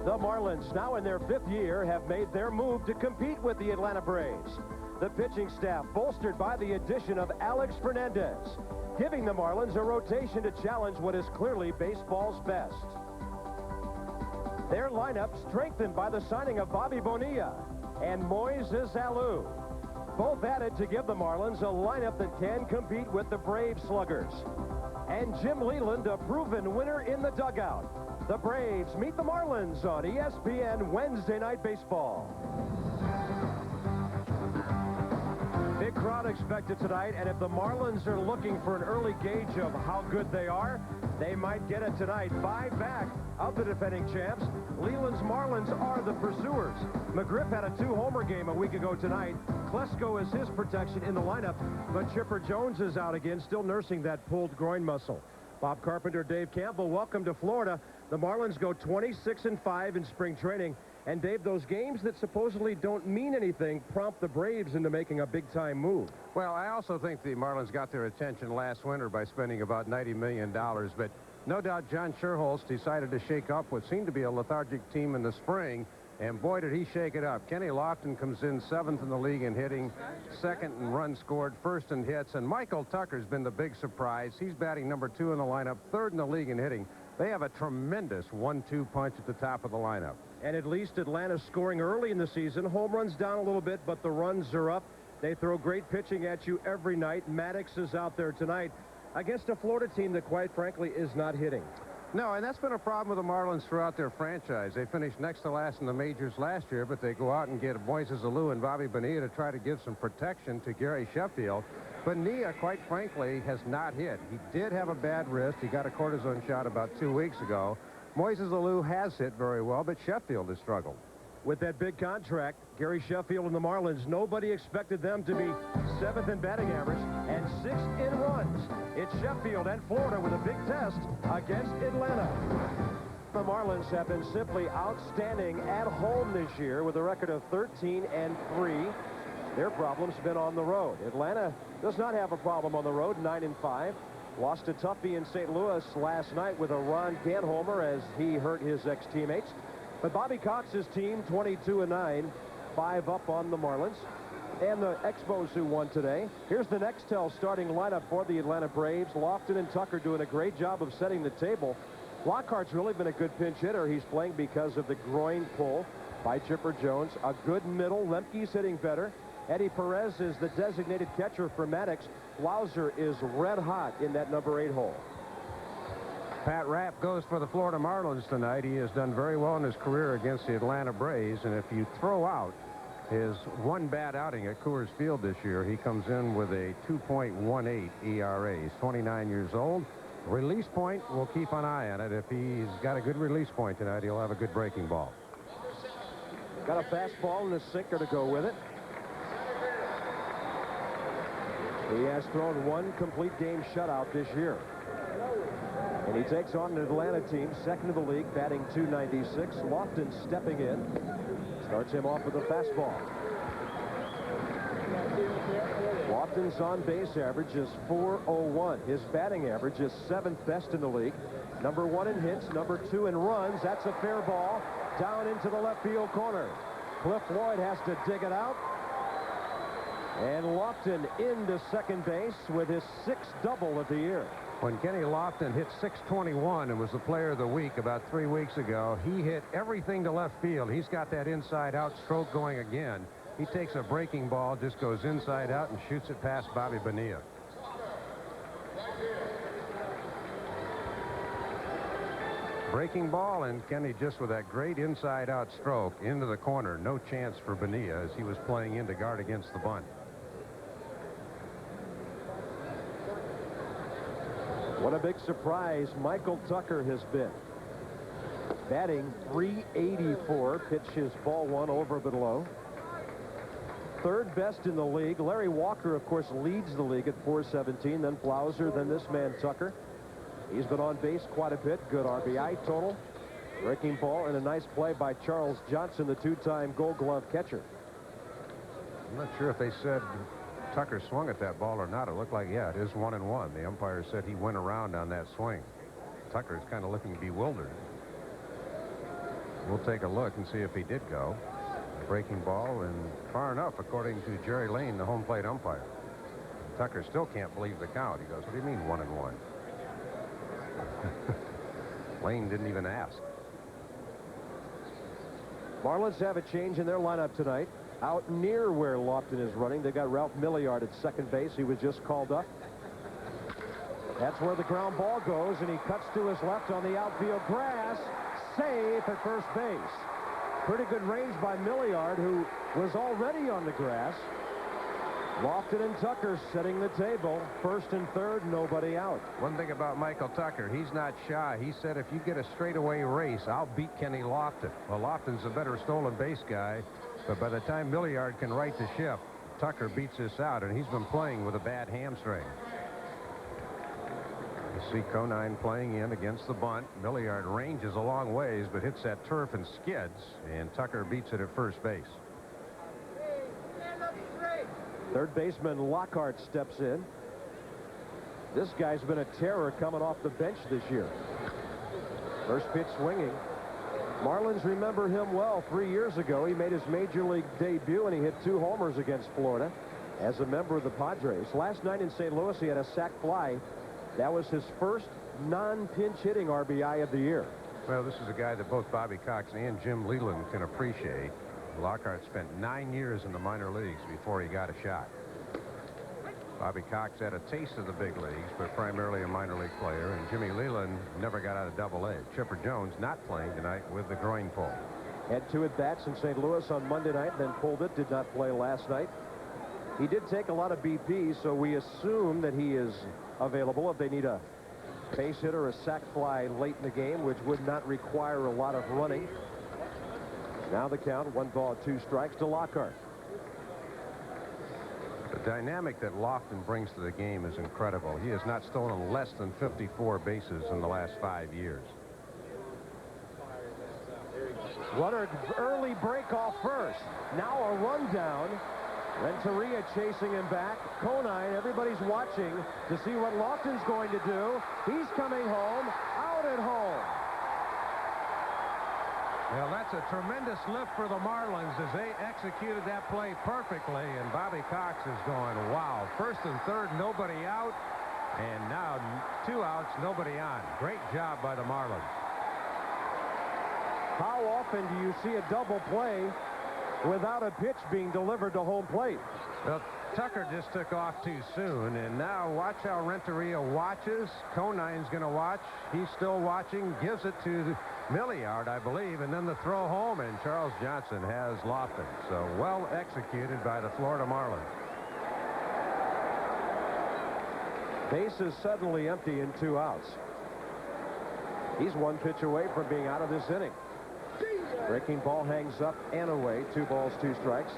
The Marlins, now in their 5th year, have made their move to compete with the Atlanta Braves. The pitching staff bolstered by the addition of Alex Fernandez, giving the Marlins a rotation to challenge what is clearly baseball's best. Their lineup strengthened by the signing of Bobby Bonilla and Moises Alou, both added to give the Marlins a lineup that can compete with the Brave sluggers. And Jim Leyland, a proven winner in the dugout. The Braves meet the Marlins on ESPN Wednesday Night Baseball. Big crowd expected tonight, and if the Marlins are looking for an early gauge of how good they are, they might get it tonight. 5 back of the defending champs. Leland's Marlins are the pursuers. McGriff had a 2-homer game a week ago tonight. Klesko is his protection in the lineup, but Chipper Jones is out again, still nursing that pulled groin muscle. Bob Carpenter, Dave Campbell, welcome to Florida. The Marlins go 26-5 in spring training. And, Dave, those games that supposedly don't mean anything prompt the Braves into making a big-time move. Well, I also think the Marlins got their attention last winter by spending about $90 million. But no doubt John Sherholz decided to shake up what seemed to be a lethargic team in the spring. And, boy, did he shake it up. Kenny Lofton comes in 7th in the league in hitting, 2nd in runs scored, 1st in hits. And Michael Tucker's been the big surprise. He's batting number 2 in the lineup, 3rd in the league in hitting. They have a tremendous 1-2 punch at the top of the lineup. And at least Atlanta's scoring early in the season. Home runs down a little bit, but the runs are up. They throw great pitching at you every night. Maddux is out there tonight against a Florida team that, quite frankly, is not hitting. No, and that's been a problem with the Marlins throughout their franchise. They finished next to last in the majors last year, but they go out and get Moises Alou and Bobby Bonilla to try to give some protection to Gary Sheffield. Bonilla, quite frankly, has not hit. He did have a bad wrist. He got a cortisone shot about 2 weeks ago. Moises Alou has hit very well, but Sheffield has struggled. With that big contract, Gary Sheffield and the Marlins, nobody expected them to be 7th in batting average and 6th in runs. It's Sheffield and Florida with a big test against Atlanta. The Marlins have been simply outstanding at home this year with a record of 13-3. Their problem's been on the road. Atlanta does not have a problem on the road, 9-5. Lost to Tuffy in St. Louis last night with a Ron Gant homer as he hurt his ex-teammates. But Bobby Cox's team, 22-9, 5 up on the Marlins. And the Expos who won today. Here's the Nextel starting lineup for the Atlanta Braves. Lofton and Tucker doing a great job of setting the table. Lockhart's really been a good pinch hitter. He's playing because of the groin pull by Chipper Jones. A good middle. Lemke's hitting better. Eddie Perez is the designated catcher for Maddux. Lauser is red hot in that number 8 hole. Pat Rapp goes for the Florida Marlins tonight. He has done very well in his career against the Atlanta Braves. And if you throw out his 1 bad outing at Coors Field this year, he comes in with a 2.18 ERA. He's 29 years old. Release point, we'll keep an eye on it. If he's got a good release point tonight, he'll have a good breaking ball. Got a fastball and a sinker to go with it. He has thrown 1 complete game shutout this year. And he takes on an Atlanta team, 2nd in the league, batting .296. Lofton stepping in. Starts him off with a fastball. Lofton's on-base average is .401. His batting average is 7th best in the league. Number 1 in hits, number 2 in runs. That's a fair ball down into the left field corner. Cliff Lloyd has to dig it out. And Lofton into second base with his 6th double of the year. When Kenny Lofton hit .621 and was the player of the week about 3 weeks ago, he hit everything to left field. He's got that inside-out stroke going again. He takes a breaking ball, just goes inside out and shoots it past Bobby Bonilla. Breaking ball, and Kenny just with that great inside-out stroke into the corner. No chance for Bonilla as he was playing in to guard against the bunt. What a big surprise Michael Tucker has been. Batting .384, pitches ball 1 over but low. 3rd best in the league. Larry Walker, of course, leads the league at .417, then Flauser, then this man Tucker. He's been on base quite a bit. Good RBI total. Breaking ball and a nice play by Charles Johnson, the 2-time Gold Glove catcher. I'm not sure if they said Tucker swung at that ball or not. It looked like, yeah, it is 1-1. The umpire said he went around on that swing. Tucker's kind of looking bewildered. We'll take a look and see if he did go. Breaking ball and far enough, according to Jerry Lane, the home plate umpire. Tucker still can't believe the count. He goes, what do you mean 1-1? Lane didn't even ask. Marlins have a change in their lineup tonight. Out near where Lofton is running, they got Ralph Milliard at second base. He was just called up. That's where the ground ball goes, and he cuts to his left on the outfield grass. Safe at first base. Pretty good range by Milliard, who was already on the grass. Lofton and Tucker setting the table. First and third, nobody out. One thing about Michael Tucker, he's not shy. He said, if you get a straightaway race, I'll beat Kenny Lofton. Well, Lofton's a better stolen base guy, but by the time Milliard can right the ship, Tucker beats this out, and he's been playing with a bad hamstring. You see Conine playing in against the bunt. Milliard ranges a long ways, but hits that turf and skids, and Tucker beats it at first base. Third baseman Lockhart steps in. This guy's been a terror coming off the bench this year. First pitch swinging. Marlins remember him well. 3 years ago, he made his major league debut, and he hit 2 homers against Florida as a member of the Padres. Last night in St. Louis, he had a sac fly. That was his first non-pinch hitting RBI of the year. Well, this is a guy that both Bobby Cox and Jim Leland can appreciate. Lockhart spent 9 years in the minor leagues before he got a shot. Bobby Cox had a taste of the big leagues, but primarily a minor league player, and Jimmy Leland never got out of Double-A. Chipper Jones not playing tonight with the groin pull. Had 2 at-bats in St. Louis on Monday night, then pulled it, did not play last night. He did take a lot of BP, so we assume that he is available if they need a base hit or a sac fly late in the game, which would not require a lot of running. Now the count, 1 ball, 2 strikes to Lockhart. The dynamic that Lofton brings to the game is incredible. He has not stolen less than 54 bases in the last 5 years. Runner early break off first. Now a rundown. Renteria chasing him back. Conine, everybody's watching to see what Lofton's going to do. He's coming home, out at home. Well, that's a tremendous lift for the Marlins as they executed that play perfectly, and Bobby Cox is going, wow. First and third, nobody out, and now 2 outs, nobody on. Great job by the Marlins. How often do you see a double play without a pitch being delivered to home plate? Well, Tucker just took off too soon, and now watch how Renteria watches. Conine's going to watch. He's still watching. Gives it to Milliard, I believe, and then the throw home, and Charles Johnson has Lofton. So well executed by the Florida Marlins. Base is suddenly empty in 2 outs. He's 1 pitch away from being out of this inning. Breaking ball hangs up and away. 2 balls, 2 strikes.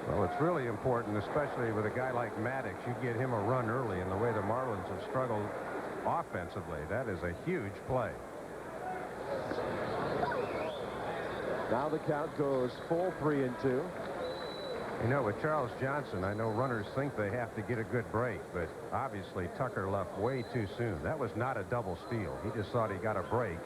Well, it's really important, especially with a guy like Maddux. You get him a run early, and the way the Marlins have struggled offensively, that is a huge play. Now the count goes full 3-2. You know, with Charles Johnson, I know runners think they have to get a good break, but obviously Tucker left way too soon. That was not a double steal. He just thought he got a break,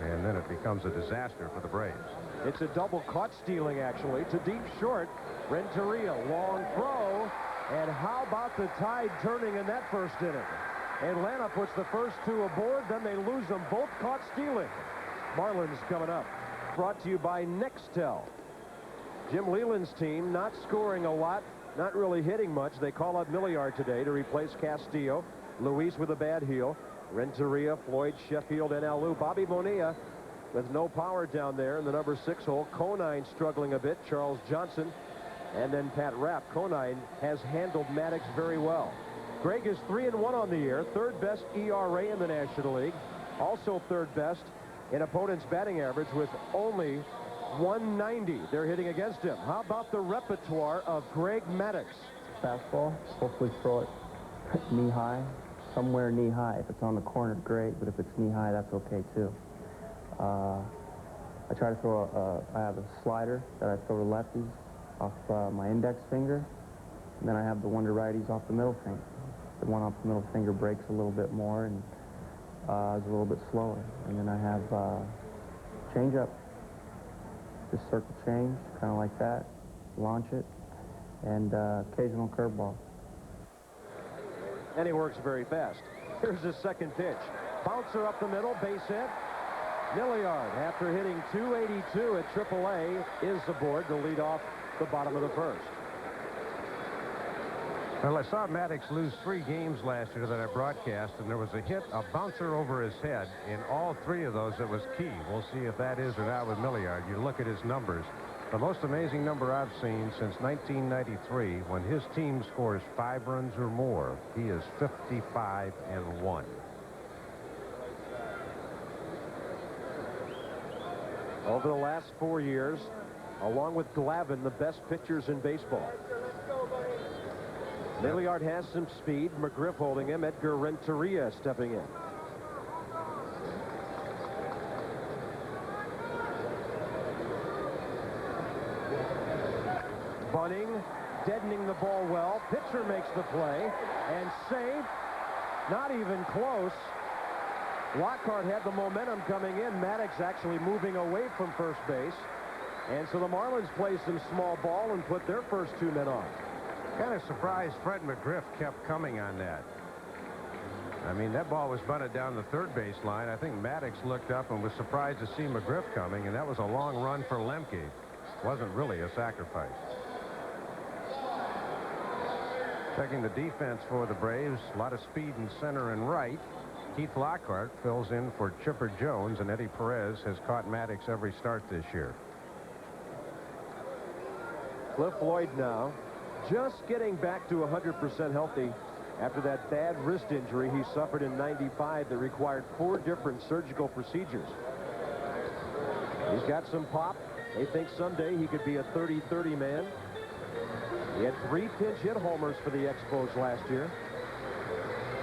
and then it becomes a disaster for the Braves. It's a double caught stealing, actually, to deep short. Renteria, long throw, and how about the tide turning in that first inning? Atlanta puts the first 2 aboard, then they lose them both caught stealing. Marlins coming up. Brought to you by Nextel. Jim Leland's team not scoring a lot, not really hitting much. They call up Milliard today to replace Castillo. Luis with a bad heel. Renteria, Floyd, Sheffield, and Alou. Bobby Bonilla with no power down there in the number 6 hole. Conine struggling a bit. Charles Johnson, and then Pat Rapp. Conine has handled Maddux very well. Greg is 3-1 on the year. 3rd best ERA in the National League. Also 3rd best in opponent's batting average with only 190 they're hitting against him. How about the repertoire of Greg Maddux? Fastball, hopefully throw it knee high, somewhere knee high. If it's on the corner, great, but if it's knee high, that's okay too. I try to throw I have a slider that I throw to lefties off my index finger, and then I have the one to righties off the middle finger. The one off the middle finger breaks a little bit more and is a little bit slower. And then I have changeup. just circle change, kind of like that, launch it, and occasional curveball. And he works very fast. Here's his second pitch. Bouncer up the middle, base hit. Milliard, after hitting .282 at AAA, is aboard to lead off the bottom of the first. Well, I saw Maddux lose 3 games last year that I broadcast, and there was a hit, a bouncer over his head. In all 3 of those, it was key. We'll see if that is or not with Milliard. You look at his numbers. The most amazing number I've seen since 1993, when his team scores 5 runs or more, he is 55-1. Over the last 4 years, along with Glavine, the best pitchers in baseball. Milliard has some speed. McGriff holding him. Edgar Renteria stepping in. Bunting, deadening the ball well. Pitcher makes the play. And safe. Not even close. Lockhart had the momentum coming in. Maddux actually moving away from first base. And so the Marlins play some small ball and put their first 2 men on. Kind of surprised Fred McGriff kept coming on that. I mean, that ball was bunted down the third base line. I think Maddux looked up and was surprised to see McGriff coming, and that was a long run for Lemke. Wasn't really a sacrifice. Checking the defense for the Braves. A lot of speed in center and right. Keith Lockhart fills in for Chipper Jones, and Eddie Perez has caught Maddux every start this year. Cliff Lloyd now just getting back to 100% healthy after that bad wrist injury he suffered in '95 that required 4 different surgical procedures. He's got some pop. They think someday he could be a 30-30 man. He had 3 pinch hit homers for the Expos last year.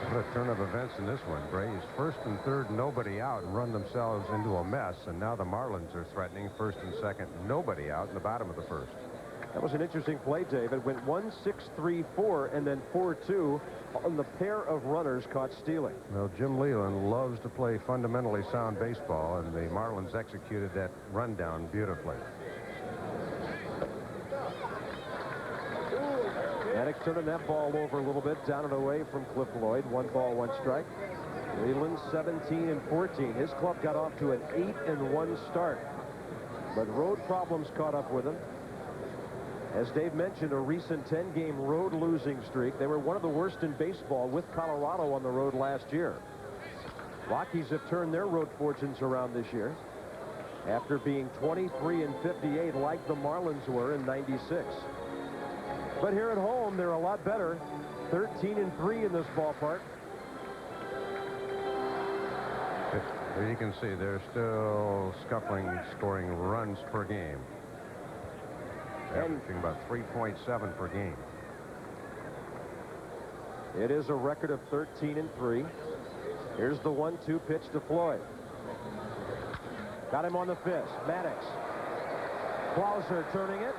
What a turn of events in this one. Braves first and third, nobody out, and run themselves into a mess, and now the Marlins are threatening first and second, nobody out in the bottom of the first. That was an interesting play, Dave. It went 1-6-3-4 and then 4-2 on the pair of runners caught stealing. Well, Jim Leland loves to play fundamentally sound baseball, and the Marlins executed that rundown beautifully. Maddux turning that ball over a little bit, down and away from Cliff Lloyd. 1 ball, 1 strike. Leland 17-14. His club got off to an 8-1 start, but road problems caught up with him. As Dave mentioned, a recent 10-game road losing streak. They were one of the worst in baseball with Colorado on the road last year. Rockies have turned their road fortunes around this year after being 23-58 like the Marlins were in '96. But here at home, they're a lot better. 13-3 in this ballpark. As you can see, they're still scuffling, scoring runs per game. Averaging about 3.7 per game. It is a record of 13-3. Here's the 1-2 pitch to Floyd. Got him on the fist. Maddux. Blauser turning it.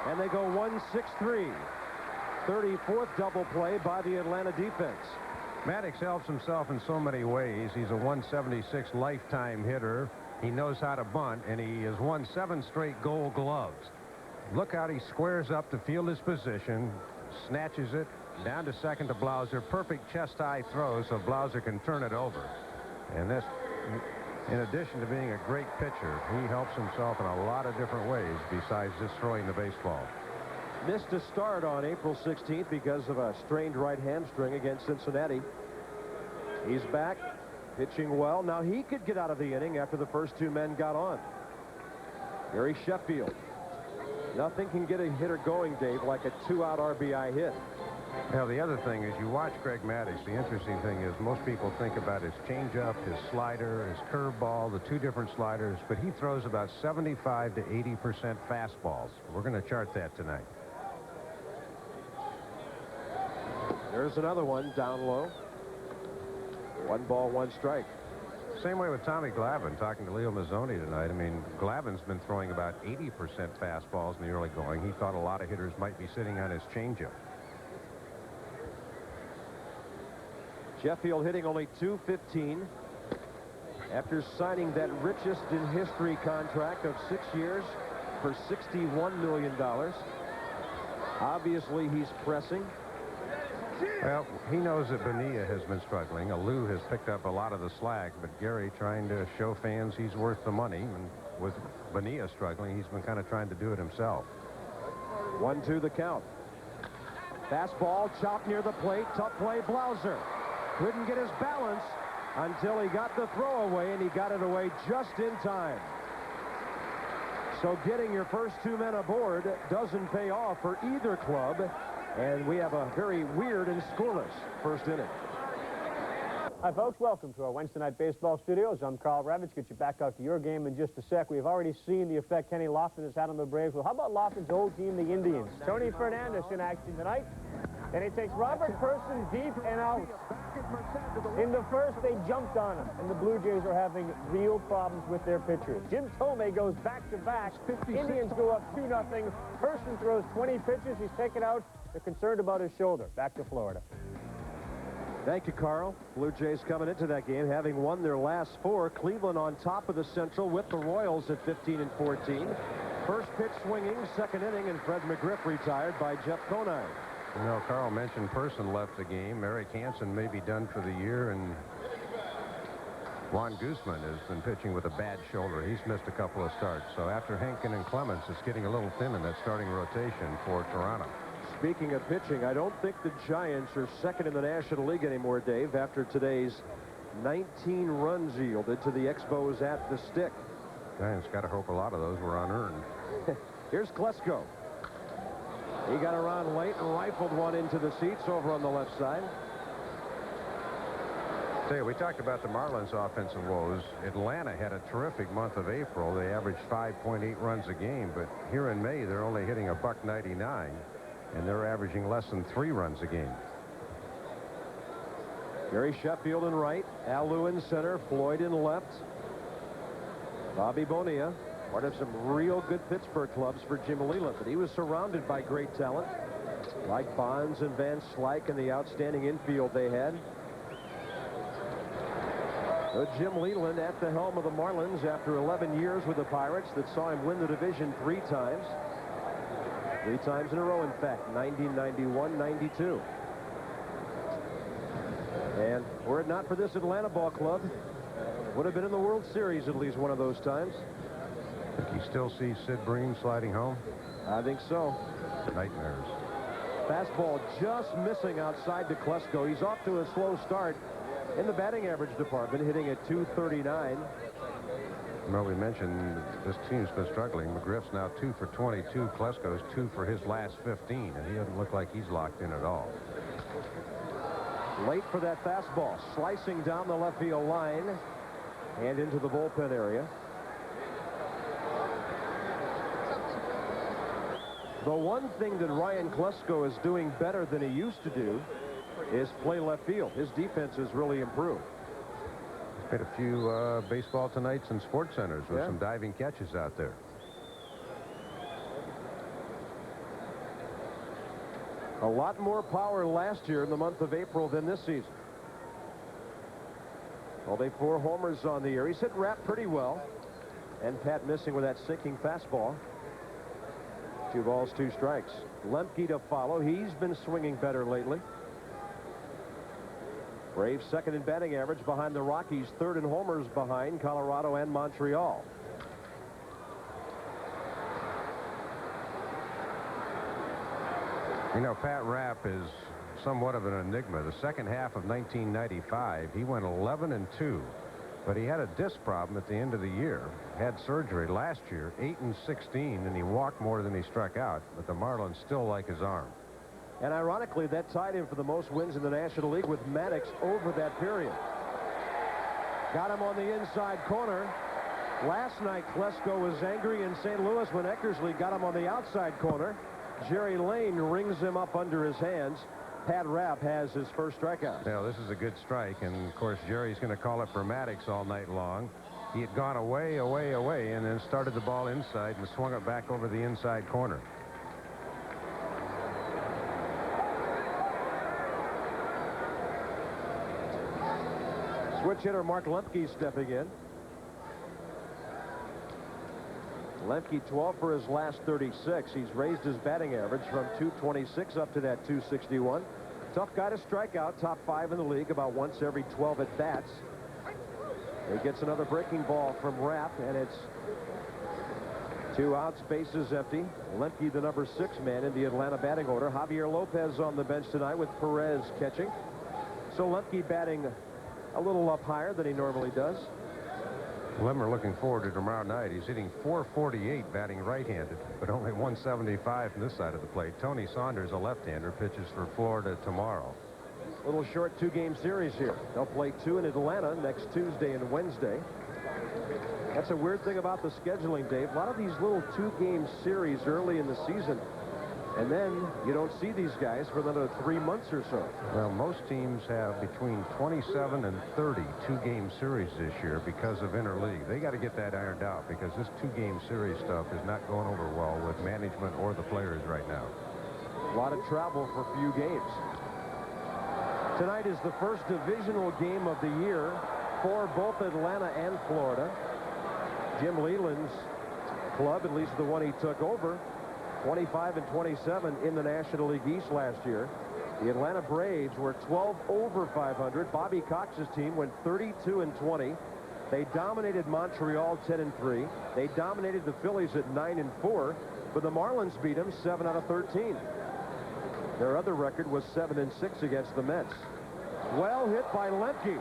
And they go 1-6-3. 34th double play by the Atlanta defense. Maddux helps himself in so many ways. He's a 176 lifetime hitter. He knows how to bunt, and he has won 7 straight Gold Gloves. Look out, he squares up to field his position, snatches it, down to second to Blauser. Perfect chest-high throw so Blauser can turn it over. And this, in addition to being a great pitcher, he helps himself in a lot of different ways besides just throwing the baseball. Missed a start on April 16th because of a strained right hamstring against Cincinnati. He's back, pitching well. Now he could get out of the inning after the first 2 men got on. Gary Sheffield. Nothing can get a hitter going, Dave, like a 2-out RBI hit. Now, the other thing is you watch Greg Maddux. The interesting thing is most people think about his changeup, his slider, his curveball, the 2 different sliders, but he throws about 75 to 80% fastballs. We're going to chart that tonight. There's another one down low. 1 ball, 1 strike. Same way with Tommy Glavine, talking to Leo Mazzoni tonight. I mean, Glavine's been throwing about 80% fastballs in the early going. He thought a lot of hitters might be sitting on his changeup. Sheffield hitting only .215. after signing that richest in history contract of 6 years for $61 million. Obviously, he's pressing. Well, he knows that Bonilla has been struggling. Alou has picked up a lot of the slack, but Gary trying to show fans he's worth the money. And with Bonilla struggling, he's been kind of trying to do it himself. 1-2 the count. Fastball chopped near the plate. Tough play, Blauser. Couldn't get his balance until he got the throw away, and he got it away just in time. So getting your first 2 men aboard doesn't pay off for either club. And we have a very weird and scoreless first inning. Hi, folks. Welcome to our Wednesday Night Baseball studios. I'm Carl Ravitch. Get you back out to your game in just a sec. We've already seen the effect Kenny Lofton has had on the Braves. Well, how about Lofton's old team, the Indians? Tony Fernandez in action tonight. And he takes Robert Person deep and out. In the first, they jumped on him, and the Blue Jays are having real problems with their pitchers. Jim Tomei goes back-to-back. Indians go up 2-0. Person throws 20 pitches. He's taken out. They're concerned about his shoulder. Back to Florida. Thank you, Carl. Blue Jays coming into that game having won their last 4. Cleveland on top of the Central with the Royals at 15-14. First pitch swinging, second inning, and Fred McGriff retired by Jeff Conine. You know, Carl mentioned Person left the game. Eric Hansen may be done for the year, and Juan Guzman has been pitching with a bad shoulder. He's missed a couple of starts. So after Henkin and Clemens, it's getting a little thin in that starting rotation for Toronto. Speaking of pitching, I don't think the Giants are second in the National League anymore, Dave, after today's 19 runs yielded to the Expos at the stick. Giants got to hope a lot of those were unearned. Here's Klesko. He got around late and rifled one into the seats over on the left side. Say, we talked about the Marlins' offensive woes. Atlanta had a terrific month of April. They averaged 5.8 runs a game, but here in May, they're only hitting a .199, and they're averaging less than 3 runs a game. Gary Sheffield in right, Alou in center, Floyd in left. Bobby Bonilla, part of some real good Pittsburgh clubs for Jim Leland, but he was surrounded by great talent like Bonds and Van Slyke and the outstanding infield they had. So Jim Leland at the helm of the Marlins after 11 years with the Pirates that saw him win the division 3 times. 3 times in a row, in fact, 90, 91, 92. And were it not for this Atlanta ball club, would have been in the World Series at least one of those times. You still see Sid Bream sliding home? I think so. Nightmares. Fastball just missing outside to Klesko. He's off to a slow start in the batting average department, hitting at .239. Well, we mentioned this team's been struggling. McGriff's now 2 for 22. Klesko's 2 for his last 15, and he doesn't look like he's locked in at all. Late for that fastball, slicing down the left field line and into the bullpen area. The one thing that Ryan Klesko is doing better than he used to do is play left field. His defense has really improved. He's made a few baseball tonights in sports centers with some diving catches out there. A lot more power last year in the month of April than this season. Only 4 homers on the year. He's hit Rapp pretty well. And Pat missing with that sinking fastball. 2 balls, 2 strikes. Lemke to follow. He's been swinging better lately. Braves second in batting average behind the Rockies, third in homers behind Colorado and Montreal. You know, Pat Rapp is somewhat of an enigma. The second half of 1995, he went 11-2, but he had a disc problem at the end of the year. Had surgery last year, 8-16, and he walked more than he struck out, but the Marlins still like his arm. And ironically, that tied him for the most wins in the National League with Maddux over that period. Got him on the inside corner. Last night, Klesko was angry in St. Louis when Eckersley got him on the outside corner. Jerry Lane rings him up under his hands. Pat Rapp has his first strikeout. Now, this is a good strike, and of course, Jerry's going to call it for Maddux all night long. He had gone away, and then started the ball inside and swung it back over the inside corner. Switch hitter Mark Lemke stepping in. Lemke 12 for his last 36. He's raised his batting average from 226 up to that 261. Tough guy to strike out. Top 5 in the league about once every 12 at bats. He gets another breaking ball from Rapp, and it's 2 outs, bases empty. Lemke, the number 6 man in the Atlanta batting order. Javier Lopez on the bench tonight with Perez catching. So Lemke batting a little up higher than he normally does. Lemmer looking forward to tomorrow night. He's hitting .448 batting right-handed, but only .175 from this side of the plate. Tony Saunders, a left-hander, pitches for Florida tomorrow. Little short 2-game series here. They'll play 2 in Atlanta next Tuesday and Wednesday. That's a weird thing about the scheduling, Dave. A lot of these little 2-game series early in the season, and then you don't see these guys for another 3 months or so. Well, most teams have between 27 and 30 2-game series this year because of interleague. They got to get that ironed out because this 2-game series stuff is not going over well with management or the players right now. A lot of travel for few games. Tonight is the first divisional game of the year for both Atlanta and Florida. Jim Leland's club, at least the one he took over, 25 and 27 in the National League East last year. The Atlanta Braves were 12 over 500. Bobby Cox's team went 32 and 20. They dominated Montreal 10 and 3. They dominated the Phillies at 9 and 4, but the Marlins beat them 7 out of 13. Their other record was 7 and 6 against the Mets. Well hit by Lemke.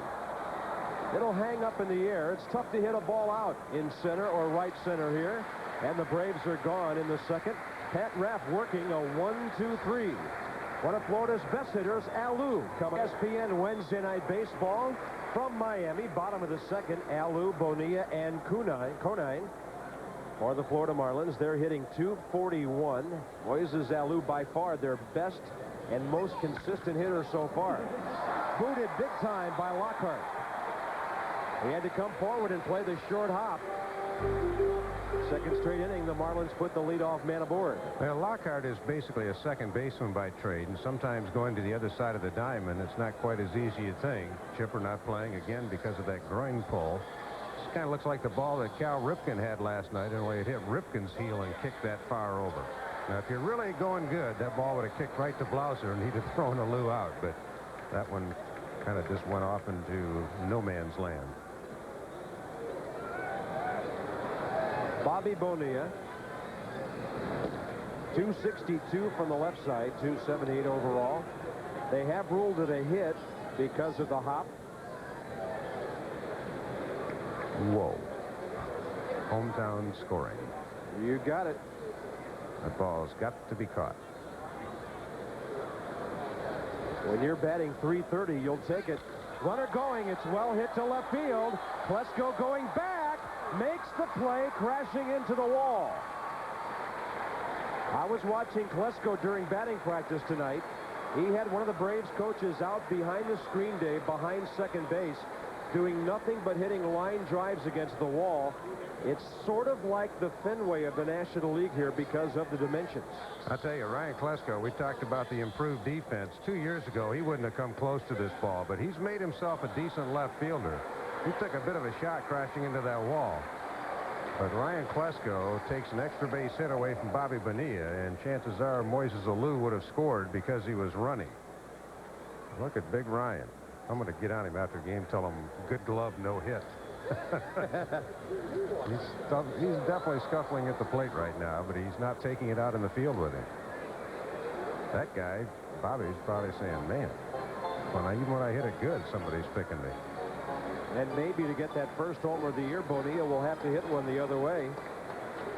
It'll hang up in the air. It's tough to hit a ball out in center or right center here. And the Braves are gone in the second. Pat Rapp working a 1-2-3. One of Florida's best hitters, Alou, coming. ESPN Wednesday Night Baseball from Miami. Bottom of the second, Alou, Bonilla, and Conine. For the Florida Marlins, they're hitting .241. Moises Alou by far their best and most consistent hitter so far. Booted big time by Lockhart. He had to come forward and play the short hop. Second straight inning, the Marlins put the leadoff man aboard. Well, Lockhart is basically a second baseman by trade, and sometimes going to the other side of the diamond, it's not quite as easy a thing. Chipper not playing again because of that groin pull. This kind of looks like the ball that Cal Ripken had last night, and it hit Ripken's heel and kicked that far over. Now, if you're really going good, that ball would have kicked right to Blauser, and he'd have thrown Alou out, but that one kind of just went off into no man's land. Bobby Bonilla, 262 from the left side, 278 overall. They have ruled it a hit because of the hop. Whoa. Hometown scoring. You got it. That ball's got to be caught. When you're batting .330, you'll take it. Runner going. It's well hit to left field. Klesko going back. Makes the play, crashing into the wall. I was watching Klesko during batting practice tonight. He had one of the Braves coaches out behind the screen, Dave, behind second base, doing nothing but hitting line drives against the wall. It's sort of like the Fenway of the National League here because of the dimensions. I'll tell you, Ryan Klesko, we talked about the improved defense. 2 years ago, he wouldn't have come close to this ball, but he's made himself a decent left fielder. He took a bit of a shot crashing into that wall. But Ryan Klesko takes an extra base hit away from Bobby Bonilla, and chances are Moises Alou would have scored because he was running. Look at Big Ryan. I'm going to get on him after the game, tell him good glove, no hit. He's definitely scuffling at the plate right now, but he's not taking it out in the field with him. That guy, Bobby's probably saying, man, even when I hit it good, somebody's picking me. And maybe to get that first homer of the year, Bonilla will have to hit one the other way.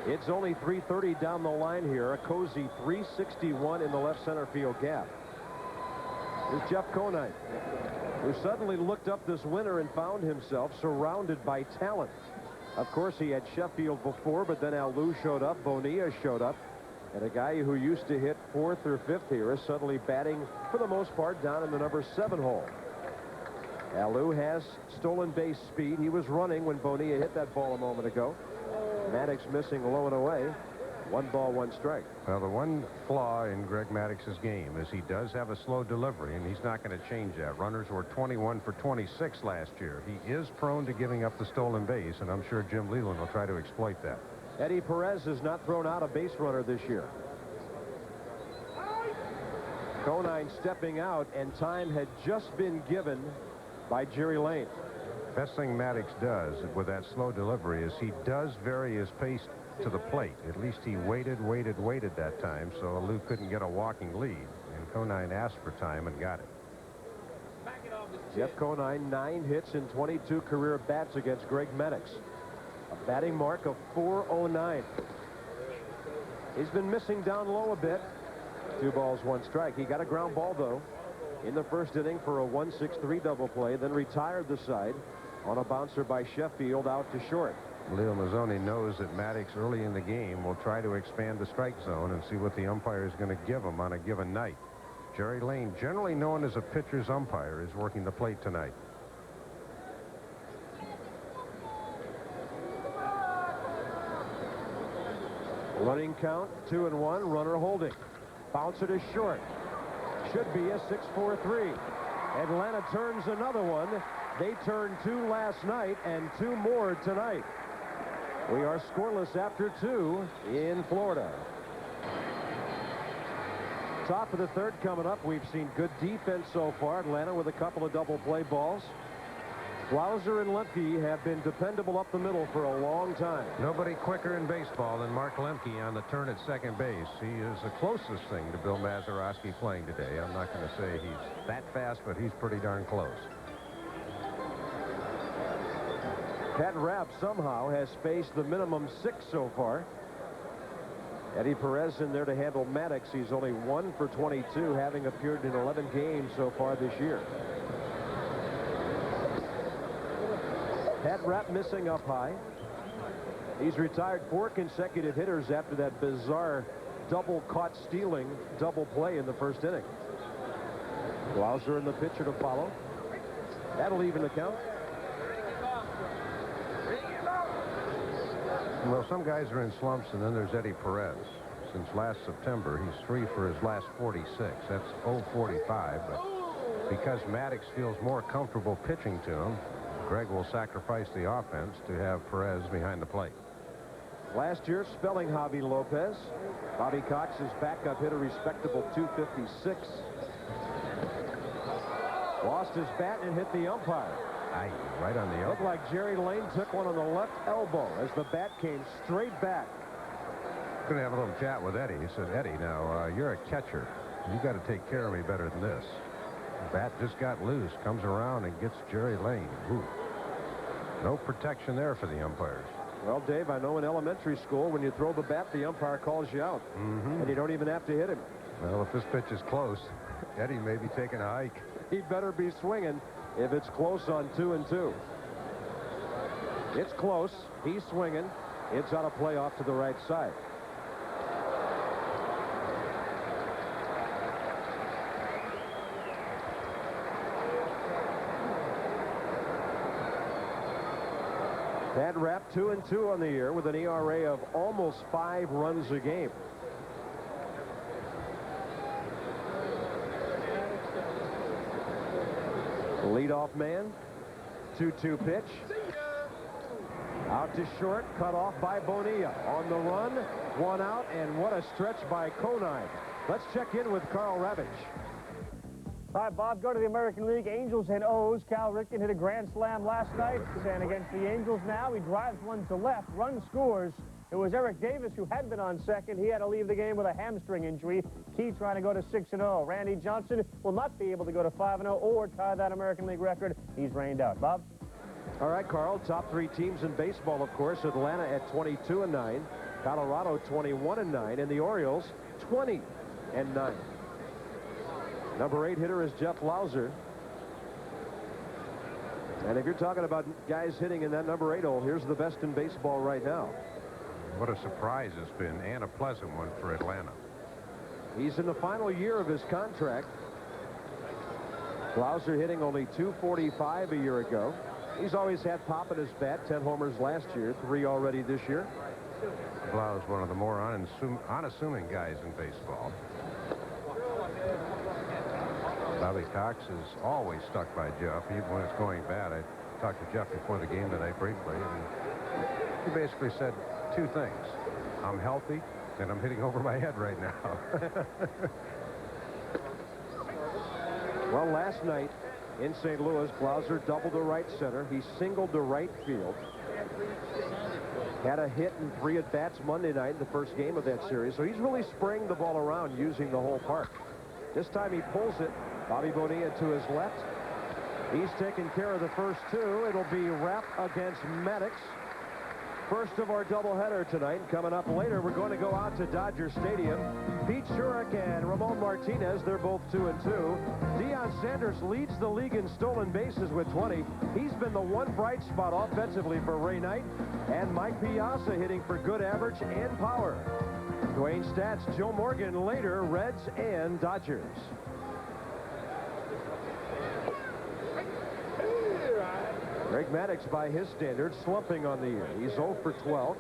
It's only .330 down the line here. A cozy .361 in the left center field gap. Here's Jeff Conine, who suddenly looked up this winter and found himself surrounded by talent. Of course, he had Sheffield before, but then Alou showed up, Bonilla showed up, and a guy who used to hit 4th or 5th here is suddenly batting, for the most part, down in the number 7 hole. Alou has stolen base speed. He was running when Bonilla hit that ball a moment ago. Maddux missing low and away. 1 ball, 1 strike. Well, the one flaw in Greg Maddux's game is he does have a slow delivery, and he's not going to change that. Runners were 21 for 26 last year. He is prone to giving up the stolen base, and I'm sure Jim Leland will try to exploit that. Eddie Perez has not thrown out a base runner this year. Conine stepping out, and time had just been given by Jerry Lane. Best thing Maddux does with that slow delivery is he does vary his pace to the plate. At least he waited that time, so Lou couldn't get a walking lead. And Conine asked for time and got it. Jeff Conine, 9 hits in 22 career bats against Greg Maddux. A batting mark of .409. He's been missing down low a bit. 2 balls, 1 strike. He got a ground ball, though, in the first inning for a 1-6-3 double play, then retired the side on a bouncer by Sheffield out to short. Leo Mazzoni knows that Maddux early in the game will try to expand the strike zone and see what the umpire is going to give him on a given night. Jerry Lane, generally known as a pitcher's umpire, is working the plate tonight. Running count, 2-1, runner holding. Bouncer to short. Should be a 6-4-3. Atlanta turns another one. They turned 2 last night and 2 more tonight. We are scoreless after 2 in Florida. Top of the 3rd coming up. We've seen good defense so far. Atlanta with a couple of double play balls. Blauser and Lemke have been dependable up the middle for a long time. Nobody quicker in baseball than Mark Lemke on the turn at second base. He is the closest thing to Bill Mazeroski playing today. I'm not going to say he's that fast, but he's pretty darn close. Pat Rapp somehow has faced the minimum 6 so far. Eddie Perez in there to handle Maddux. He's only 1 for 22, having appeared in 11 games so far this year. Pat Rapp missing up high. He's retired 4 consecutive hitters after that bizarre double caught stealing double play in the first inning. Blauser and the pitcher to follow. That'll even the count. Well, some guys are in slumps, and then there's Eddie Perez. Since last September, he's 3 for his last 46. That's 0-45, but because Maddux feels more comfortable pitching to him, Greg will sacrifice the offense to have Perez behind the plate. Last year, spelling Javi Lopez. Bobby Cox, his backup, hit a respectable .256. Lost his bat and hit the umpire. Right on the elbow. Looked like Jerry Lane took one on the left elbow as the bat came straight back. Going to have a little chat with Eddie. He said, Eddie, now you're a catcher. You got to take care of me better than this. The bat just got loose, comes around and gets Jerry Lane. Ooh. No protection there for the umpires. Well, Dave, I know in elementary school, when you throw the bat, the umpire calls you out. And you don't even have to hit him. Well, if this pitch is close, Eddie may be taking a hike. He'd better be swinging if it's close on 2-2. It's close. He's swinging. It's on a play off to the right side. Pat Rapp 2-2 on the year with an ERA of almost 5 runs a game. Leadoff man. 2-2 pitch. Out to short, cut off by Bonilla. On the run, 1 out, and what a stretch by Conine. Let's check in with Carl Ravitch. All right, Bob, go to the American League. Angels and O's. Cal Ripken hit a grand slam last night. And against the Angels now, he drives one to left. Run scores. It was Eric Davis who had been on second. He had to leave the game with a hamstring injury. Key trying to go to 6-0. Randy Johnson will not be able to go to 5-0 or tie that American League record. He's rained out. Bob? All right, Carl. Top 3 teams in baseball, of course. Atlanta at 22-9. Colorado 21-9. And the Orioles 20-9. Number 8 hitter is Jeff Blauser. And if you're talking about guys hitting in that number 8 hole, here's the best in baseball right now. What a surprise it's been, and a pleasant one for Atlanta. He's in the final year of his contract. Blauser hitting only .245 a year ago. He's always had pop in his bat. 10 homers last year, 3 already this year. Blau is one of the more unassuming guys in baseball. Bobby Cox is always stuck by Jeff, even when it's going bad. I talked to Jeff before the game tonight briefly, and he basically said, two things. I'm healthy, and I'm hitting over my head right now. Well, last night in St. Louis, Blauser doubled the right center. He singled to right field. Had a hit in 3 at-bats Monday night in the first game of that series. So he's really spraying the ball around using the whole park. This time he pulls it. Bobby Bonilla to his left. He's taking care of the first 2. It'll be Rapp against Maddux. First of our doubleheader tonight. Coming up later, we're going to go out to Dodger Stadium. Pete Shurik and Ramon Martinez, they're both 2-2. Deion Sanders leads the league in stolen bases with 20. He's been the one bright spot offensively for Ray Knight. And Mike Piazza hitting for good average and power. Dwayne Stats, Joe Morgan later, Reds and Dodgers. Greg Maddux, by his standards, slumping on the year. He's 0 for 12,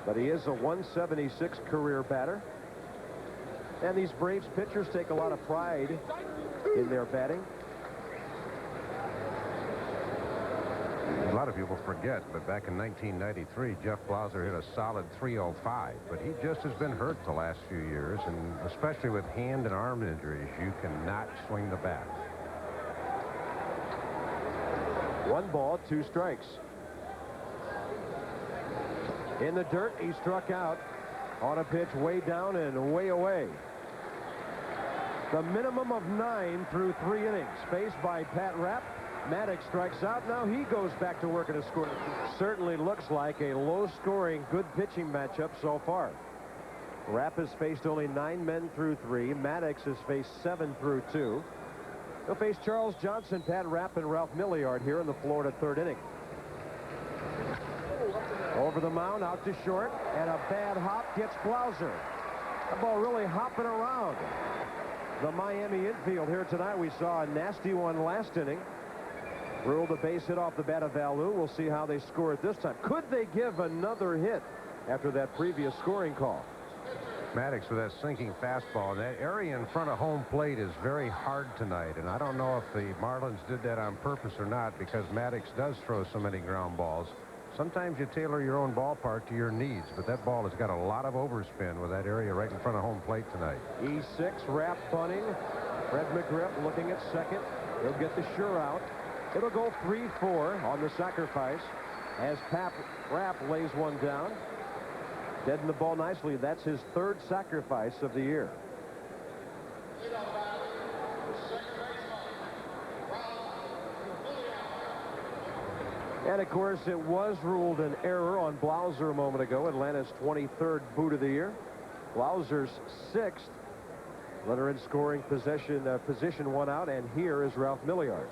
but he is a 176 career batter. And these Braves pitchers take a lot of pride in their batting. A lot of people forget, but back in 1993, Jeff Blauser hit a solid .305, but he just has been hurt the last few years, and especially with hand and arm injuries, you cannot swing the bat. 1 ball, 2 strikes. In the dirt, he struck out on a pitch way down and way away. The minimum of 9 through 3 innings. Faced by Pat Rapp. Maddux strikes out. Now he goes back to work at a score. Certainly looks like a low-scoring, good pitching matchup so far. Rapp has faced only 9 men through 3. Maddux has faced 7 through 2. He'll face Charles Johnson, Pat Rapp, and Ralph Milliard here in the Florida 3rd inning. Over the mound, out to short, and a bad hop gets Blauser. The ball really hopping around the Miami infield here tonight. We saw a nasty one last inning. Ruled a base hit off the bat of Valu. We'll see how they score it this time. Could they give another hit after that previous scoring call? Maddux with that sinking fastball. That area in front of home plate is very hard tonight, and I don't know if the Marlins did that on purpose or not, because Maddux does throw so many ground balls. Sometimes you tailor your own ballpark to your needs, but that ball has got a lot of overspin with that area right in front of home plate tonight. E6, Rapp bunting. Fred McGriff looking at second. He'll get the sure out. It'll go 3-4 on the sacrifice as Rapp lays one down. Deading the ball nicely. That's his 3rd sacrifice of the year. And of course, it was ruled an error on Blauser a moment ago. Atlanta's 23rd boot of the year. Blauser's 6th. Runner in scoring position 1 out, and here is Ralph Milliard.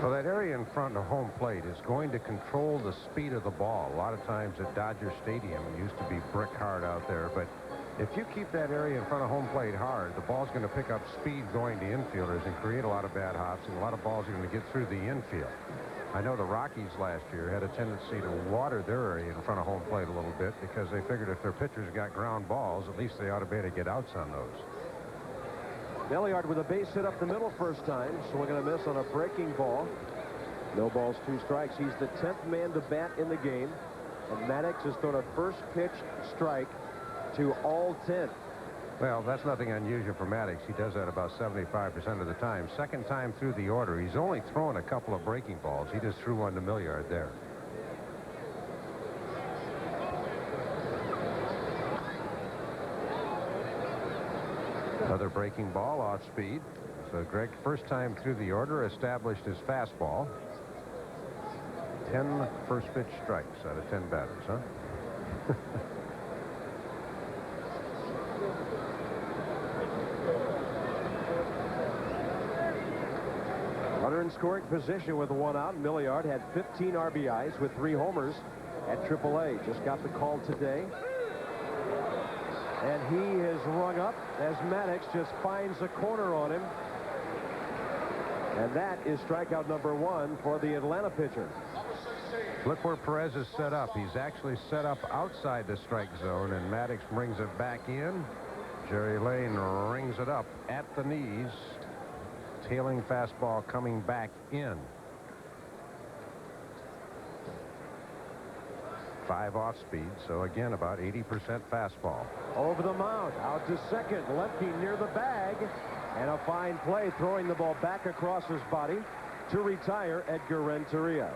So that area in front of home plate is going to control the speed of the ball. A lot of times at Dodger Stadium, it used to be brick hard out there, but if you keep that area in front of home plate hard, the ball's going to pick up speed going to infielders and create a lot of bad hops, and a lot of balls are going to get through the infield. I know the Rockies last year had a tendency to water their area in front of home plate a little bit because they figured if their pitchers got ground balls, at least they ought to be able to get outs on those. Milliard with a base hit up the middle first time. Swinging a miss on a breaking ball. No balls, 2 strikes. He's the 10th man to bat in the game. And Maddux has thrown a first pitch strike to all 10. Well, that's nothing unusual for Maddux. He does that about 75% of the time. Second time through the order. He's only thrown a couple of breaking balls. He just threw one to Milliard there. Another breaking ball off speed. So Greg, first time through the order, established his fastball. 10 first pitch strikes out of 10 batters, huh? Runner in scoring position with 1 out. Milliard had 15 RBIs with 3 homers at AAA. Just got the call today. And he is rung up as Maddux just finds a corner on him. And that is strikeout number 1 for the Atlanta pitcher. Look where Perez is set up. He's actually set up outside the strike zone, and Maddux brings it back in. Jerry Lane rings it up at the knees. Tailing fastball coming back in. 5 off speed, so again about 80% fastball. Over the mound, out to second, lefty near the bag, and a fine play throwing the ball back across his body to retire Edgar Renteria.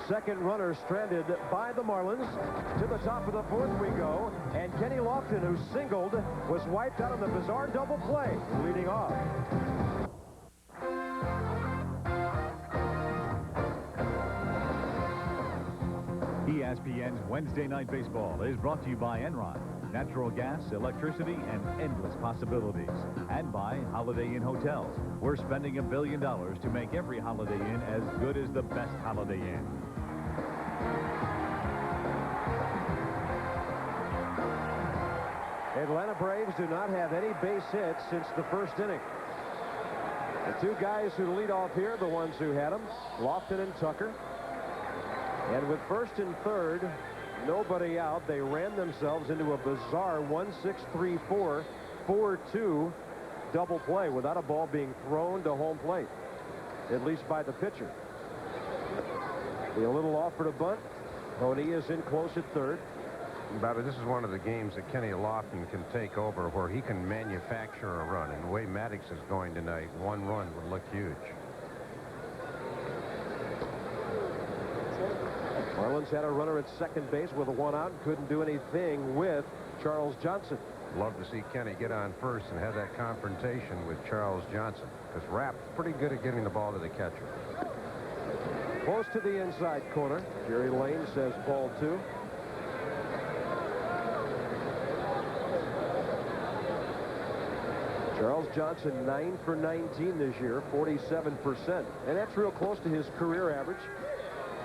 Second runner stranded by the Marlins. To the top of the fourth we go, and Kenny Lofton, who singled, was wiped out on the bizarre double play, leading off. ESPN's Wednesday Night Baseball is brought to you by Enron, natural gas, electricity, and endless possibilities. And by Holiday Inn Hotels. We're spending $1 billion to make every Holiday Inn as good as the best Holiday Inn. Atlanta Braves do not have any base hits since the first inning. The two guys who lead off here, the ones who had them, Lofton and Tucker. And with first and third, nobody out, they ran themselves into a bizarre 1-6-3-4, 4-2 double play without a ball being thrown to home plate, at least by the pitcher. The little offer to bunt. Tony is in close at third. Bobby, this is one of the games that Kenny Lofton can take over where he can manufacture a run. And the way Maddux is going tonight, one run would look huge. Marlins had a runner at second base with a one out and couldn't do anything with Charles Johnson. Love to see Kenny get on first and have that confrontation with Charles Johnson, because Rapp's pretty good at getting the ball to the catcher. Close to the inside corner. Jerry Lane says ball 2. Charles Johnson 9 for 19 this year, 47%. And that's real close to his career average.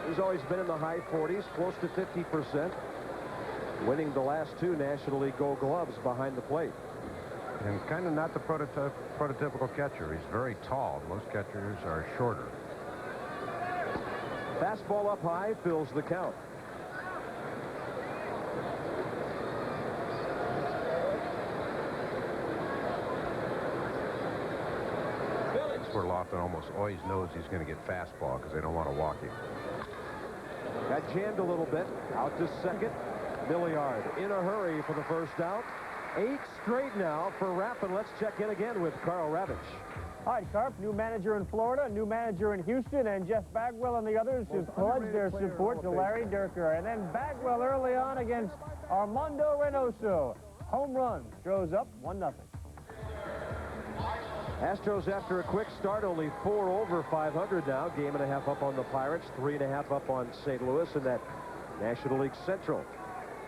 He's always been in the high 40s, close to 50%. Winning the last 2 National League Gold Gloves behind the plate. And kind of not the prototypical catcher. He's very tall. Most catchers are shorter. Fastball up high fills the count. That's where Lofton almost always knows he's going to get fastball because they don't want to walk him. Got jammed a little bit. Out to second. Milliard in a hurry for the first out. 8 straight now for Rapp, and let's check in again with Carl Ravitch. All right, Carp, new manager in Florida, new manager in Houston, and Jeff Bagwell and the others who pledged their support to Larry Dierker. And then Bagwell early on against Armando Reynoso. Home run, throws up 1-0. Astros, after a quick start, only 4 over 500 now. Game and a half up on the Pirates, 3.5 up on St. Louis in that National League Central.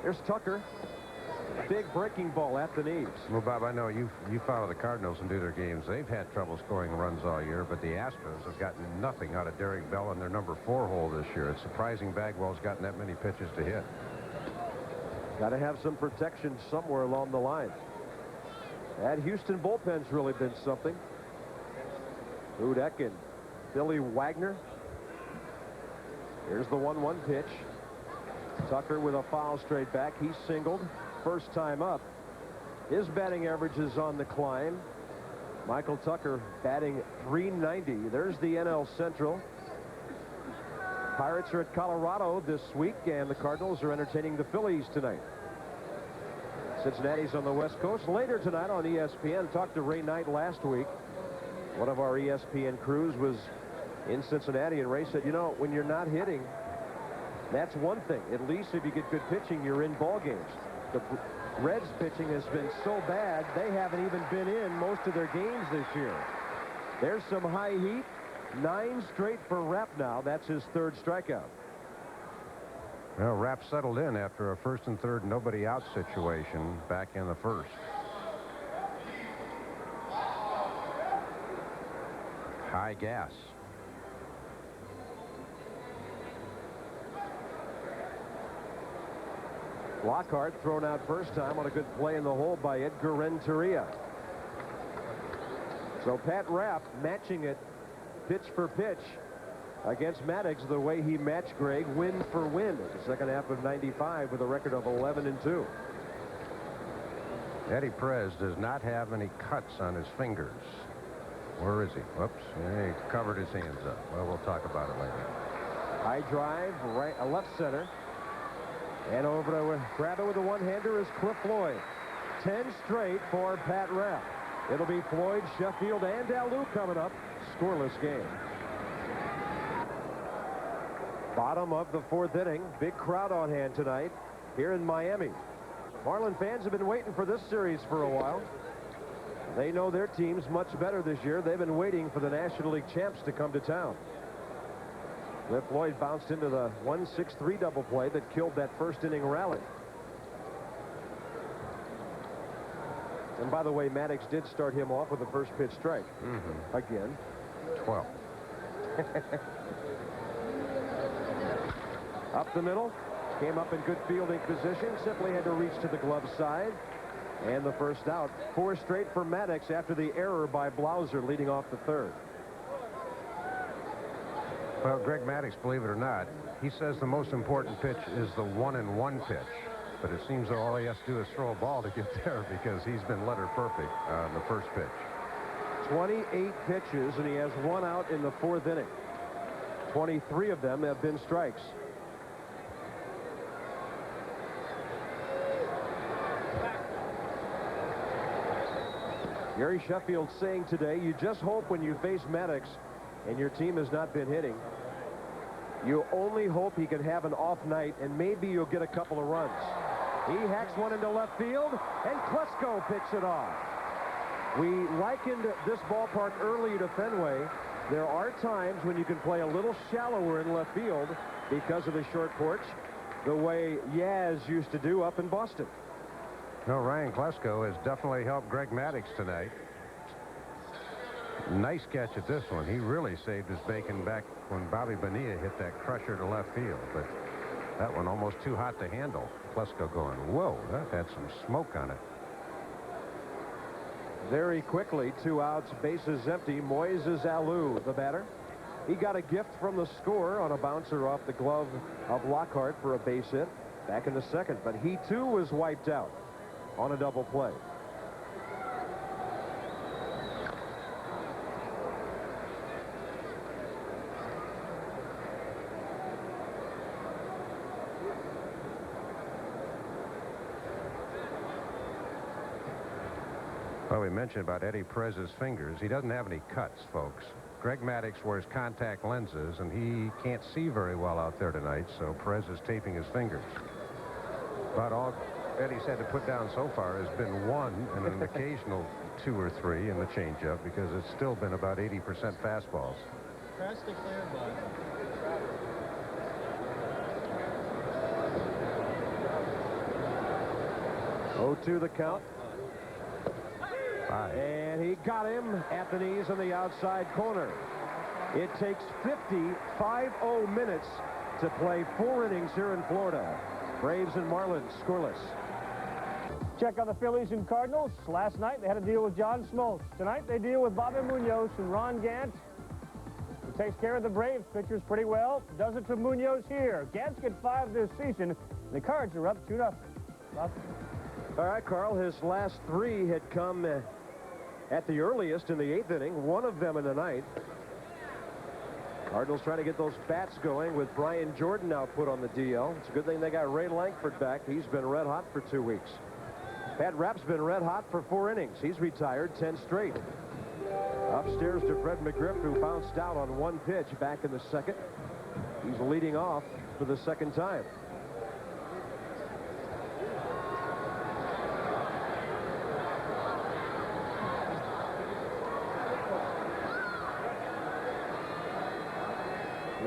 There's Tucker. Big breaking ball at the knees. Well, Bob, I know you follow the Cardinals and do their games. They've had trouble scoring runs all year, but the Astros have gotten nothing out of Derek Bell in their number 4 hole this year. It's surprising Bagwell's gotten that many pitches to hit. Got to have some protection somewhere along the line. That Houston bullpen's really been something. Dudek and Billy Wagner. Here's the 1-1 pitch. Tucker with a foul straight back. He singled. First time up. His batting average is on the climb. Michael Tucker batting .390. There's the NL Central. Pirates are at Colorado this week, and the Cardinals are entertaining the Phillies tonight. Cincinnati's on the West Coast. Later tonight on ESPN, talked to Ray Knight last week. One of our ESPN crews was in Cincinnati, and Ray said, you know, when you're not hitting, that's one thing. At least if you get good pitching, you're in ball games. The Reds pitching has been so bad, they haven't even been in most of their games this year. There's some high heat. 9 straight for Rapp now. That's his 3rd strikeout. Well, Rapp settled in after a 1st and 3rd nobody out situation back in the 1st. High gas. Lockhart thrown out first time on a good play in the hole by Edgar Renteria. So Pat Rapp matching it pitch for pitch against Maddux the way he matched Greg win for win in the second half of '95 with a record of 11-2. Eddie Perez does not have any cuts on his fingers. Where is he? Whoops. He covered his hands up. Well, we'll talk about it later. High drive, right, left center. And over to grab it with a one-hander is Cliff Floyd. 10 straight for Pat Rapp. It'll be Floyd, Sheffield, and Alou coming up. Scoreless game. Bottom of the 4th inning. Big crowd on hand tonight here in Miami. Marlin fans have been waiting for this series for a while. They know their team's much better this year. They've been waiting for the National League champs to come to town. Cliff Floyd bounced into the 1-6-3 double play that killed that first inning rally. And by the way, Maddux did start him off with a first pitch strike. Again. 12. Up the middle. Came up in good fielding position. Simply had to reach to the glove side. And the first out. 4 straight for Maddux after the error by Blauser leading off the 3rd. Well, Greg Maddux, believe it or not, he says the most important pitch is the 1-and-1 pitch. But it seems that all he has to do is throw a ball to get there because he's been letter perfect on the first pitch. 28 pitches, and he has 1 out in the 4th inning. 23 of them have been strikes. Gary Sheffield saying today, you just hope when you face Maddux and your team has not been hitting, you only hope he can have an off night and maybe you'll get a couple of runs. He hacks one into left field, and Klesko picks it off. We likened this ballpark earlier to Fenway. There are times when you can play a little shallower in left field because of the short porch, the way Yaz used to do up in Boston. No, Ryan Klesko has definitely helped Greg Maddux tonight. Nice catch at this one. He really saved his bacon back when Bobby Bonilla hit that crusher to left field, but that one almost too hot to handle. Klesko going, whoa, that had some smoke on it. Very quickly, 2 outs, bases empty. Moises Alou, the batter. He got a gift from the scorer on a bouncer off the glove of Lockhart for a base hit back in the 2nd, but he too was wiped out on a double play. Well, we mentioned about Eddie Perez's fingers. He doesn't have any cuts, folks. Greg Maddux wears contact lenses, and he can't see very well out there tonight, so Perez is taping his fingers. But all Eddie's had to put down so far has been 1 and an occasional 2 or 3 in the changeup because it's still been about 80% fastballs. Press the clear button. 0-2 the count. 5. And he got him at the knees in the outside corner. It takes 50 minutes to play 4 innings here in Florida. Braves and Marlins scoreless. Check on the Phillies and Cardinals. Last night they had to deal with John Smoltz. Tonight they deal with Bobby Munoz and Ron Gant. He takes care of the Braves pitchers pretty well. Does it to Munoz here. Gant's get 5 this season. The Cards are up 2-0. All right, Carl, his last 3 had come at the earliest in the 8th inning. 1 of them in the 9th. Cardinals trying to get those bats going with Brian Jordan now put on the DL. It's a good thing they got Ray Lankford back. He's been red hot for 2 weeks. Pat Rapp's been red hot for 4 innings. He's retired 10 straight. Upstairs to Fred McGriff, who bounced out on 1 pitch back in the 2nd. He's leading off for the 2nd time.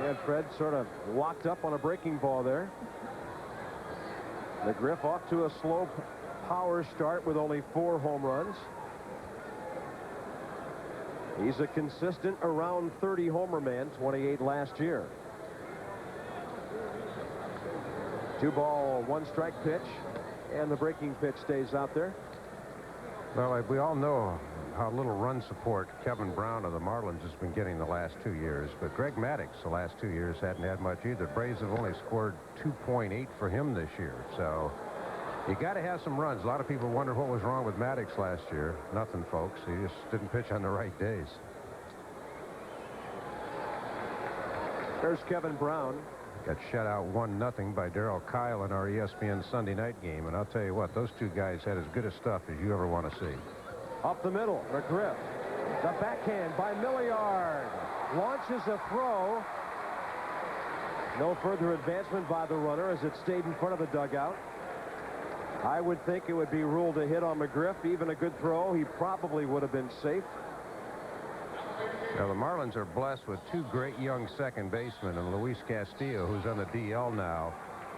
And Fred sort of locked up on a breaking ball there. McGriff off to a slow power start with only 4 home runs. He's a consistent around 30 homer man, 28 last year. 2-ball, 1-strike pitch, and the breaking pitch stays out there. Well, we all know how little run support Kevin Brown of the Marlins has been getting the last 2 years, but Greg Maddux the last 2 years hadn't had much either. Braves have only scored 2.8 for him this year, so you got to have some runs. A lot of people wonder what was wrong with Maddux last year. Nothing, folks. He just didn't pitch on the right days. There's Kevin Brown. Got shut out 1-0 by Darrell Kyle in our ESPN Sunday night game. And I'll tell you what, those two guys had as good a stuff as you ever want to see. Up the middle, McGriff. The backhand by Milliard. Launches a throw. No further advancement by the runner as it stayed in front of the dugout. I would think it would be ruled a hit on McGriff. Even a good throw, he probably would have been safe. Now, the Marlins are blessed with two great young second basemen, and Luis Castillo, who's on the DL now,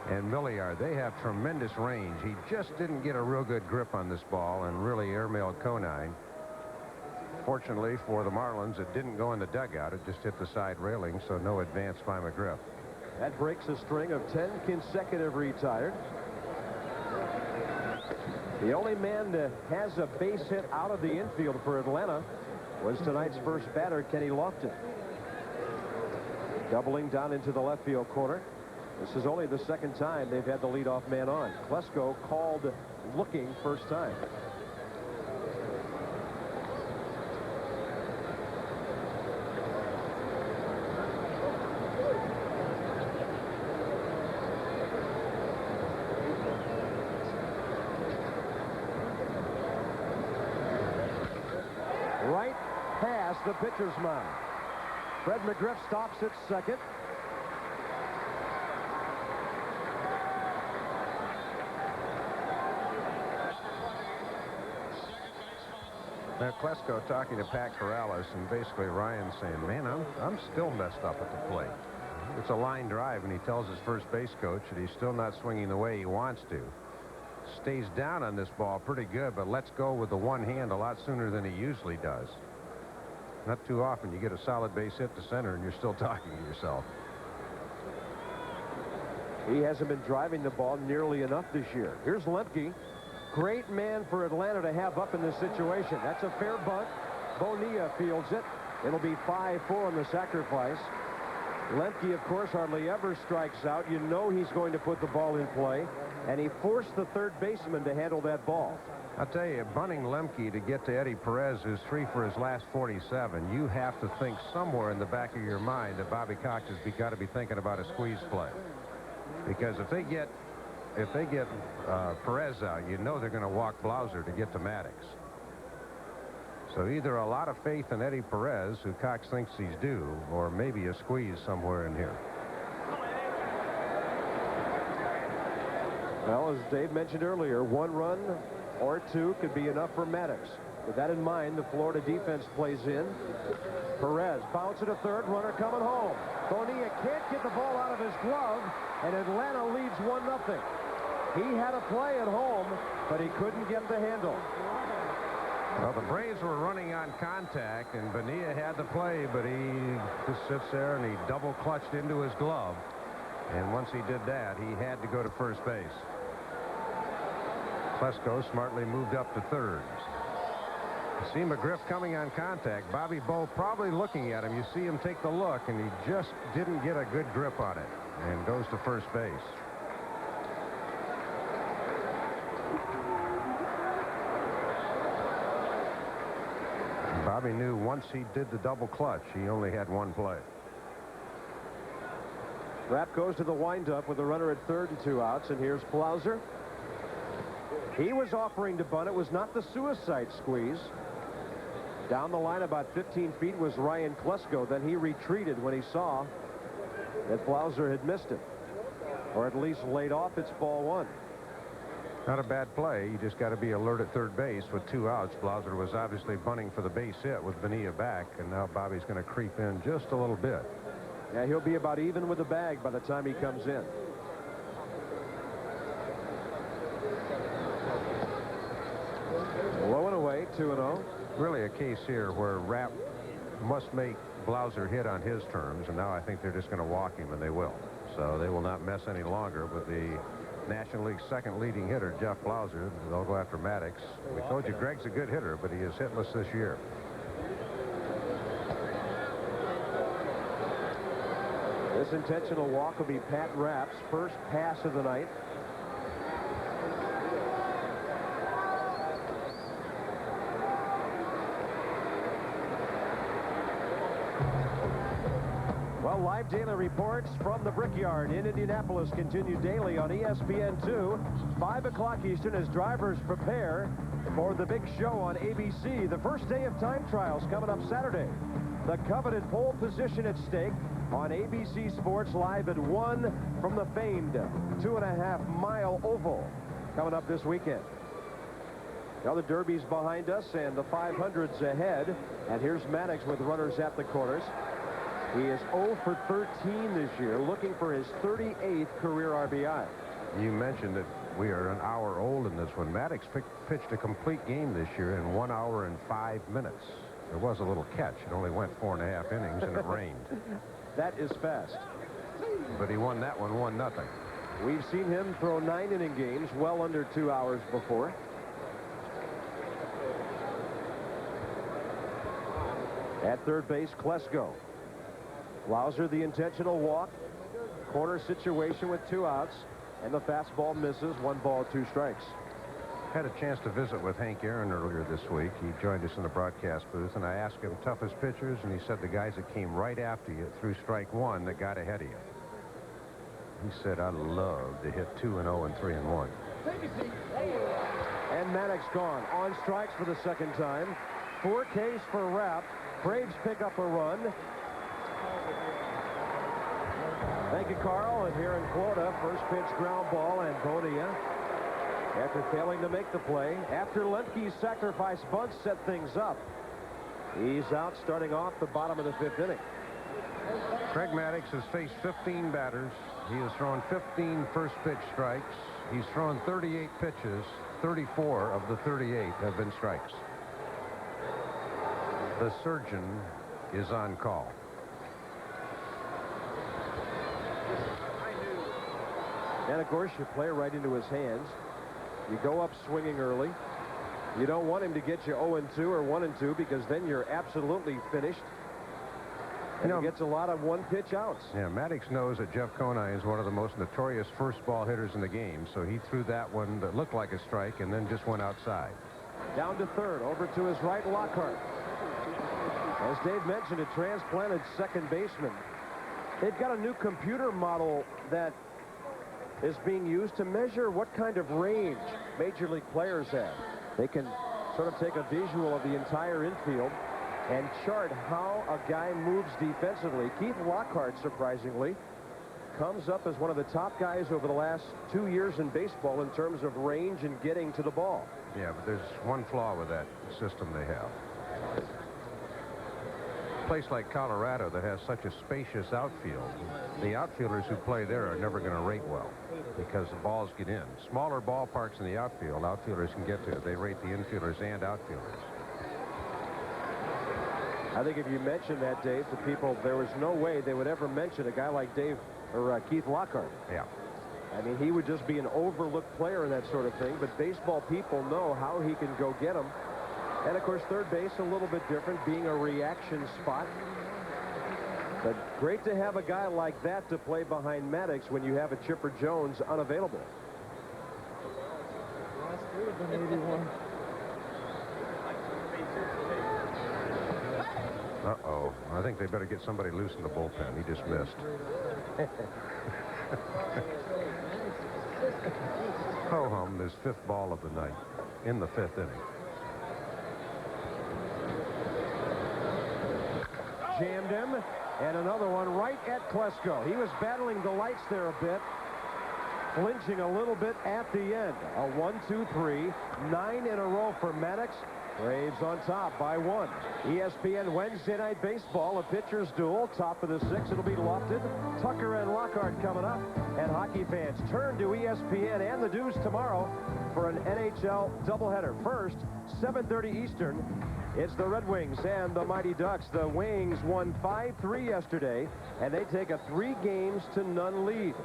and Milliard. They have tremendous range. He just didn't get a real good grip on this ball and really airmailed Conine. Fortunately for the Marlins, it didn't go in the dugout. It just hit the side railing, so no advance by McGriff. That breaks a string of 10 consecutive retired. The only man that has a base hit out of the infield for Atlanta was tonight's first batter, Kenny Lofton. Doubling down into the left field corner. This is only the second time they've had the leadoff man on. Klesko called looking first time. Right past the pitcher's mound. Fred McGriff stops at second. Now, Klesko talking to Pat Corrales, and basically Ryan saying, man, I'm still messed up at the plate. It's a line drive, and he tells his first base coach that he's still not swinging the way he wants to. Stays down on this ball pretty good, but lets go with the one hand a lot sooner than he usually does. Not too often you get a solid base hit to center and you're still talking to yourself. He hasn't been driving the ball nearly enough this year. Here's Lemke. Great man for Atlanta to have up in this situation. That's a fair bunt. Bonilla fields it. It'll be 5-4 on the sacrifice. Lemke, of course, hardly ever strikes out. You know he's going to put the ball in play. And he forced the third baseman to handle that ball. I'll tell you, bunting Lemke to get to Eddie Perez, who's 3 for his last 47, you have to think somewhere in the back of your mind that Bobby Cox has got to be thinking about a squeeze play. Because if they get Perez out, you know they're going to walk Blauser to get to Maddux. So either a lot of faith in Eddie Perez, who Cox thinks he's due, or maybe a squeeze somewhere in here. Well, as Dave mentioned earlier, 1 run or 2 could be enough for Maddux. With that in mind, the Florida defense plays in. Perez bounce to third, runner coming home. Bonilla can't get the ball out of his glove, and Atlanta leads 1-0. He had a play at home, but he couldn't get the handle. Well, the Braves were running on contact, and Bonilla had the play, but he just sits there and he double clutched into his glove. And once he did that, he had to go to first base. Klesko smartly moved up to third. You see McGriff coming on contact. Bobby Bo probably looking at him. You see him take the look, and he just didn't get a good grip on it and goes to first base. Bobby knew once he did the double clutch, he only had one play. Rapp goes to the windup with a runner at third and 2 outs, and here's Blauser. He was offering to bunt. It was not the suicide squeeze. Down the line about 15 feet was Ryan Klesko. Then he retreated when he saw that Blauser had missed it, or at least laid off. It's ball 1. Not a bad play. You just got to be alert at third base with 2 outs. Blauser was obviously bunting for the base hit with Bonilla back, and now Bobby's going to creep in just a little bit. Yeah, he'll be about even with the bag by the time he comes in. Low and away, 2-0. Really a case here where Rapp must make Blauser hit on his terms, and now I think they're just going to walk him, and they will. So they will not mess any longer with the National League's second leading hitter, Jeff Blauser. They'll go after Maddux. We told you Greg's a good hitter, but he is hitless this year. This intentional walk will be Pat Rapp's first pass of the night. Well, live Live daily reports from the Brickyard in Indianapolis continue daily on ESPN2. 5 o'clock Eastern as drivers prepare for the big show on ABC. The first day of time trials coming up Saturday. The coveted pole position at stake on ABC Sports Live at 1 from the famed 2.5-mile oval coming up this weekend. Now the Derby's behind us and the 500's ahead. And here's Maddux with runners at the corners. He is 0 for 13 this year, looking for his 38th career RBI. You mentioned that we are an hour old in this one. Maddux pitched a complete game this year in 1 hour and 5 minutes. There was a little catch. It only went 4.5 innings and it rained. That is fast. But he won that one 1-0. We've seen him throw 9-inning games well under 2 hours before. At third base, Klesko. Lauser the intentional walk. Corner situation with 2 outs. And the fastball misses. 1 ball, 2 strikes. Had a chance to visit with Hank Aaron earlier this week. He joined us in the broadcast booth, and I asked him toughest pitchers, and he said the guys that came right after you through strike 1 that got ahead of you. He said, I love to hit 2-0 and 3-1. And Maddux gone. On strikes for the second time. 4 Ks for Rapp. Braves pick up a run. Thank you, Carl. And here in Florida, first pitch ground ball, and Bonilla, after failing to make the play, after Lemke's sacrifice bunt set things up. He's out starting off the bottom of the 5th inning. Craig Maddux has faced 15 batters. He has thrown 15 first pitch strikes. He's thrown 38 pitches. 34 of the 38 have been strikes. The surgeon is on call. And of course, you play right into his hands. You go up swinging early. You don't want him to get you 0-2 or 1-2 because then you're absolutely finished. And he gets a lot of one-pitch outs. Yeah, Maddux knows that Jeff Conine is one of the most notorious first ball hitters in the game, so he threw that one that looked like a strike and then just went outside. Down to third, over to his right, Lockhart. As Dave mentioned, a transplanted second baseman. They've got a new computer model that is being used to measure what kind of range major league players have. They can sort of take a visual of the entire infield and chart how a guy moves defensively. Keith Lockhart, surprisingly, comes up as one of the top guys over the last 2 years in baseball in terms of range and getting to the ball. Yeah, but there's one flaw with that system they have. A place like Colorado that has such a spacious outfield, the outfielders who play there are never going to rate well because the balls get in. Smaller ballparks in the outfield, outfielders can get to. They rate the infielders and outfielders. I think if you mentioned that, Dave, to people, there was no way they would ever mention a guy like Dave or Keith Lockhart. Yeah. I mean, he would just be an overlooked player in that sort of thing, but baseball people know how he can go get them. And, of course, third base a little bit different, being a reaction spot. But great to have a guy like that to play behind Maddux when you have a Chipper Jones unavailable. Uh-oh. I think they better get somebody loose in the bullpen. He just missed. Ho-hum, his 5th ball of the night in the 5th inning. Jammed him, and another one right at Klesko. He was battling the lights there a bit, flinching a little bit at the end. A 1-2-3, 9 in a row for Maddux. Braves on top by 1. ESPN Wednesday Night Baseball, a pitcher's duel. Top of the 6th, it'll be Lofton, Tucker, and Lockhart coming up. And hockey fans, turn to ESPN and the Dews tomorrow for an NHL doubleheader. First, 7:30 Eastern, it's the Red Wings and the Mighty Ducks. The Wings won 5-3 yesterday, and they take a 3-0 lead.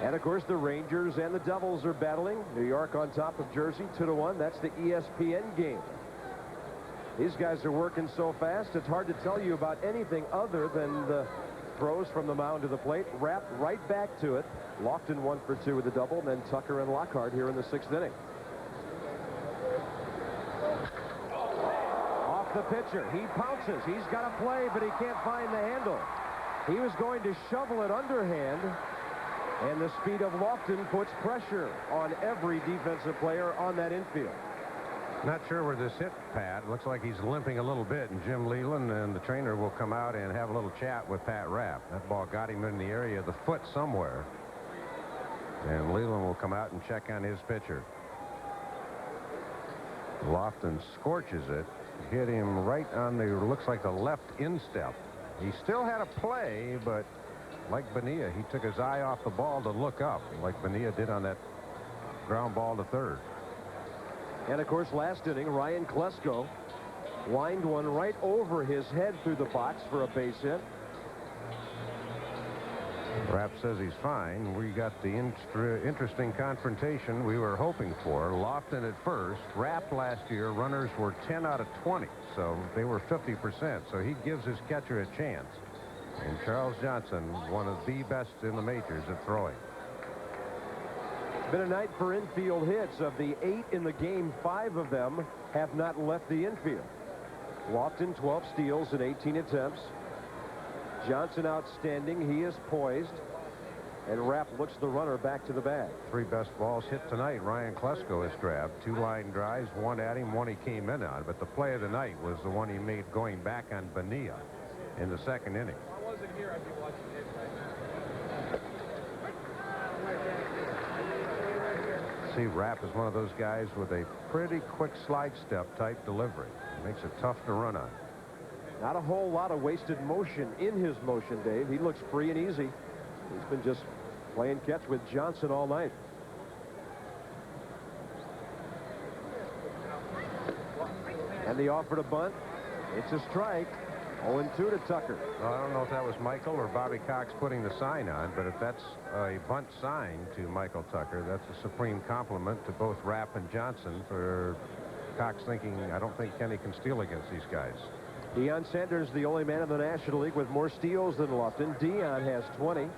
And, of course, the Rangers and the Devils are battling. New York on top of Jersey, 2-1. That's the ESPN game. These guys are working so fast, it's hard to tell you about anything other than the throws from the mound to the plate. Wrapped right back to it. Lofton 1 for 2 with the double, and then Tucker and Lockhart here in the 6th inning. Off the pitcher. He pounces. He's got a play, but he can't find the handle. He was going to shovel it underhand, and the speed of Lofton puts pressure on every defensive player on that infield. Not sure where this hit, Pat. Looks like he's limping a little bit, and Jim Leland and the trainer will come out and have a little chat with Pat Rapp. That ball got him in the area of the foot somewhere. And Leland will come out and check on his pitcher. Lofton scorches it. Hit him right on the, looks like the left instep. He still had a play, but like Bonilla, he took his eye off the ball to look up, like Bonilla did on that ground ball to third. And, of course, last inning, Ryan Klesko lined one right over his head through the box for a base hit. Rapp says he's fine. We got the interesting confrontation we were hoping for. Lofton at first. Rapp last year, runners were 10 out of 20, so they were 50%. So he gives his catcher a chance. And Charles Johnson, one of the best in the majors at throwing. Been a night for infield hits. Of the 8 in the game, 5 of them have not left the infield. Lofton, 12 steals in 18 attempts. Johnson outstanding. He is poised. And Rapp looks the runner back to the bag. 3 best balls hit tonight. Ryan Klesko has grabbed 2 line drives, 1 at him, 1 he came in on. But the play of the night was the one he made going back on Bonilla in the 2nd inning. I wasn't here. I'd be watching it. See, Rapp is one of those guys with a pretty quick slide step type delivery. Makes it tough to run on. Not a whole lot of wasted motion in his motion, Dave. He looks free and easy. He's been just playing catch with Johnson all night. And the offer to bunt. It's a strike. 0-2 to Tucker. Well, I don't know if that was Michael or Bobby Cox putting the sign on, but if that's a bunt sign to Michael Tucker, that's a supreme compliment to both Rapp and Johnson for Cox thinking, I don't think Kenny can steal against these guys. Deion Sanders, the only man in the National League with more steals than Lofton. Deion has 20.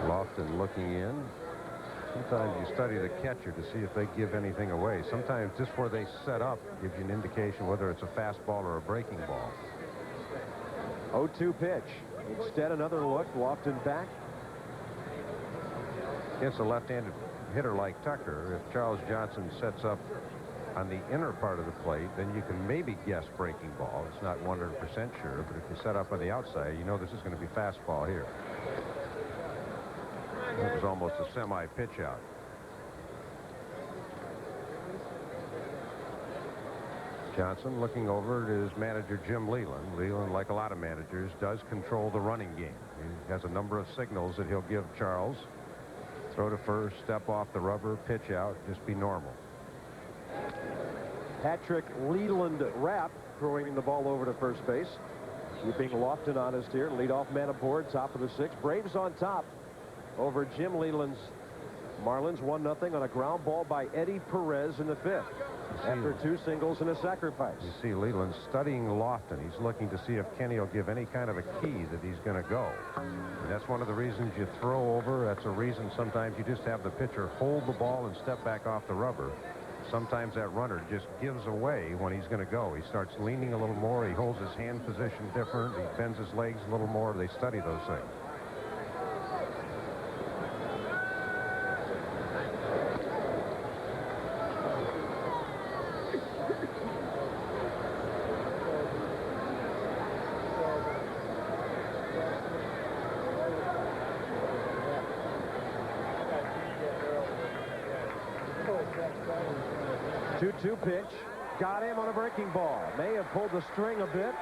Lofton looking in. Sometimes you study the catcher to see if they give anything away. Sometimes just where they set up gives you an indication whether it's a fastball or a breaking ball. 0-2 pitch. Instead, another look. Lofton back. Against a left-handed hitter like Tucker, if Charles Johnson sets up on the inner part of the plate, then you can maybe guess breaking ball. It's not 100% sure, but if you set up on the outside, you know this is going to be fastball here. It was almost a semi-pitch out. Johnson looking over at his manager, Jim Leland. Leland, like a lot of managers, does control the running game. He has a number of signals that he'll give Charles. Throw to first, step off the rubber, pitch out, just be normal. Patrick Leland Rapp throwing the ball over to first base. Keeping Lofton honest here. Leadoff man aboard, top of the 6th. Braves on top over Jim Leland's Marlins. 1-0 on a ground ball by Eddie Perez in the 5th. After 2 singles and a sacrifice. You see Leland studying Lofton. He's looking to see if Kenny will give any kind of a key that he's going to go. And that's one of the reasons you throw over. That's a reason sometimes you just have the pitcher hold the ball and step back off the rubber. Sometimes that runner just gives away when he's going to go. He starts leaning a little more. He holds his hand position different. He bends his legs a little more. They study those things. Pitch. Got him on a breaking ball. May have pulled the string a bit.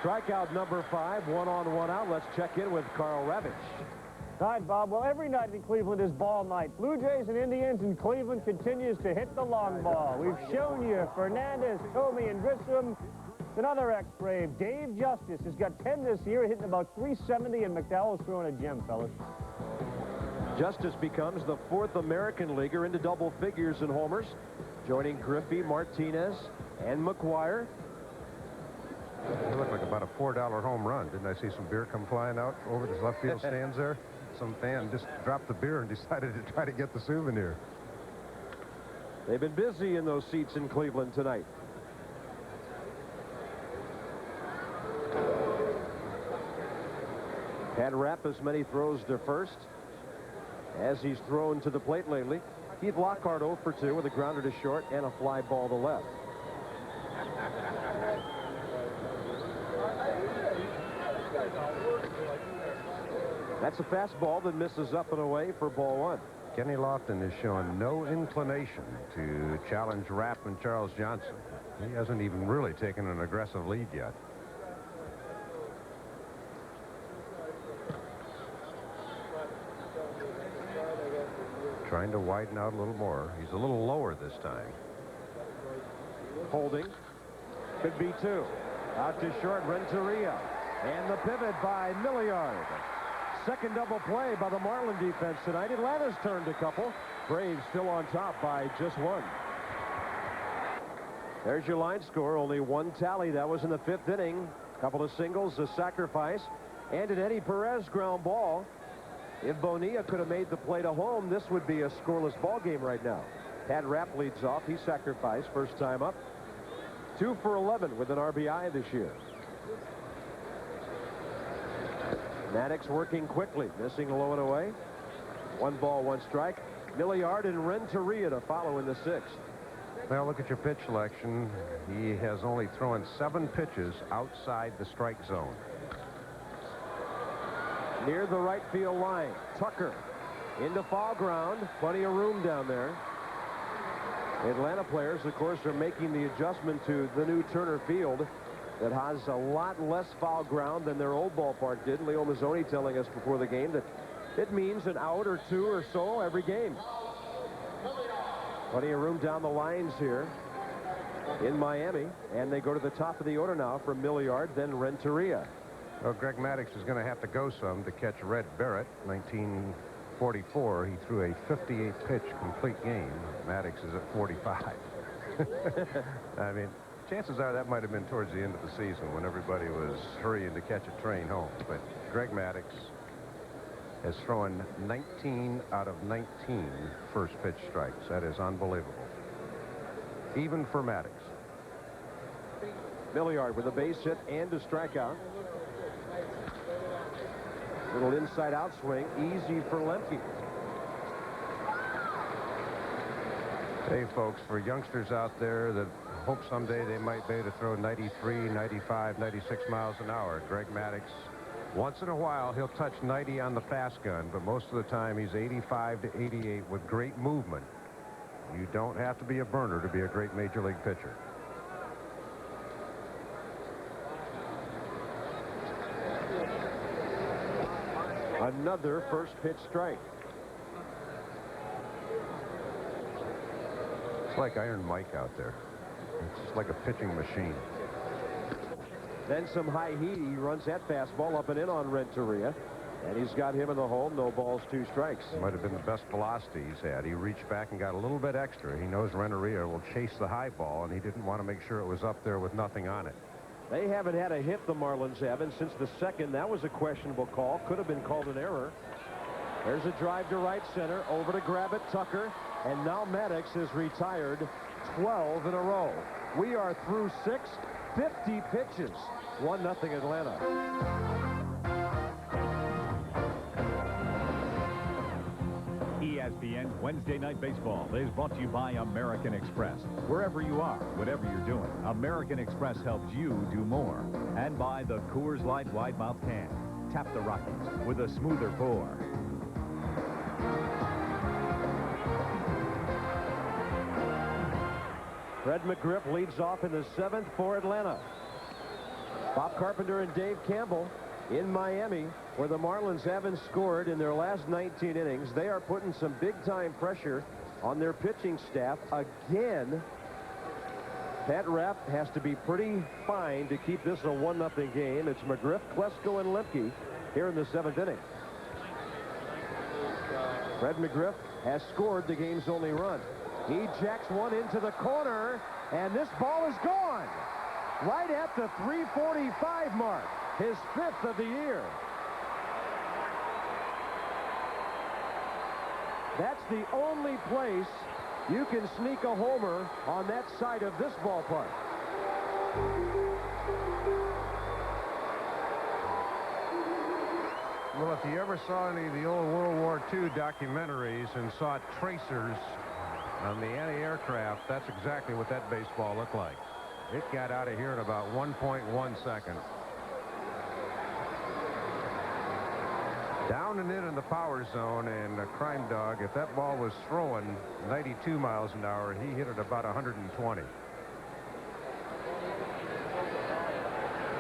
Strikeout number 5. 1 on, 1 out. Let's check in with Carl Ravitch. All right, Bob. Well, every night in Cleveland is ball night. Blue Jays and Indians, and Cleveland continues to hit the long ball. We've shown you Fernandez, Comey, and Grissom. Another ex-Brave, Dave Justice, has got 10 this year, hitting about 370, and McDowell's throwing a gem, fellas. Justice becomes the 4th American leaguer into double figures in homers, joining Griffey, Martinez, and McGuire. It looked like about a $4 home run. Didn't I see some beer come flying out over the left field stands there? some fan just dropped the beer and decided to try to get the souvenir. They've been busy in those seats in Cleveland tonight. Had Rapp as many throws to first as he's thrown to the plate lately. Keith Lockhart 0 for 2 with a grounder to short and a fly ball to left. That's a fastball that misses up and away for ball 1. Kenny Lofton is showing no inclination to challenge Rapp and Charles Johnson. He hasn't even really taken an aggressive lead yet. Trying to widen out a little more. He's a little lower this time. Holding. Could be 2. Out to short, Renteria. And the pivot by Milliard. Second double play by the Marlin defense tonight. Atlanta's turned a couple. Braves still on top by just 1. There's your line score. Only 1 tally. That was in the 5th inning. A couple of singles, a sacrifice, and an Eddie Perez ground ball. If Bonilla could have made the play to home, this would be a scoreless ball game right now. Pat Rapp leads off. He sacrificed first time up. 2 for 11 with an RBI this year. Maddux working quickly, missing low and away. 1 ball, 1 strike. Milliard and Renteria to follow in the 6th. Well, look at your pitch selection. He has only thrown 7 pitches outside the strike zone. Near the right field line, Tucker into foul ground. Plenty of room down there. Atlanta players, of course, are making the adjustment to the new Turner Field that has a lot less foul ground than their old ballpark did. Leo Mazzoni telling us before the game that it means an out or 2 or so every game. Plenty of room down the lines here in Miami, and they go to the top of the order now from Milliard, then Renteria. Well, Greg Maddux is going to have to go some to catch Red Barrett. 1944, he threw a 58-pitch complete game. Maddux is at 45. I mean, chances are that might have been towards the end of the season when everybody was hurrying to catch a train home. But Greg Maddux has thrown 19 out of 19 first pitch strikes. That is unbelievable. Even for Maddux. Milliard with a base hit and a strikeout. Little inside out swing, easy for Lemke. Hey, folks, for youngsters out there that hope someday they might be able to throw 93, 95, 96 miles an hour, Greg Maddux, once in a while, he'll touch 90 on the fast gun, but most of the time he's 85 to 88 with great movement. You don't have to be a burner to be a great major league pitcher. Another first pitch strike. It's like Iron Mike out there. It's just like a pitching machine. Then some high heat. He runs that fastball up and in on Renteria. And he's got him in the hole. No balls, 2 strikes. Might have been the best velocity he's had. He reached back and got a little bit extra. He knows Renteria will chase the high ball, and he didn't want to make sure it was up there with nothing on it. They haven't had a hit, the Marlins haven't, since the 2nd. That was a questionable call. Could have been called an error. There's a drive to right center. Over to grab it, Tucker. And now Maddux is retired 12 in a row. We are through 6, 50 pitches. 1-0 Atlanta. ESPN's Wednesday Night Baseball is brought to you by American Express. Wherever you are, whatever you're doing, American Express helps you do more. And by the Coors Light Wide Mouth Can. Tap the Rockies with a smoother pour. Fred McGriff leads off in the 7th for Atlanta. Bob Carpenter and Dave Campbell in Miami, where the Marlins haven't scored in their last 19 innings. They are putting some big-time pressure on their pitching staff again. Pat Rapp has to be pretty fine to keep this a 1-0 game. It's McGriff, Klesko, and Lemke here in the 7th inning. Fred McGriff has scored the game's only run. He jacks one into the corner, and this ball is gone. Right at the 345 mark. His 5th of the year. That's the only place you can sneak a homer on that side of this ballpark. Well, if you ever saw any of the old World War II documentaries and saw tracers on the anti-aircraft, that's exactly what that baseball looked like. It got out of here in about 1.1 seconds. Down and in the power zone, and Crime Dog, if that ball was throwing 92 miles an hour, he hit it about 120.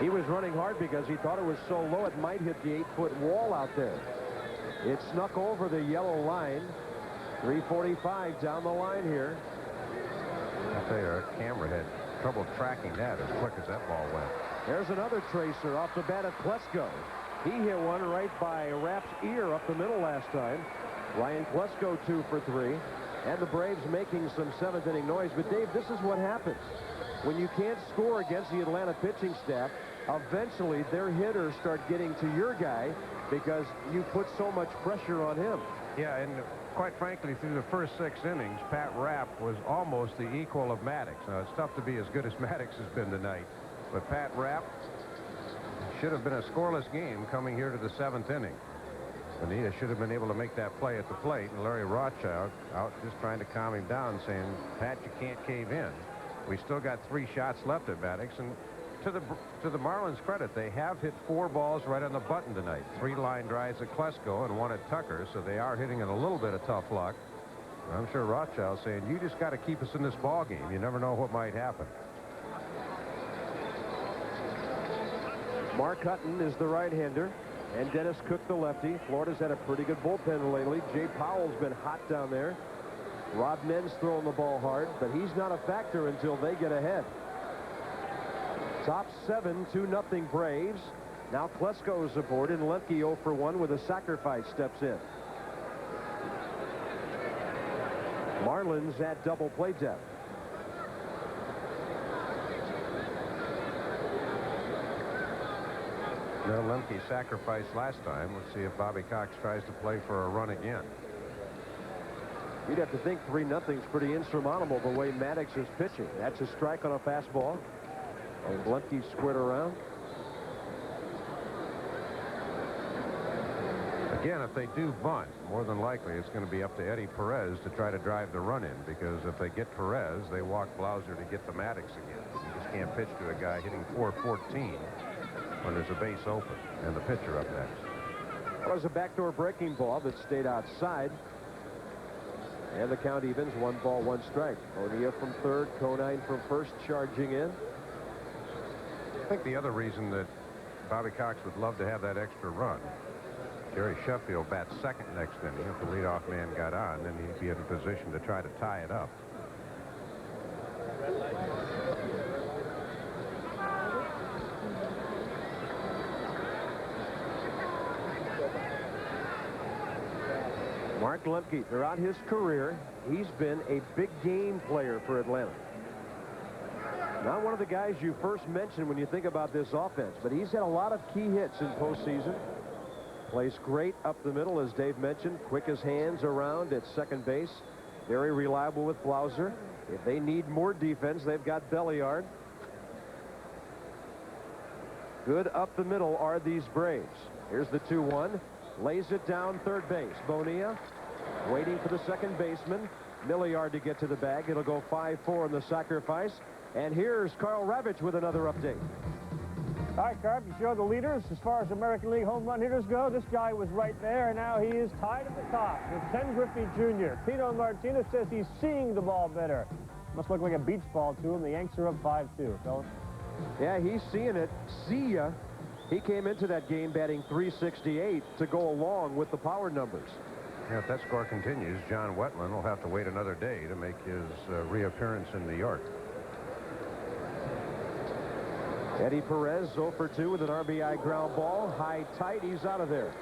He was running hard because he thought it was so low it might hit the 8-foot wall out there. It snuck over the yellow line. 3:45 down the line here. I tell you, our camera had trouble tracking that as quick as that ball went. There's another tracer off the bat of Klesko. He hit one right by Rapp's ear up the middle last time. Ryan Klesko 2 for 3. And the Braves making some seventh inning noise. But Dave, this is what happens. When you can't score against the Atlanta pitching staff, eventually their hitters start getting to your guy because you put so much pressure on him. Yeah, and quite frankly, through the first 6 innings, Pat Rapp was almost the equal of Maddux. Now, it's tough to be as good as Maddux has been tonight, but Pat Rapp should have been a scoreless game coming here to the 7th inning. Bonilla should have been able to make that play at the plate, and Larry Rothschild out just trying to calm him down, saying, Pat, you can't cave in. We still got 3 shots left at Maddux, and to the Marlins' credit, they have hit 4 balls right on the button tonight. 3 line drives at Klesko and 1 at Tucker, so they are hitting it a little bit of tough luck. I'm sure Rothschild's saying, you just got to keep us in this ball game. You never know what might happen. Mark Hutton is the right-hander, and Dennis Cook the lefty. Florida's had a pretty good bullpen lately. Jay Powell's been hot down there. Rob Nen's throwing the ball hard, but he's not a factor until they get ahead. Top 7, 2-0 Braves. Now Klesko's aboard, and Lemke 0 for 1 with a sacrifice steps in. Marlins at double play depth. No, Lemke sacrificed last time. Let's see if Bobby Cox tries to play for a run again. You'd have to think 3-0's pretty insurmountable the way Maddux is pitching. That's a strike on a fastball. And Lemke squared around. Again, if they do bunt, more than likely it's going to be up to Eddie Perez to try to drive the run in, because if they get Perez, they walk Blauser to get the Maddux again. You just can't pitch to a guy hitting .414 when there's a base open and the pitcher up next. That was a backdoor breaking ball that stayed outside. And the count evens, 1 ball, 1 strike. O'Neill from third, Conine from first, charging in. I think the other reason that Bobby Cox would love to have that extra run, Jerry Sheffield bats second next inning. If the leadoff man got on, then he'd be in a position to try to tie it up. Mark Lemke, throughout his career, he's been a big game player for Atlanta. Not one of the guys you first mentioned when you think about this offense, but he's had a lot of key hits in postseason. Plays great up the middle, as Dave mentioned. Quick as hands around at second base. Very reliable with Blauser. If they need more defense, they've got Belliard. Good up the middle are these Braves. Here's the 2-1. Lays it down third base. Bonilla waiting for the second baseman. Milliard to get to the bag. It'll go 5-4 in the sacrifice. And here's Carl Ravitch with another update. All right, Carp, you show the leaders as far as American League home run hitters go. This guy was right there, and now he is tied at the top with Ken Griffey Jr. Tito Martinez says he's seeing the ball better. Must look like a beach ball to him. The Yanks are up 5-2, fellas. Yeah, he's seeing it. See ya. He came into that game batting .368 to go along with the power numbers. Yeah, if that score continues, John Wetland will have to wait another day to make his reappearance in New York. Eddie Perez 0 for 2 with an RBI ground ball. High tight. He's out of there.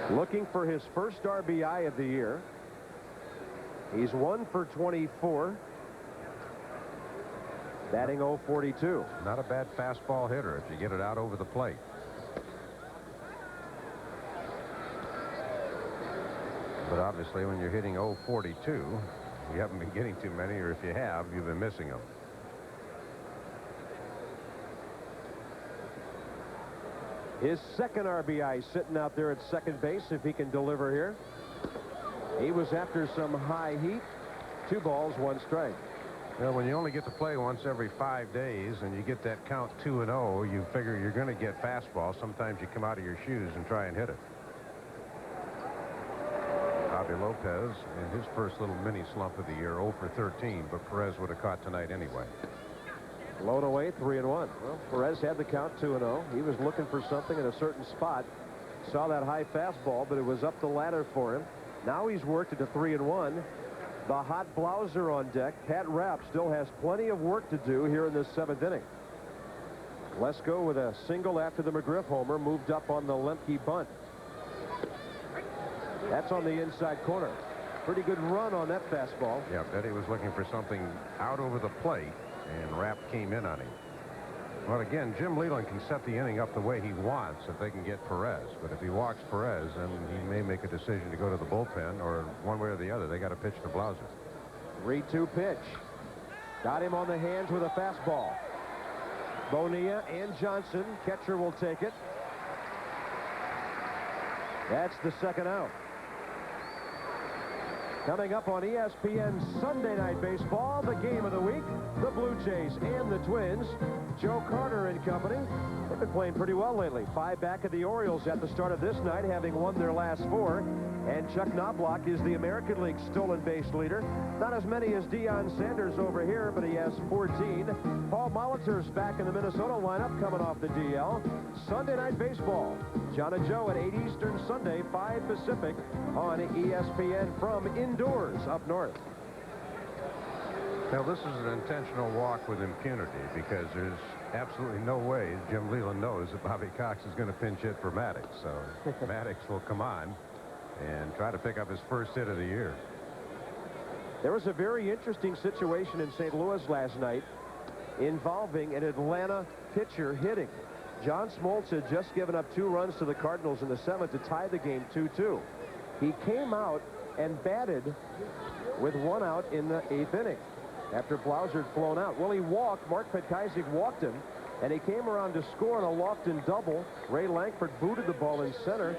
Looking for his first RBI of the year. He's 1 for 24. Batting .042. Not a bad fastball hitter if you get it out over the plate. But obviously, when you're hitting 042, you haven't been getting too many, or if you have, you've been missing them. His second RBI sitting out there at second base if he can deliver here. He was after some high heat. 2 balls, 1 strike. Well, when you only get to play once every 5 days and you get that count 2-0, you figure you're going to get fastballs. Sometimes you come out of your shoes and try and hit it. Javi Lopez in his first little mini slump of the year, 0 for 13, but Perez would have caught tonight anyway. Blown away, 3-1. Well, Perez had the count 2-0. He was looking for something in a certain spot. Saw that high fastball, but it was up the ladder for him. Now he's worked it to 3-1. The hot Blauser on deck. Pat Rapp still has plenty of work to do here in this 7th inning. Lesko with a single after the McGriff homer moved up on the Lemke bunt. That's on the inside corner. Pretty good run on that fastball. Yeah, Betty was looking for something out over the plate, and Rapp came in on him. Well, again, Jim Leyland can set the inning up the way he wants if they can get Perez. But if he walks Perez, then he may make a decision to go to the bullpen, or one way or the other. They got to pitch to Blauser. 3-2 pitch. Got him on the hands with a fastball. Bonilla and Johnson. Catcher will take it. That's the second out. Coming up on ESPN Sunday Night Baseball, the game of the week, the Blue Jays and the Twins. Joe Carter and company. They've been playing pretty well lately. 5 back of the Orioles at the start of this night, having won their last 4. And Chuck Knobloch is the American League stolen base leader. Not as many as Deion Sanders over here, but he has 14. Paul Molitor's back in the Minnesota lineup, coming off the DL. Sunday Night Baseball. John and Joe at 8 Eastern Sunday, 5 Pacific on ESPN from indoors up north. Now, this is an intentional walk with impunity because there's absolutely no way Jim Leyland knows that Bobby Cox is going to pinch hit for Maddux. So Maddux will come on and try to pick up his first hit of the year. There was a very interesting situation in St. Louis last night involving an Atlanta pitcher hitting. John Smoltz had just given up 2 runs to the Cardinals in the 7th to tie the game 2-2. He came out and batted with 1 out in the 8th inning after Blauser had flown out. Well, he walked. Mark Petkazik walked him, and he came around to score on a Lofton double. Ray Lankford booted the ball in center,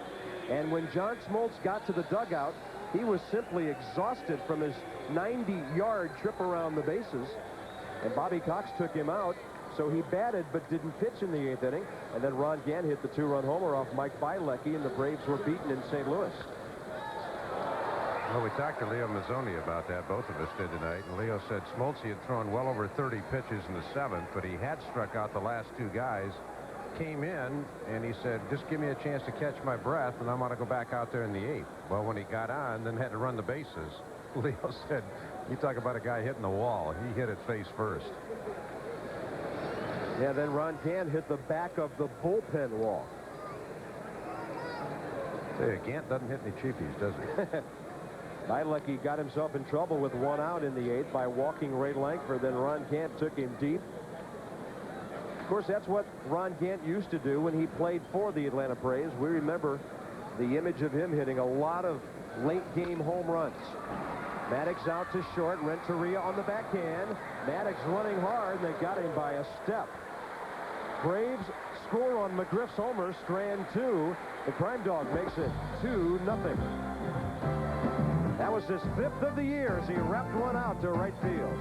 and when John Smoltz got to the dugout, he was simply exhausted from his 90-yard trip around the bases, and Bobby Cox took him out. So he batted but didn't pitch in the 8th inning, and then Ron Gant hit the 2-run homer off Mike Bilecki, and the Braves were beaten in St. Louis. Well, we talked to Leo Mazzoni about that. Both of us did tonight. And Leo said Smoltz had thrown well over 30 pitches in the 7th, but he had struck out the last 2 guys. Came in, and he said, just give me a chance to catch my breath, and I'm going to go back out there in the 8th. Well, when he got on, then had to run the bases. Leo said, you talk about a guy hitting the wall. He hit it face first. Yeah, then Ron Gant hit the back of the bullpen wall. Say, Gant doesn't hit any cheapies, does he? Bilecki got himself in trouble with 1 out in the 8th by walking Ray Lankford. Then Ron Gant took him deep. Of course, that's what Ron Gant used to do when he played for the Atlanta Braves. We remember the image of him hitting a lot of late-game home runs. Maddux out to short. Renteria on the backhand. Maddux running hard, and they got him by a step. Braves score on McGriff's homer, strand 2. The Crime Dog makes it 2-0. That was his 5th of the year as he wrapped 1 out to right field.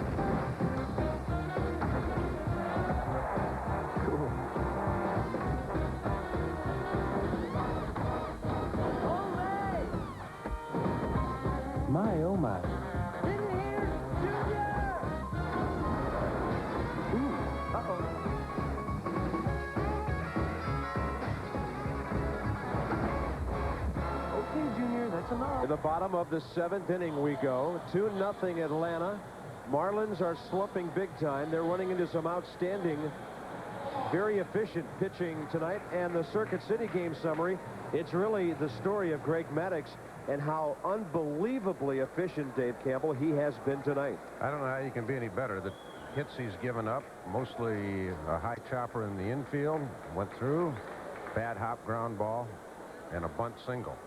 My, oh my. In the bottom of the 7th inning we go. 2-0 Atlanta. Marlins are slumping big time. They're running into some outstanding, very efficient pitching tonight. And the Circuit City game summary, it's really the story of Greg Maddux and how unbelievably efficient, Dave Campbell, he has been tonight. I don't know how you can be any better. The hits he's given up, mostly a high chopper in the infield, went through, bad hop ground ball, and a bunt single.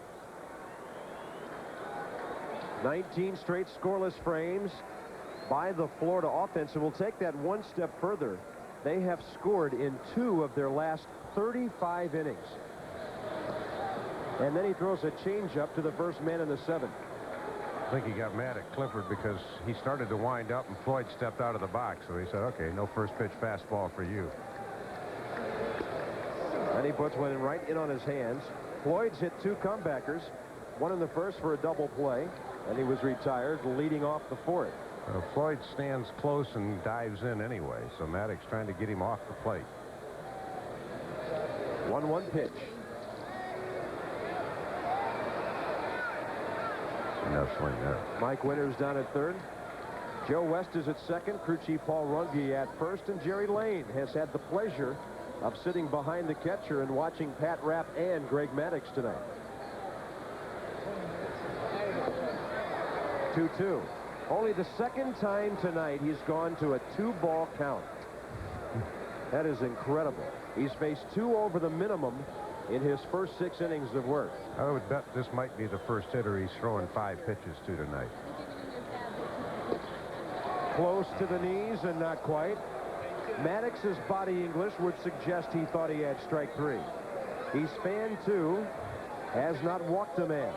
19 straight scoreless frames by the Florida offense, and we'll take that one step further. They have scored in 2 of their last 35 innings. And then he throws a changeup to the first man in the 7th. I think he got mad at Clifford because he started to wind up and Floyd stepped out of the box. So he said, okay, no first pitch fastball for you. And he puts one right in on his hands. Floyd's hit 2 comebackers, one in the first for a double play, and he was retired leading off the 4th. Floyd stands close and dives in anyway, so Maddux trying to get him off the plate. 1-1 pitch. No swing there. Mike Winters down at 3rd. Joe West is at 2nd. Crew Chief Paul Runge at 1st, and Jerry Lane has had the pleasure of sitting behind the catcher and watching Pat Rapp and Greg Maddux tonight. 2-2. Only the 2nd time tonight he's gone to a 2-ball count. That is incredible. He's faced 2 over the minimum in his first 6 innings of work. I would bet this might be the first hitter he's throwing 5 pitches to tonight. Close to the knees and not quite. Maddox's body English would suggest he thought he had strike 3. He's fanned 2, has not walked a man.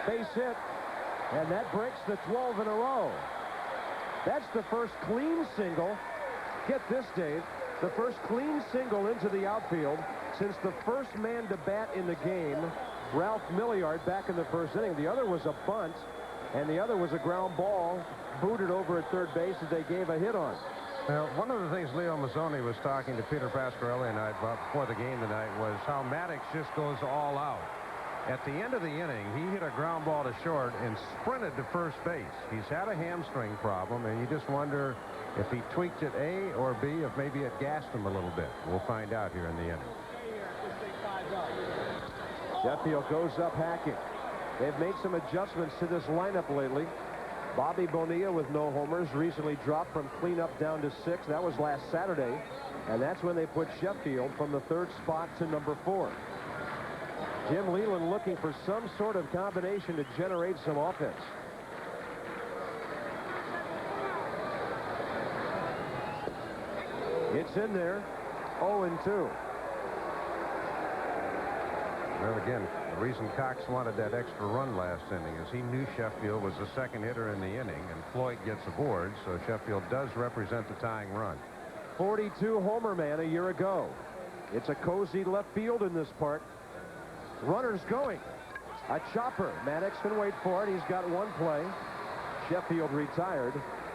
Base hit, and that breaks the 12 in a row. That's the first clean single. Get this, Dave. The first clean single into the outfield since the first man to bat in the game, Ralph Milliard, back in the first inning. The other was a bunt, and the other was a ground ball booted over at 3rd base that they gave a hit on. Now, one of the things Leo Mazzoni was talking to Peter Pasquarelli and I about before the game tonight was how Maddux just goes all out. At the end of the inning, he hit a ground ball to short and sprinted to first base. He's had a hamstring problem, and you just wonder if he tweaked it A or B, if maybe it gassed him a little bit. We'll find out here in the inning. Sheffield goes up hacking. They've made some adjustments to this lineup lately. Bobby Bonilla with no homers recently dropped from cleanup down to 6. That was last Saturday, and that's when they put Sheffield from the 3rd spot to number 4. Jim Leland looking for some sort of combination to generate some offense. It's in there. 0-2. Well, again, the reason Cox wanted that extra run last inning is he knew Sheffield was the 2nd hitter in the inning, and Floyd gets aboard, so Sheffield does represent the tying run. 42 homer man a year ago. It's a cozy left field in this park. Runners going. A chopper. Maddux can wait for it. He's got 1 play. Sheffield retired.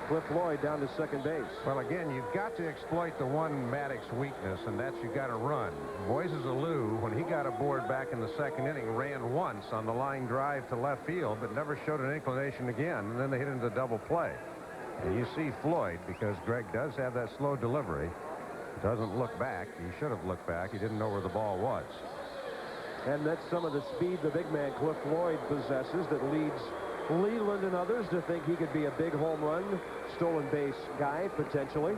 Cliff Floyd down to 2nd base. Well, again, you've got to exploit the one Maddux weakness, and that's you got to run. Moises Alou, when he got aboard back in the 2nd inning, ran once on the line drive to left field, but never showed an inclination again, and then they hit into double play. And you see Floyd, because Greg does have that slow delivery, doesn't look back. He should have looked back. He didn't know where the ball was. And that's some of the speed the big man Cliff Floyd possesses that leads Leland and others to think he could be a big home run, stolen base guy, potentially.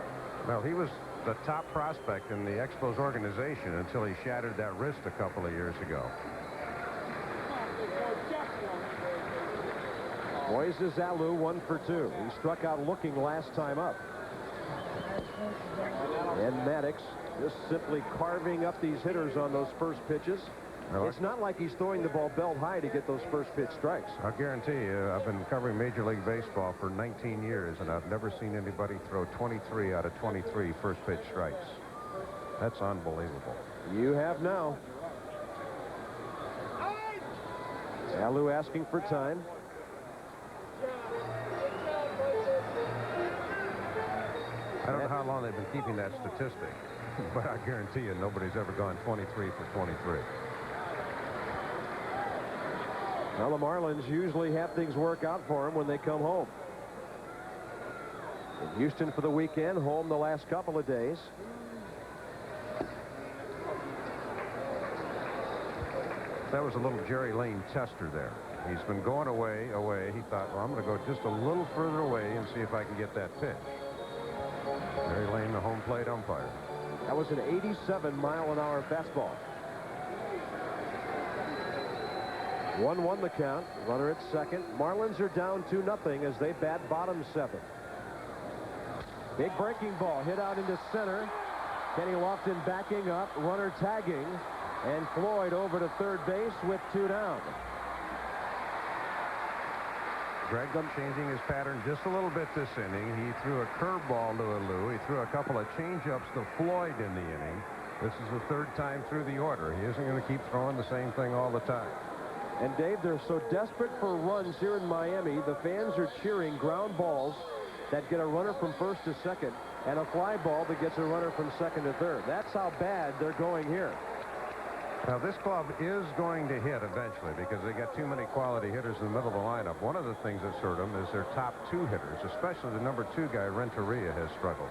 Well, he was the top prospect in the Expos organization until he shattered that wrist a couple of years ago. Moises Alou 1 for 2. He struck out looking last time up. And Maddux just simply carving up these hitters on those first pitches. It's not like he's throwing the ball belt high to get those first pitch strikes. I'll guarantee you, I've been covering Major League Baseball for 19 years, and I've never seen anybody throw 23 out of 23 first pitch strikes. That's unbelievable. You have now. Alou asking for time. I don't know how long they've been keeping that statistic, but I guarantee you nobody's ever gone 23 for 23. Well, the Marlins usually have things work out for them when they come home. In Houston for the weekend, home the last couple of days. That was a little Jerry Lane tester there. He's been going away. He thought, well, I'm going to go just a little further away and see if I can get that pitch. Jerry Lane, the home plate umpire. That was an 87-mile-an-hour fastball. 1-1 the count. Runner at second. Marlins are down 2-0 as they bat bottom 7. Big breaking ball hit out into center. Kenny Lofton backing up. Runner tagging. And Floyd over to third base with 2 down. Greg changing his pattern just a little bit this inning. He threw a curveball to Alou. He threw a couple of changeups to Floyd in the inning. This is the 3rd time through the order. He isn't going to keep throwing the same thing all the time. And Dave, they're so desperate for runs here in Miami. The fans are cheering ground balls that get a runner from first to second and a fly ball that gets a runner from second to third. That's how bad they're going here. Now, this club is going to hit eventually because they got too many quality hitters in the middle of the lineup. One of the things that's hurt them is their top 2 hitters, especially the number 2 guy, Renteria, has struggled.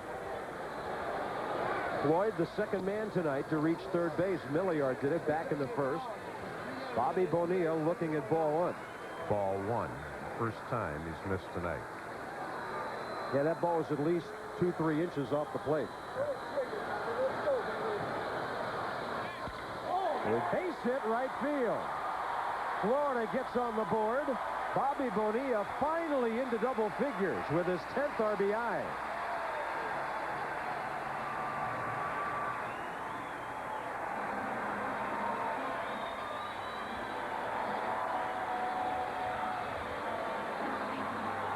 Floyd, the second man tonight to reach third base. Milliard did it back in the first. Bobby Bonilla looking at ball 1. Ball 1. First time he's missed tonight. Yeah, that ball was at least 2-3 inches off the plate. A base hit right field. Florida gets on the board. Bobby Bonilla finally into double figures with his 10th RBI.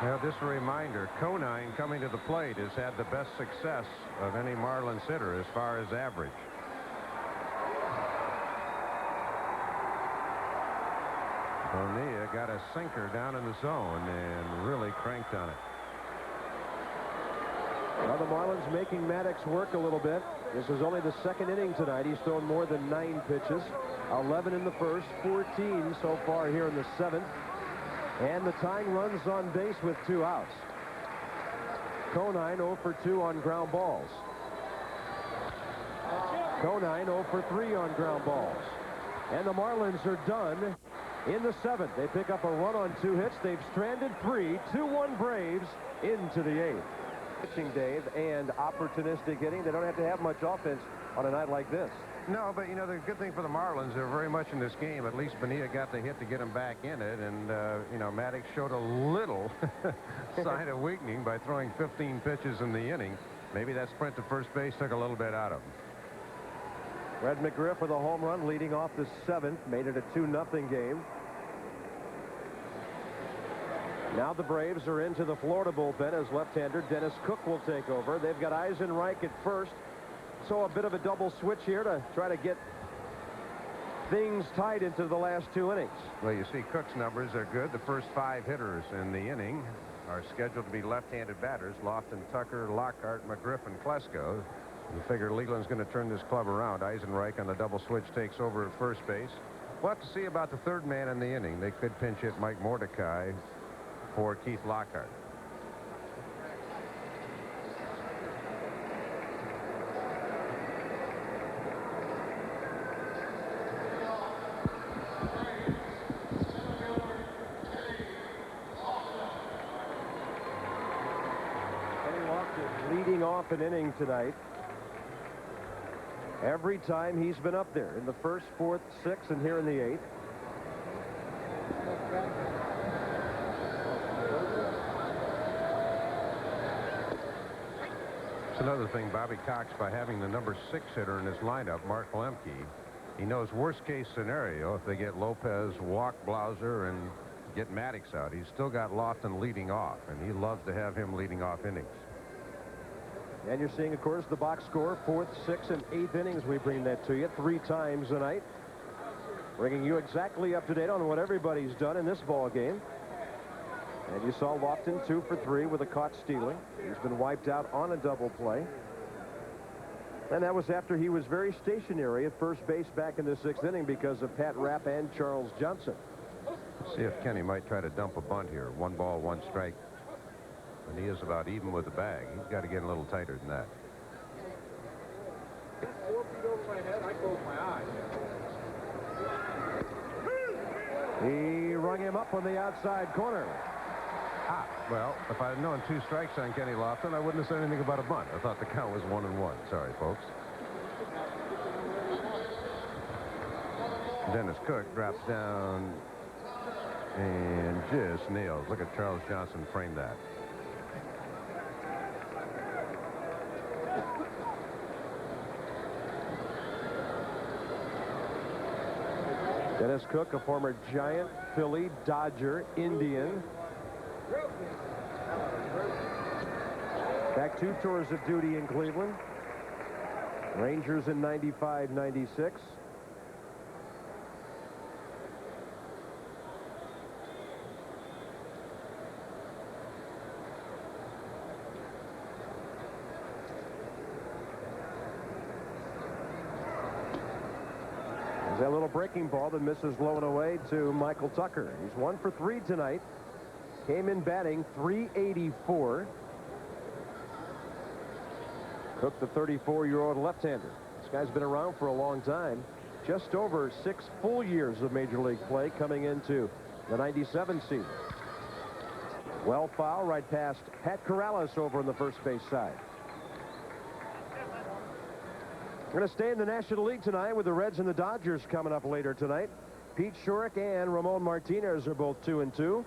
Now, just a reminder, Conine coming to the plate has had the best success of any Marlins hitter as far as average. Bonilla got a sinker down in the zone and really cranked on it. Well, the Marlins making Maddux work a little bit. This is only the 2nd inning tonight. He's thrown more than 9 pitches. 11 in the first, 14 so far here in the 7th. And the tying runs on base with 2 outs. Conine 0 for 2 on ground balls. Conine 0 for 3 on ground balls. And the Marlins are done in the 7th. They pick up a run on 2 hits. They've stranded 3. 2-1 Braves into the 8th. Pitching, Dave, and opportunistic hitting. They don't have to have much offense on a night like this. No, but, you know, the good thing for the Marlins, they're very much in this game. At least Bonilla got the hit to get him back in it. And, you know, Maddux showed a little sign of weakening by throwing 15 pitches in the inning. Maybe that sprint to first base took a little bit out of him. Red McGriff with a home run leading off the 7th. Made it a 2-0 game. Now the Braves are into the Florida bullpen as left-hander Dennis Cook will take over. They've got Eisenreich at first. So a bit of a double switch here to try to get things tied into the last 2 innings. Well, you see Cook's numbers are good. The first 5 hitters in the inning are scheduled to be left-handed batters. Lofton, Tucker, Lockhart, McGriff, and Klesko. You figure Leland's going to turn this club around. Eisenreich on the double switch takes over at first base. We'll have to see about the 3rd man in the inning. They could pinch hit Mike Mordecai for Keith Lockhart. Leading off an inning tonight. Every time he's been up there in the 1st, 4th, 6th, and here in the 8th. It's another thing, Bobby Cox, by having the number 6 hitter in his lineup, Mark Lemke, he knows worst case scenario if they get Lopez, walk Blauser, and get Maddux out. He's still got Lofton leading off, and he loves to have him leading off innings. And you're seeing, of course, the box score, 4th, 6th, and 8th innings. We bring that to you 3 times tonight, bringing you exactly up to date on what everybody's done in this ball game. And you saw Lofton 2 for 3 with a caught stealing. He's been wiped out on a double play. And that was after he was very stationary at first base back in the 6th inning because of Pat Rapp and Charles Johnson. See if Kenny might try to dump a bunt here. 1 ball, 1 strike. And he is about even with the bag. He's got to get a little tighter than that. 4 feet over my head, I close my eyes. He rung him up on the outside corner. Well, if I had known 2 strikes on Kenny Lofton, I wouldn't have said anything about a bunt. I thought the count was 1-1. Sorry, folks. Dennis Cook drops down And just nails. Look at Charles Johnson frame that. Dennis Cook, a former Giant, Philly, Dodger, Indian. Back 2 tours of duty in Cleveland. Rangers in 95, 96. That little breaking ball that misses low and away to Michael Tucker. He's 1 for 3 tonight. Came in batting .384. Cook, the 34-year-old left-hander. This guy's been around for a long time. Just over 6 full years of Major League play coming into the 97 season. Well foul right past Pat Corrales over on the first base side. We're going to stay in the National League tonight with the Reds and the Dodgers coming up later tonight. Pete Shurek and Ramon Martinez are both 2-2.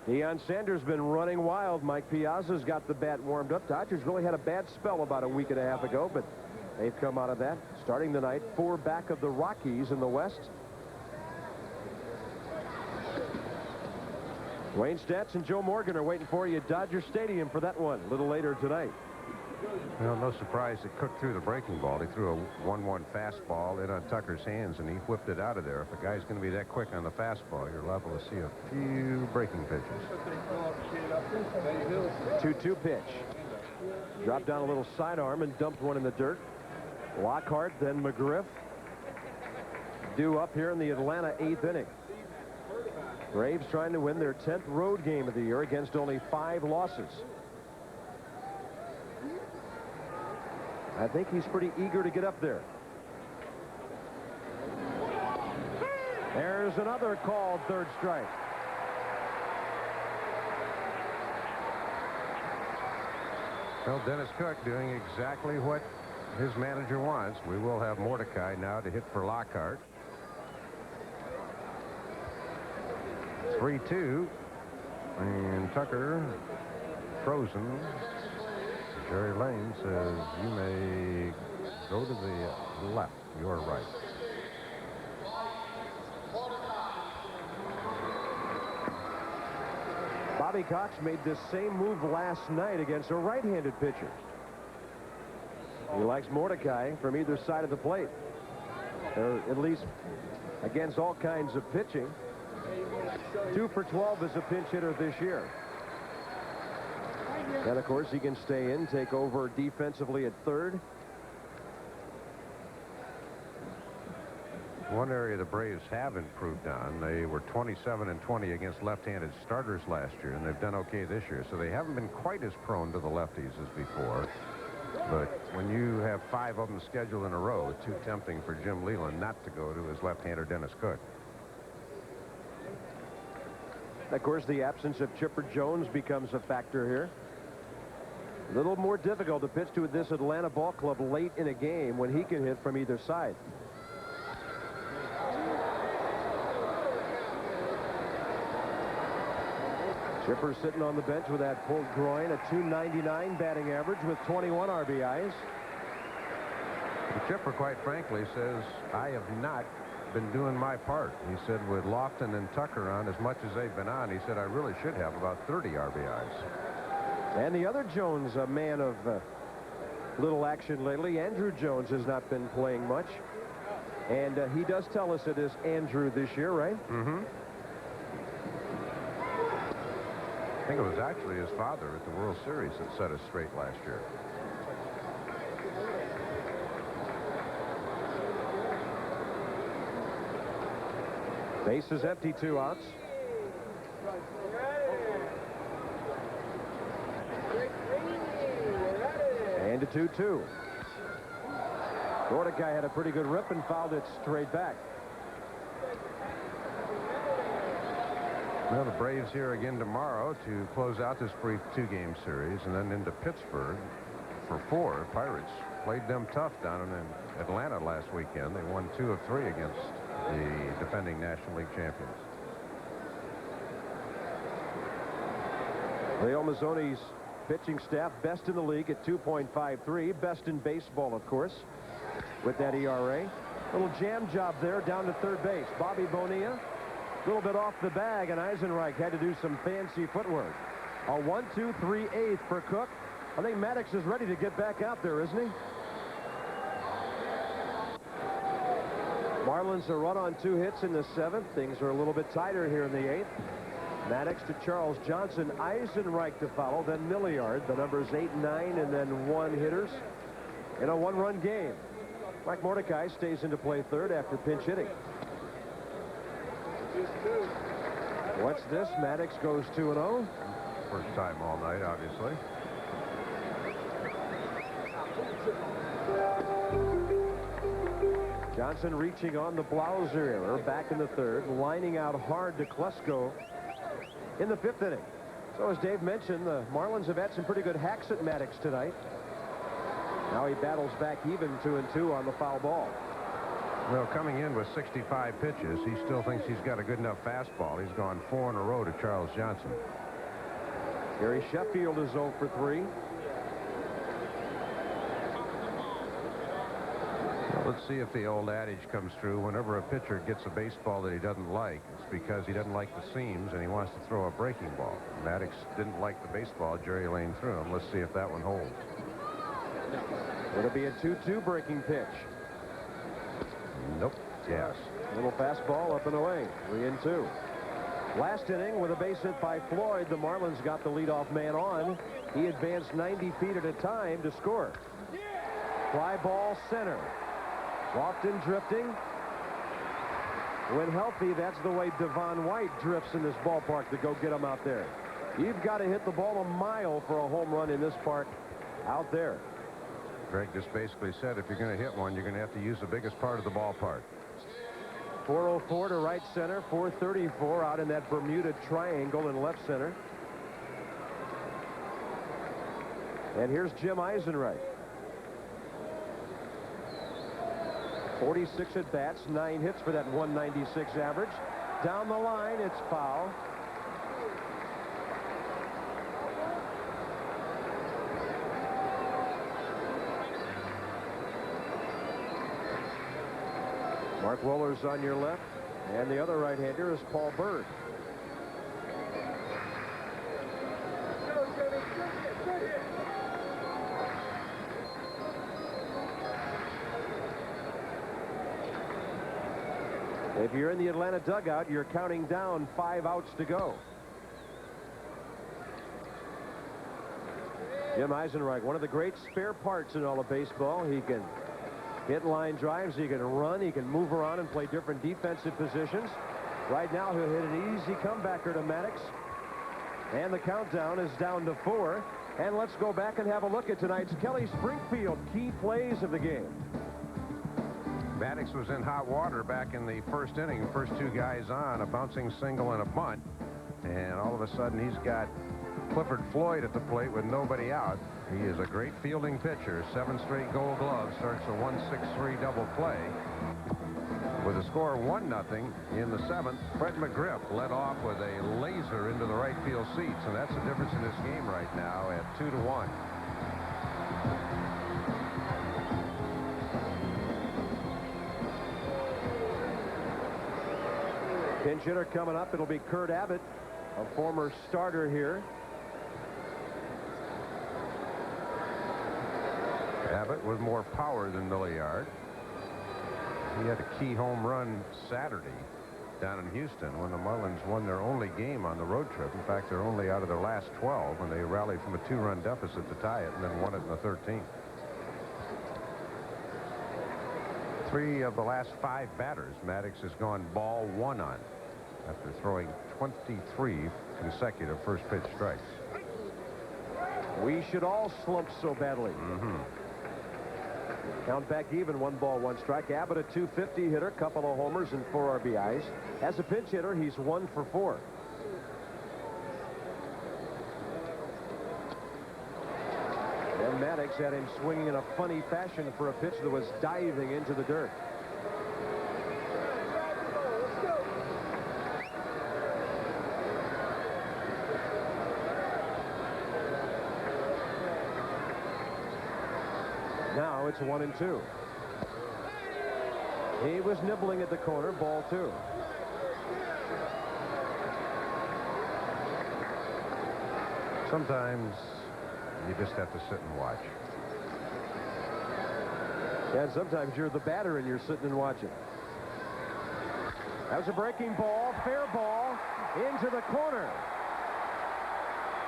Deion Sanders been running wild. Mike Piazza's got the bat warmed up. Dodgers really had a bad spell about a week and a half ago, but they've come out of that. Starting the night, 4 back of the Rockies in the West. Wayne Stats and Joe Morgan are waiting for you at Dodger Stadium for that one a little later tonight. Well, no surprise that Cook threw the breaking ball. He threw a 1-1 fastball in on Tucker's hands, and he whipped it out of there. If a guy's going to be that quick on the fastball, you're liable to see a few breaking pitches. 2-2 pitch. Dropped down a little sidearm and dumped one in the dirt. Lockhart, then McGriff. Due up here in the Atlanta 8th inning. Braves trying to win their 10th road game of the year against only 5 losses. I think he's pretty eager to get up there. There's another called third strike. Well, Dennis Cook doing exactly what his manager wants. We will have Mordecai now to hit for Lockhart. 3-2. And Tucker frozen. Jerry Lane says you may go to the left. You're right. Bobby Cox made this same move last night against a right-handed pitcher. He likes Mordecai from either side of the plate, or at least against all kinds of pitching. 2 for 12 as a pinch hitter this year. And of course he can stay in, take over defensively at third. One area the Braves have improved on. They were 27-20 against left-handed starters last year, and they've done okay this year. So they haven't been quite as prone to the lefties as before. But when you have 5 of them scheduled in a row, it's too tempting for Jim Leyland not to go to his left-hander Dennis Cook. Of course, the absence of Chipper Jones becomes a factor here. A little more difficult to pitch to this Atlanta ball club late in a game when he can hit from either side. Chipper sitting on the bench with that pulled groin, a .299 batting average with 21 RBIs. Chipper, quite frankly, says, I have not been doing my part. He said with Lofton and Tucker on as much as they've been on, he said I really should have about 30 RBIs. And the other Jones, a man of little action lately, Andrew Jones, has not been playing much. And he does tell us it is Andrew this year, right? Mm-hmm. I think it was actually his father at the World Series that set us straight last year. Base is empty, 2 outs. And a 2-2. Mordecai had a pretty good rip and fouled it straight back. Well, the Braves here again tomorrow to close out this brief 2-game series, and then into Pittsburgh for 4. Pirates played them tough down in Atlanta last weekend. They won 2 of 3 against the defending National League champions. Leo Mazzoni's pitching staff best in the league at 2.53, best in baseball, of course, with that ERA. Little jam job there down to third base. Bobby Bonilla, a little bit off the bag, and Eisenreich had to do some fancy footwork. A 1-2-3-8 for Cook. I think Maddux is ready to get back out there, isn't he? Marlins a run on 2 hits in the 7th. Things are a little bit tighter here in the 8th. Maddux to Charles Johnson, Eisenreich to follow, then Milliard, the numbers 8 and 9, and then 1 hitters in a 1-run game. Mike Mordecai stays into play third after pinch hitting. What's this? Maddux goes 2-0. First time all night, obviously. Johnson reaching on the Blauser error back in the 3rd, lining out hard to Klesko in the 5th inning. So as Dave mentioned, the Marlins have had some pretty good hacks at Maddux tonight. Now he battles back even 2-2 on the foul ball. Well, coming in with 65 pitches, he still thinks he's got a good enough fastball. He's gone 4 in a row to Charles Johnson. Gary Sheffield is 0 for 3. Well, let's see if the old adage comes true. Whenever a pitcher gets a baseball that he doesn't like, it's because he doesn't like the seams and he wants to throw a breaking ball. Maddux didn't like the baseball Jerry Lane threw him. Let's see if that one holds. It'll be a 2-2 breaking pitch. Nope. Yes. Little fastball up and away. 3-2. Last inning with a base hit by Floyd, the Marlins got the leadoff man on. He advanced 90 feet at a time to score. Fly ball center. Walked and drifting. When healthy, that's the way Devon White drifts in this ballpark to go get him out there. You've got to hit the ball a mile for a home run in this park out there. Greg just basically said if you're going to hit one, you're going to have to use the biggest part of the ballpark. 404 to right center, 434 out in that Bermuda triangle in left center. And here's Jim Eisenreich. 46 at bats, 9 hits for that 196 average. Down the line, it's foul. Mark Wohler's on your left, and the other right-hander is Paul Bird. If you're in the Atlanta dugout, you're counting down 5 outs to go. Jim Eisenreich, one of the great spare parts in all of baseball. He can hit line drives, he can run, he can move around and play different defensive positions. Right now, he'll hit an easy comebacker to Maddux. And the countdown is down to 4. And let's go back and have a look at tonight's Kelly Springfield key plays of the game. Maddux was in hot water back in the 1st inning. First 2 guys on, a bouncing single and a bunt. And all of a sudden, he's got Clifford Floyd at the plate with nobody out. He is a great fielding pitcher. 7 straight Gold Gloves. Starts a 1-6-3 double play. With a score of 1-0 in the 7th, Fred McGriff led off with a laser into the right field seats. And that's the difference in this game right now at 2-1. Pinch hitter coming up. It'll be Kurt Abbott, a former starter here. Abbott with more power than Milliard. He had a key home run Saturday down in Houston when the Marlins won their only game on the road trip. In fact, they're only out of their last 12 when they rallied from a 2-run deficit to tie it and then won it in the 13th. 3 of the last 5 batters, Maddux has gone ball 1 on after throwing 23 consecutive first pitch strikes. We should all slump so badly. Count back even, 1 ball, 1 strike. Abbott, a .250 hitter, couple of homers and 4 RBIs. As a pinch hitter, he's 1 for 4. And Maddux had him swinging in a funny fashion for a pitch that was diving into the dirt. Now it's 1-2. He was nibbling at the corner, ball 2. Sometimes you just have to sit and watch. And sometimes you're the batter and you're sitting and watching. That was a breaking ball, fair ball, into the corner.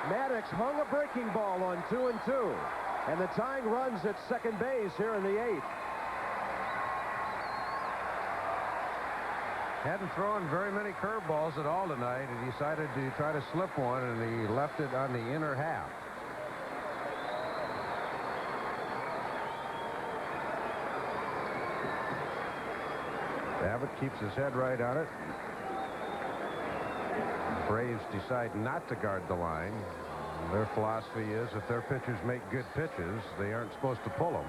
Maddux hung a breaking ball on 2-2. And the tying runs at second base here in the 8th. Hadn't thrown very many curveballs at all tonight, and decided to try to slip one, and he left it on the inner half. Abbott keeps his head right on it. Braves decide not to guard the line. Their philosophy is if their pitchers make good pitches, they aren't supposed to pull them.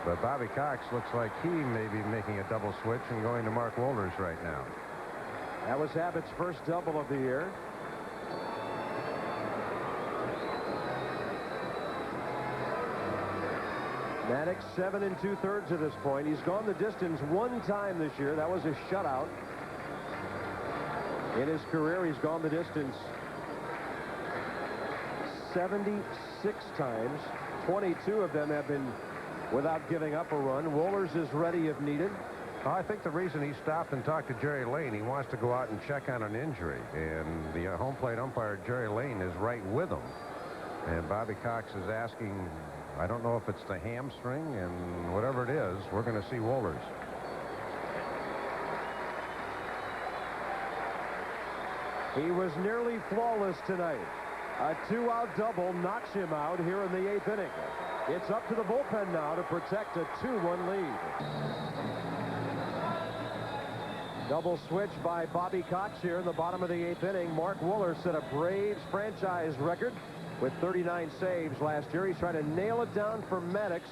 But Bobby Cox looks like he may be making a double switch and going to Mark Wohlers right now. That was Abbott's first double of the year. Maddux 7 2/3 at this point. He's gone the distance one time this year. That was a shutout. In his career, he's gone the distance 76 times. 22 of them have been without giving up a run. Wohlers is ready if needed. Well, I think the reason he stopped and talked to Jerry Lane, he wants to go out and check on an injury. And the home plate umpire, Jerry Lane, is right with him. And Bobby Cox is asking, I don't know if it's the hamstring, and whatever it is, we're going to see Wohlers. He was nearly flawless tonight. A 2-out double knocks him out here in the 8th inning. It's up to the bullpen now to protect a 2-1 lead. Double switch by Bobby Cox here in the bottom of the 8th inning. Mark Wohlers set a Braves franchise record with 39 saves last year. He's trying to nail it down for Maddux.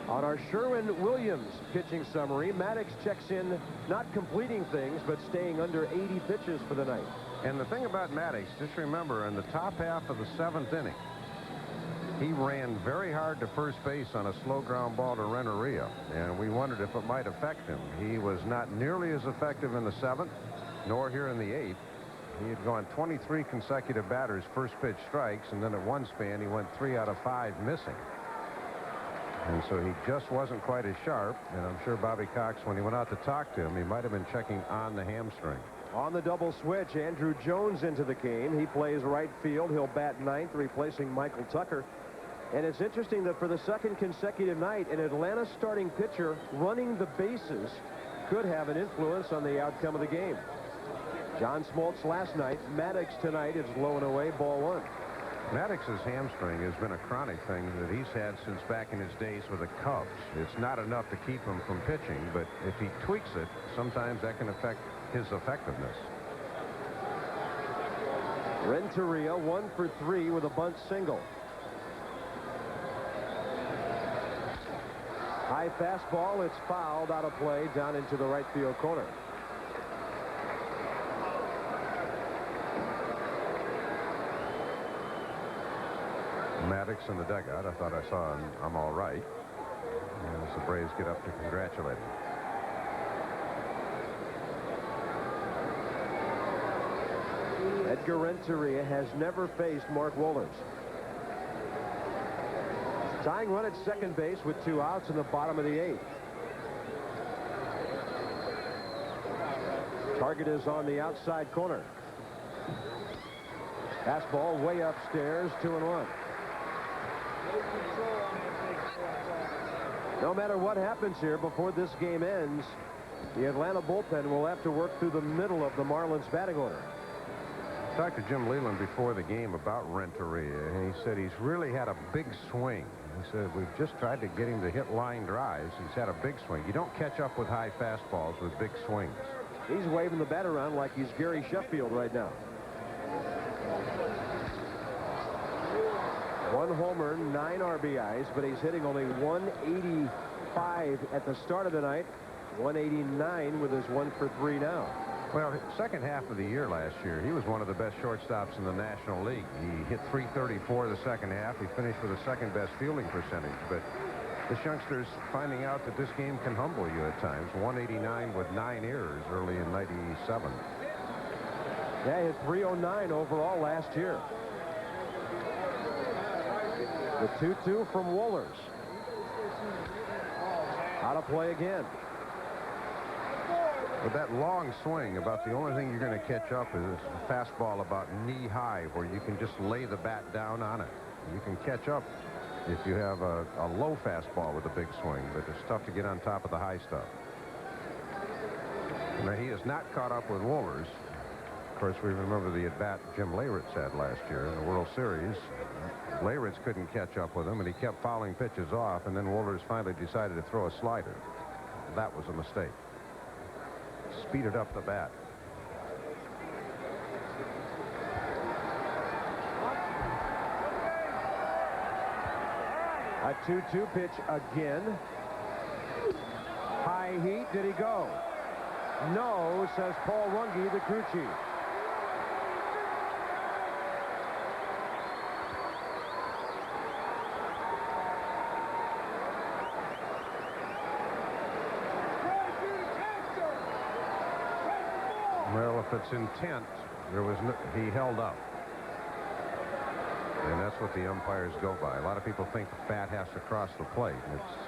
On our Sherwin-Williams pitching summary, Maddux checks in, not completing things, but staying under 80 pitches for the night. And the thing about Maddux, just remember, in the top half of the 7th inning, he ran very hard to first base on a slow ground ball to Renteria, and we wondered if it might affect him. He was not nearly as effective in the 7th, nor here in the 8th. He had gone 23 consecutive batters first pitch strikes, and then at one span he went 3 out of 5 missing. And so he just wasn't quite as sharp, and I'm sure Bobby Cox, when he went out to talk to him, he might have been checking on the hamstring. On the double switch, Andrew Jones into the game. He plays right field. He'll bat 9th, replacing Michael Tucker. And it's interesting that for the second consecutive night, an Atlanta starting pitcher running the bases could have an influence on the outcome of the game. John Smoltz last night. Maddux tonight is low and away, ball 1. Maddux's hamstring has been a chronic thing that he's had since back in his days with the Cubs. It's not enough to keep him from pitching, but if he tweaks it, sometimes that can affect his effectiveness. Renteria 1 for 3 with a bunt single. High fastball. It's fouled out of play down into the right field corner. Maddux in the dugout. I thought I saw him. I'm all right. And as the Braves get up to congratulate him. Edgar Renteria has never faced Mark Wohlers. Tying run at second base with 2 outs in the bottom of the 8th. Target is on the outside corner. Fastball way upstairs, 2-1. No matter what happens here before this game ends, the Atlanta bullpen will have to work through the middle of the Marlins batting order. I talked to Jim Leland before the game about Renteria, and he said he's really had a big swing. He said we've just tried to get him to hit line drives. He's had a big swing. You don't catch up with high fastballs with big swings. He's waving the bat around like he's Gary Sheffield right now. 1 homer, 9 RBIs, but he's hitting only 185 at the start of the night. 189 with his 1 for 3 now. Well, second half of the year last year, he was one of the best shortstops in the National League. He hit .334 the second half. He finished with the second best fielding percentage. But this youngster's finding out that this game can humble you at times. 189 with 9 errors early in '97. Yeah, he hit .309 overall last year. The 2-2 from Wohlers. How to play again. With that long swing, about the only thing you're going to catch up is a fastball about knee-high, where you can just lay the bat down on it. You can catch up if you have a low fastball with a big swing, but it's tough to get on top of the high stuff. Now, he has not caught up with Wohlers. Of course, we remember the at-bat Jim Leyritz had last year in the World Series. Leyritz couldn't catch up with him, and he kept fouling pitches off, and then Wohlers finally decided to throw a slider. That was a mistake. Speeded up the bat. A 2-2 pitch again. High heat. Did he go? No, says Paul Runge, the crew chief. Well, if it's intent, he held up. And that's what the umpires go by. A lot of people think the bat has to cross the plate.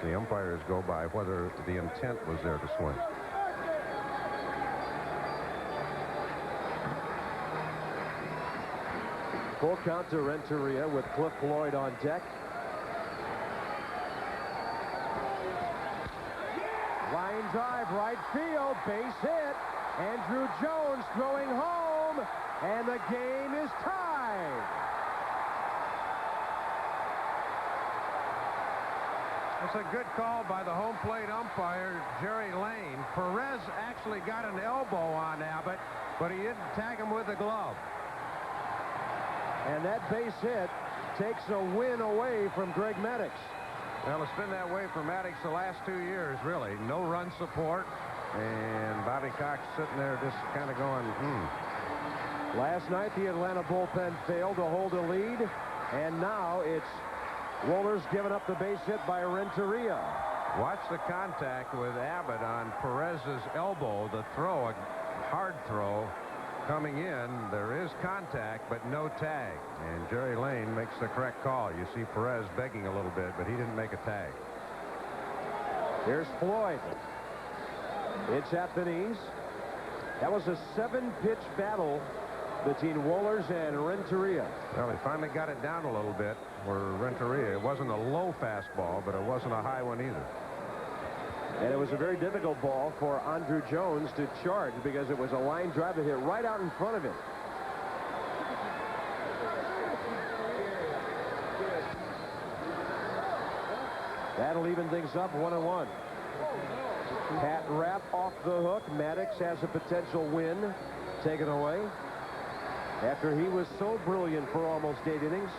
The umpires go by whether the intent was there to swing. Full count to Renteria with Cliff Floyd on deck. Line drive, right field, base hit. Andrew Jones throwing home, and the game is tied. That's a good call by the home plate umpire, Jerry Lane. Perez actually got an elbow on Abbott, but he didn't tag him with a glove. And that base hit takes a win away from Greg Maddux. Well, it's been that way for Maddux the last 2 years, really. No run support, and Bobby Cox sitting there just kind of going, Last night, the Atlanta bullpen failed to hold a lead, and now it's Wohlers giving up the base hit by Renteria. Watch the contact with Abbott on Perez's elbow. The throw, a hard throw, coming in. There is contact, but no tag. And Jerry Lane makes the correct call. You see Perez begging a little bit, but he didn't make a tag. Here's Floyd. It's at the knees. That was a 7-pitch battle between Wohlers and Renteria. Well, he finally got it down a little bit for Renteria. It wasn't a low fastball, but it wasn't a high one either. And it was a very difficult ball for Andrew Jones to charge because it was a line drive that hit right out in front of him. That'll even things up 1-1. Pat Rapp off the hook. Maddux has a potential win taken away after he was so brilliant for almost 8 innings.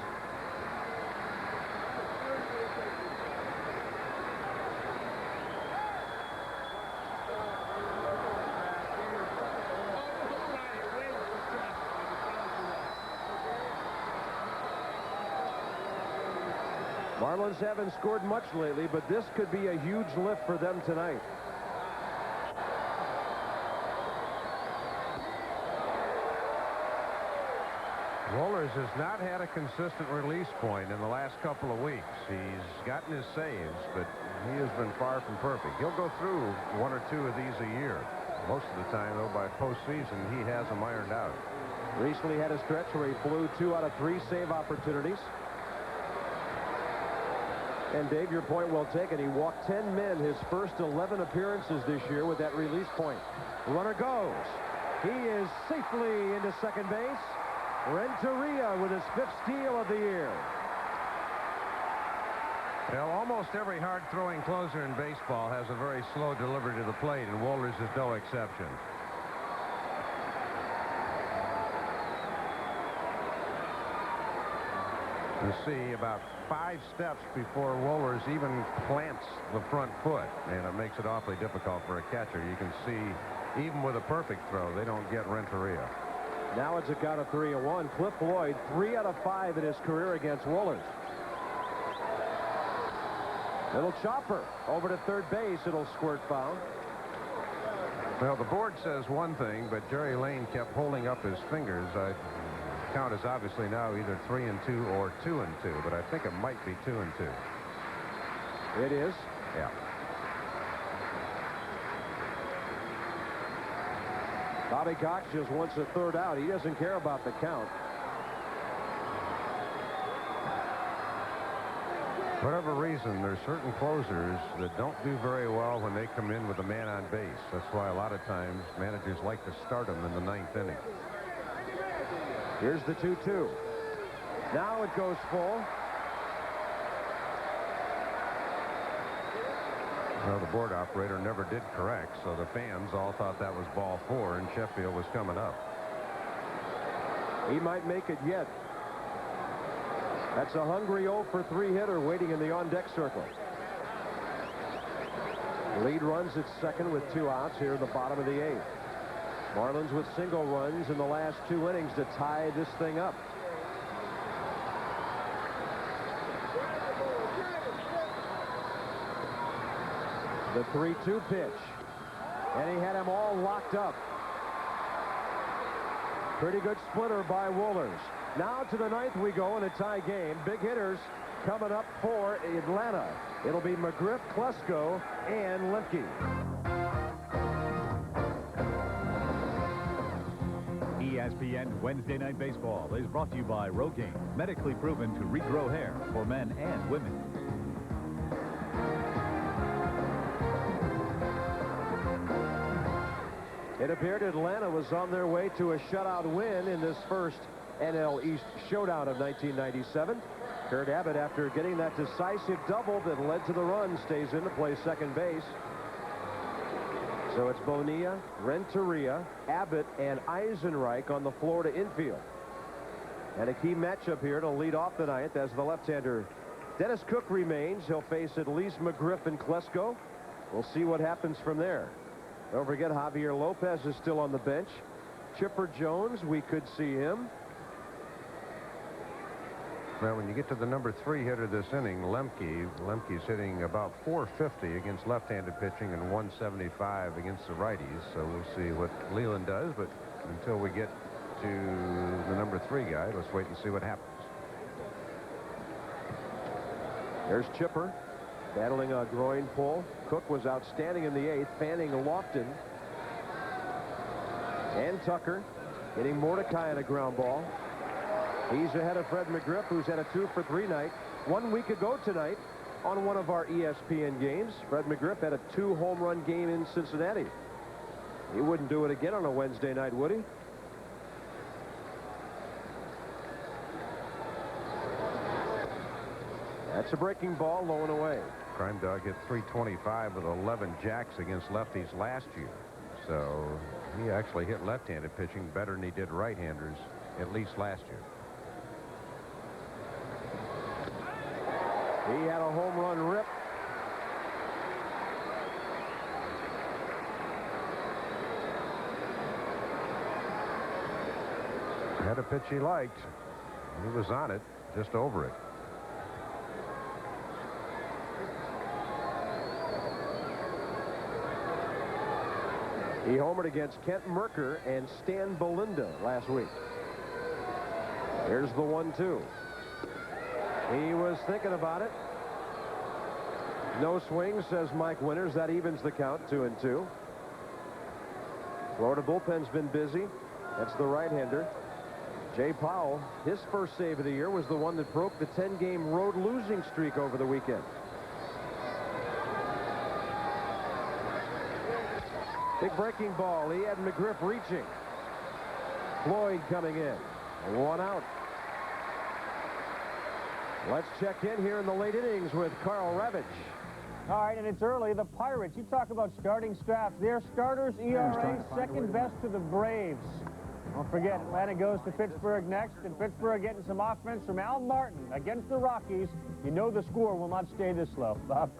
Marlins haven't scored much lately, but this could be a huge lift for them tonight. Wohlers has not had a consistent release point in the last couple of weeks. He's gotten his saves, but he has been far from perfect. He'll go through 1 or 2 of these a year. Most of the time, though, by postseason, he has them ironed out. Recently had a stretch where he blew 2 out of 3 save opportunities. And Dave, your point well taken. He walked 10 men his first 11 appearances this year with that release point. Runner goes. He is safely into second base. Renteria with his 5th steal of the year. Well, almost every hard-throwing closer in baseball has a very slow delivery to the plate, and Wohlers is no exception. You see about 5 steps before Wohlers even plants the front foot, and it makes it awfully difficult for a catcher. You can see, even with a perfect throw, they don't get Renteria. Now it's a count of 3-1. Cliff Floyd, 3 out of 5 in his career against Wohlers. Little chopper over to third base. It'll squirt foul. Well, the board says one thing, but Jerry Lane kept holding up his fingers. Count is obviously now either 3-2 or 2-2, but I think it might be 2-2. It is. Yeah. Bobby Cox just wants a third out. He doesn't care about the count. Whatever reason, there's certain closers that don't do very well when they come in with a man on base. That's why a lot of times managers like to start them in the 9th inning. Here's the 2-2. Now it goes full. Well, the board operator never did correct, so the fans all thought that was ball 4 and Sheffield was coming up. He might make it yet. That's a hungry 0-for-3 hitter waiting in the on-deck circle. Lead runs at second with 2 outs here in the bottom of the 8th. Marlins with single runs in the last 2 innings to tie this thing up. The 3-2 pitch. And he had him all locked up. Pretty good splitter by Wohlers. Now to the 9th we go in a tie game. Big hitters coming up for Atlanta. It'll be McGriff, Klesko, and Lemke. ESPN Wednesday Night Baseball is brought to you by Rogaine, medically proven to regrow hair for men and women. It appeared Atlanta was on their way to a shutout win in this first NL East showdown of 1997. Kurt Abbott, after getting that decisive double that led to the run, stays in to play second base. So it's Bonilla, Renteria, Abbott, and Eisenreich on the Florida infield. And a key matchup here to lead off the 9th as the left-hander Dennis Cook remains. He'll face at least McGriff and Klesko. We'll see what happens from there. Don't forget, Javier Lopez is still on the bench. Chipper Jones, we could see him. Well, when you get to the number 3 hitter this inning, Lemke's hitting about 450 against left-handed pitching and 175 against the righties. So we'll see what Leland does. But until we get to the number 3 guy, let's wait and see what happens. There's Chipper battling a groin pull. Cook was outstanding in the 8th, fanning Lofton. And Tucker getting Mordecai on a ground ball. He's ahead of Fred McGriff, who's had a 2-for-3 night. 1 week ago tonight, on one of our ESPN games, Fred McGriff had a 2-home-run game in Cincinnati. He wouldn't do it again on a Wednesday night, would he? That's a breaking ball, low and away. Crime Dog hit .325 with 11 jacks against lefties last year. So he actually hit left-handed pitching better than he did right-handers, at least last year. He had a home run rip. Had a pitch he liked. He was on it, just over it. He homered against Kent Merker and Stan Belinda last week. Here's the 1-2. He was thinking about it. No swing, says Mike Winters. That evens the count, 2-2. Florida bullpen's been busy. That's the right-hander. Jay Powell, his first save of the year was the one that broke the 10-game road losing streak over the weekend. Big breaking ball. He had McGriff reaching. Floyd coming in. 1 out. Let's check in here in the late innings with Carl Ravitch. All right, and it's early. The Pirates, you talk about starting staff. Their starters ERA second best to the Braves. Don't forget, Atlanta goes to Pittsburgh next, and Pittsburgh getting some offense from Al Martin against the Rockies. You know the score will not stay this low. Bob?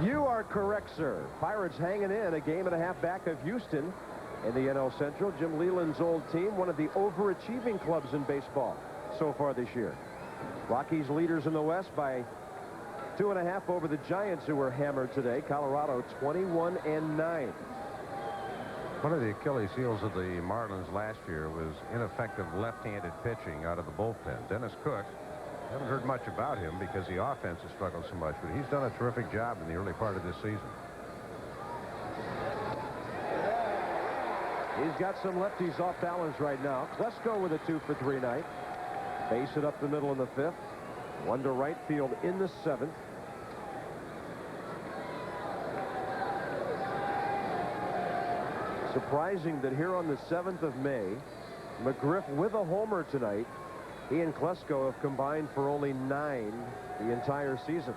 You are correct, sir. Pirates hanging in a game and a half back of Houston in the NL Central. Jim Leyland's old team, one of the overachieving clubs in baseball so far this year. Rockies leaders in the West by 2.5 over the Giants, who were hammered today. Colorado 21-9. One of the Achilles heels of the Marlins last year was ineffective left-handed pitching out of the bullpen. Dennis Cook, haven't heard much about him because the offense has struggled so much, but he's done a terrific job in the early part of this season. He's got some lefties off balance right now. Klesko with a 2-for-3 night. Base it up the middle in the 5th. One to right field in the 7th. Surprising that here on the 7th of May, McGriff with a homer tonight. He and Klesko have combined for only 9 the entire season.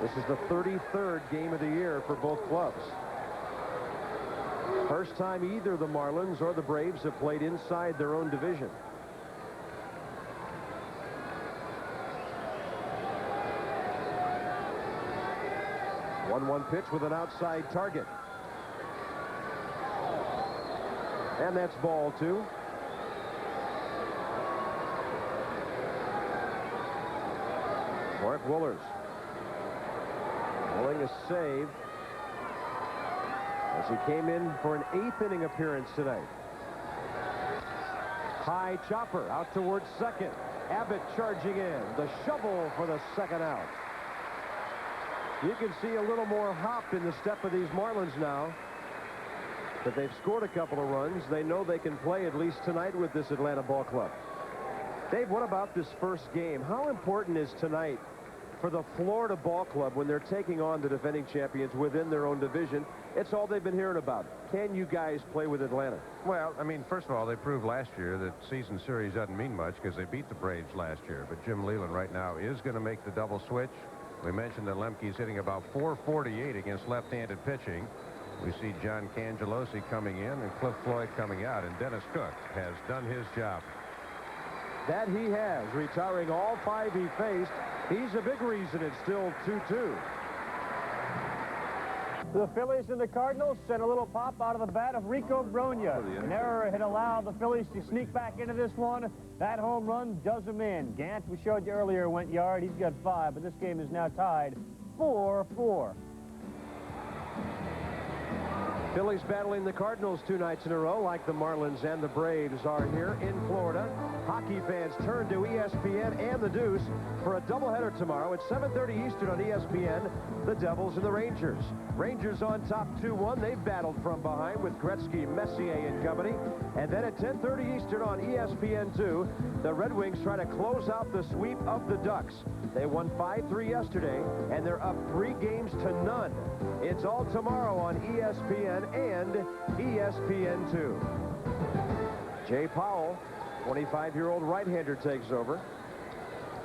This is the 33rd game of the year for both clubs. First time either the Marlins or the Braves have played inside their own division. One pitch with an outside target. And that's ball 2. Mark Wohlers pulling a save as he came in for an 8th inning appearance tonight. High chopper out towards second. Abbott charging in. The shovel for the second out. You can see a little more hop in the step of these Marlins now. But they've scored a couple of runs. They know they can play at least tonight with this Atlanta ball club. Dave, what about this first game? How important is tonight for the Florida ball club when they're taking on the defending champions within their own division? It's all they've been hearing about. Can you guys play with Atlanta? Well, I mean, first of all, they proved last year that season series doesn't mean much because they beat the Braves last year. But Jim Leyland right now is going to make the double switch. We mentioned that Lemke's hitting about .448 against left-handed pitching. We see John Cangelosi coming in and Cliff Floyd coming out, and Dennis Cook has done his job. That he has, retiring all 5 he faced. He's a big reason it's still 2-2. The Phillies and the Cardinals sent a little pop out of the bat of Rico Brogna. An error had allowed the Phillies to sneak back into this one. That home run does him in. Gant, we showed you earlier, went yard. He's got 5, but this game is now tied 4-4. Phillies battling the Cardinals 2 nights in a row, like the Marlins and the Braves are here in Florida. Hockey fans turn to ESPN and the Deuce for a doubleheader tomorrow at 7:30 Eastern on ESPN. The Devils and the Rangers. Rangers on top 2-1. They've battled from behind with Gretzky, Messier, and company. And then at 10:30 Eastern on ESPN2, the Red Wings try to close out the sweep of the Ducks. They won 5-3 yesterday, and they're up 3 games to none. It's all tomorrow on ESPN and ESPN2. Jay Powell, 25-year-old right-hander, takes over.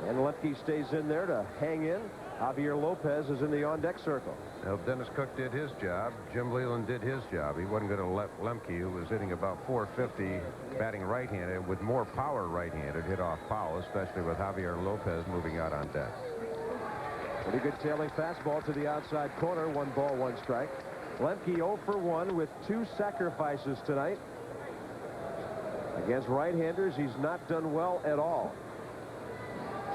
And Lemke stays in there to hang in. Javier Lopez is in the on-deck circle. Well, Dennis Cook did his job. Jim Leyland did his job. He wasn't going to let Lemke, who was hitting about .450, batting right-handed, with more power right-handed, hit off Powell, especially with Javier Lopez moving out on deck. Pretty good tailing fastball to the outside corner. 1 ball, 1 strike. Lemke 0 for 1 with 2 sacrifices tonight. Against right-handers, he's not done well at all.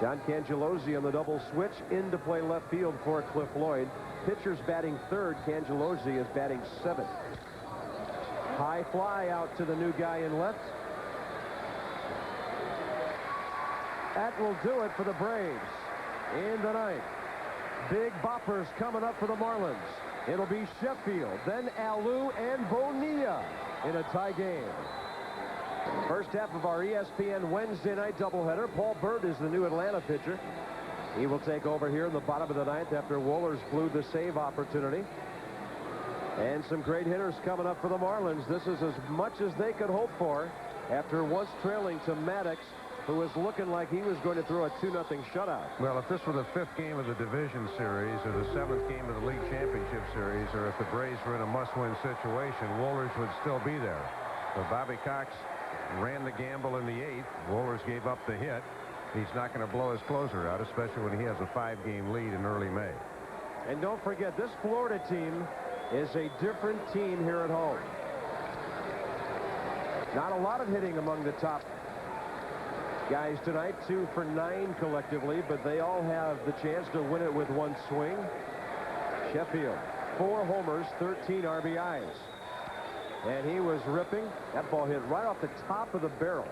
John Cangelosi on the double switch in to play left field for Cliff Floyd. Pitcher's batting 3rd. Cangelosi is batting 7th. High fly out to the new guy in left. That will do it for the Braves in the 9th. Big boppers coming up for the Marlins. It'll be Sheffield, then Alou and Bonilla in a tie game. First half of our ESPN Wednesday night doubleheader. Paul Byrd is the new Atlanta pitcher. He will take over here in the bottom of the 9th after Wohlers blew the save opportunity. And some great hitters coming up for the Marlins. This is as much as they could hope for after once trailing to Maddux, who was looking like he was going to throw a 2-0 shutout. Well, if this were the 5th game of the division series or the 7th game of the league championship series, or if the Braves were in a must-win situation, Wohlers would still be there. So Bobby Cox ran the gamble in the 8th. Wohlers gave up the hit. He's not going to blow his closer out, especially when he has a 5-game lead in early May. And don't forget, this Florida team is a different team here at home. Not a lot of hitting among the top Guys tonight 2 for 9 collectively, but they all have the chance to win it with one swing. Sheffield, 4 homers, 13 RBIs. And he was ripping. That ball hit right off the top of the barrel.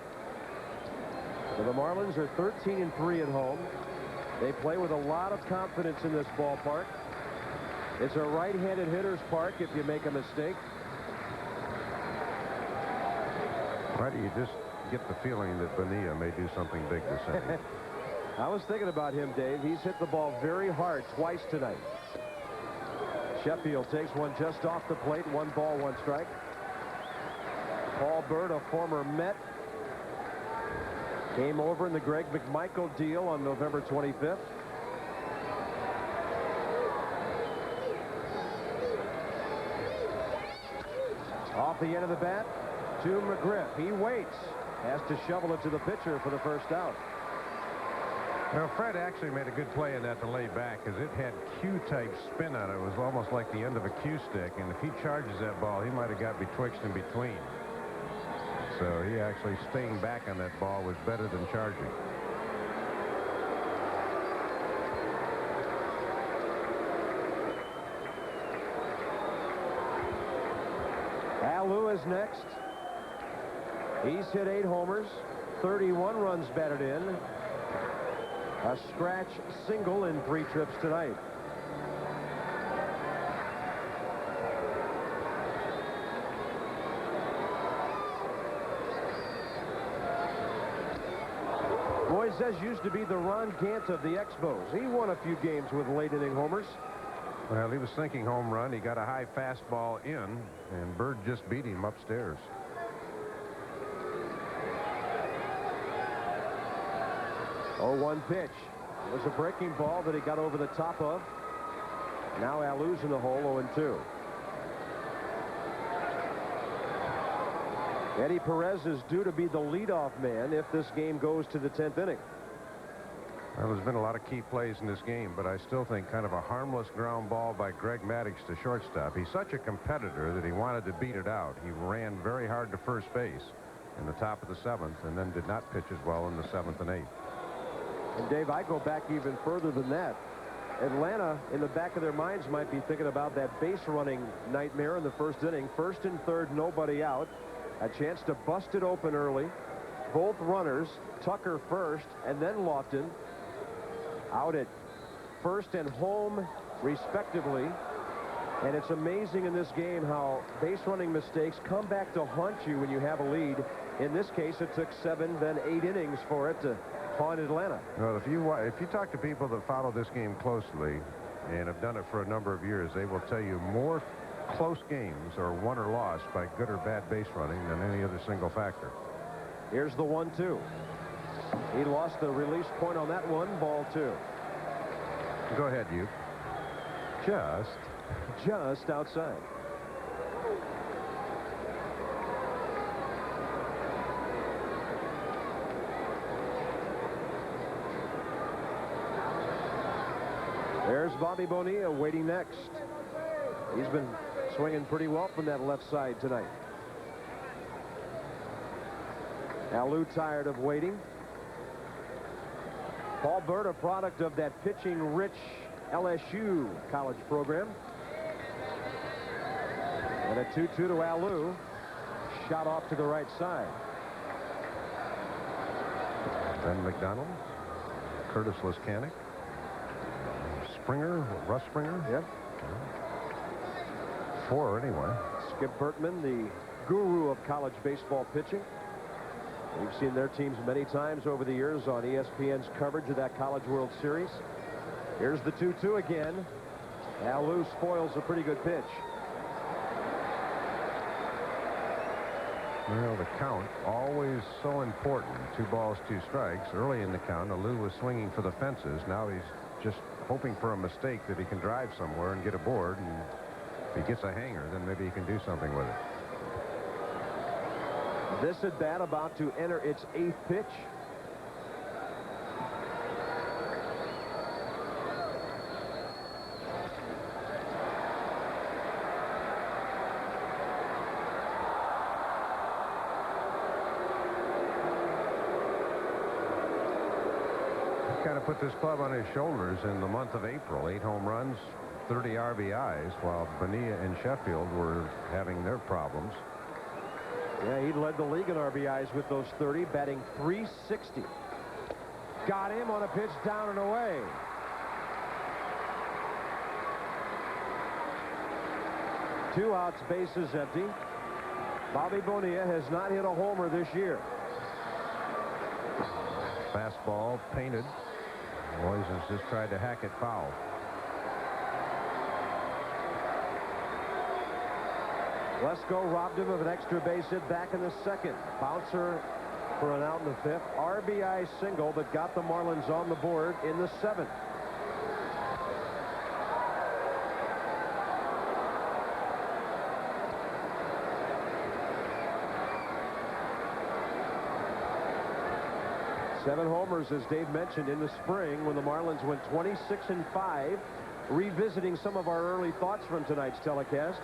So the Marlins are 13-3 at home. They play with a lot of confidence in this ballpark. It's a right-handed hitter's park if you make a mistake. Why do you just get the feeling that Bonilla may do something big this inning? I was thinking about him, Dave. He's hit the ball very hard twice tonight. Sheffield takes one just off the plate. 1 ball, 1 strike. Paul Burt, a former Met, came over in the Greg McMichael deal on November 25th. Off the end of the bat to McGriff. He waits. Has to shovel it to the pitcher for the first out. Well, Fred actually made a good play in that to lay back because it had Q-type spin on it. It was almost like the end of a Q stick, and if he charges that ball, he might have got betwixt and between. So he actually staying back on that ball was better than charging. Alou is next. He's hit 8 homers, 31 runs batted in. A scratch single in 3 trips tonight. Moises used to be the Ron Gant of the Expos. He won a few games with late-inning homers. Well, he was thinking home run. He got a high fastball in, and Bird just beat him upstairs. Oh, 1 pitch. It was a breaking ball that he got over the top of. Now Alou's in the hole, 0-2. Eddie Perez is due to be the leadoff man if this game goes to the 10th inning. Well, there's been a lot of key plays in this game, but I still think kind of a harmless ground ball by Greg Maddux to shortstop. He's such a competitor that he wanted to beat it out. He ran very hard to first base in the top of the 7th and then did not pitch as well in the 7th and 8th. And Dave, I go back even further than that. Atlanta, in the back of their minds, might be thinking about that base running nightmare in the 1st inning. 1st and 3rd, nobody out. A chance to bust it open early. Both runners, Tucker first and then Lofton, out at first and home respectively. And it's amazing in this game how base running mistakes come back to haunt you when you have a lead. In this case, it took 7, then 8 innings for it to haunt Atlanta. Well, if you talk to people that follow this game closely and have done it for a number of years, they will tell you more close games are won or lost by good or bad base running than any other single factor. Here's the 1-2. He lost the release point on that one. Ball 2. Go ahead, you. Just outside. There's Bobby Bonilla waiting next. He's been swinging pretty well from that left side tonight. Alou tired of waiting. Paul Burt, a product of that pitching-rich LSU college program. And a 2-2 to Alou. Shot off to the right side. Ben McDonald, Curtis Lescanic, Russ Springer. Yep. 4 anyway. Skip Bertman, the guru of college baseball pitching. We've seen their teams many times over the years on ESPN's coverage of that College World Series. Here's the 2-2 again. Alou spoils a pretty good pitch. Well, the count, always so important. 2 balls, 2 strikes. Early in the count, Alou was swinging for the fences. Now he's just hoping for a mistake that he can drive somewhere and get aboard. And if he gets a hanger, then maybe he can do something with it. This at bat about to enter its 8th pitch. kind of put this club on his shoulders in the month of April. 8 home runs, 30 RBIs, while Bonilla and Sheffield were having their problems. Yeah, he led the league in RBIs with those 30, batting .360. Got him on a pitch down and away. Two outs, bases empty. Bobby Bonilla has not hit a homer this year. Fastball painted. Boys has just tried to hack it foul. Lesko robbed him of an extra base hit back in the second. Bouncer for an out in the fifth. RBI single that got the Marlins on the board in the seventh. Seven homers, as Dave mentioned, in the spring when the Marlins went 26-5. Revisiting some of our early thoughts from tonight's telecast.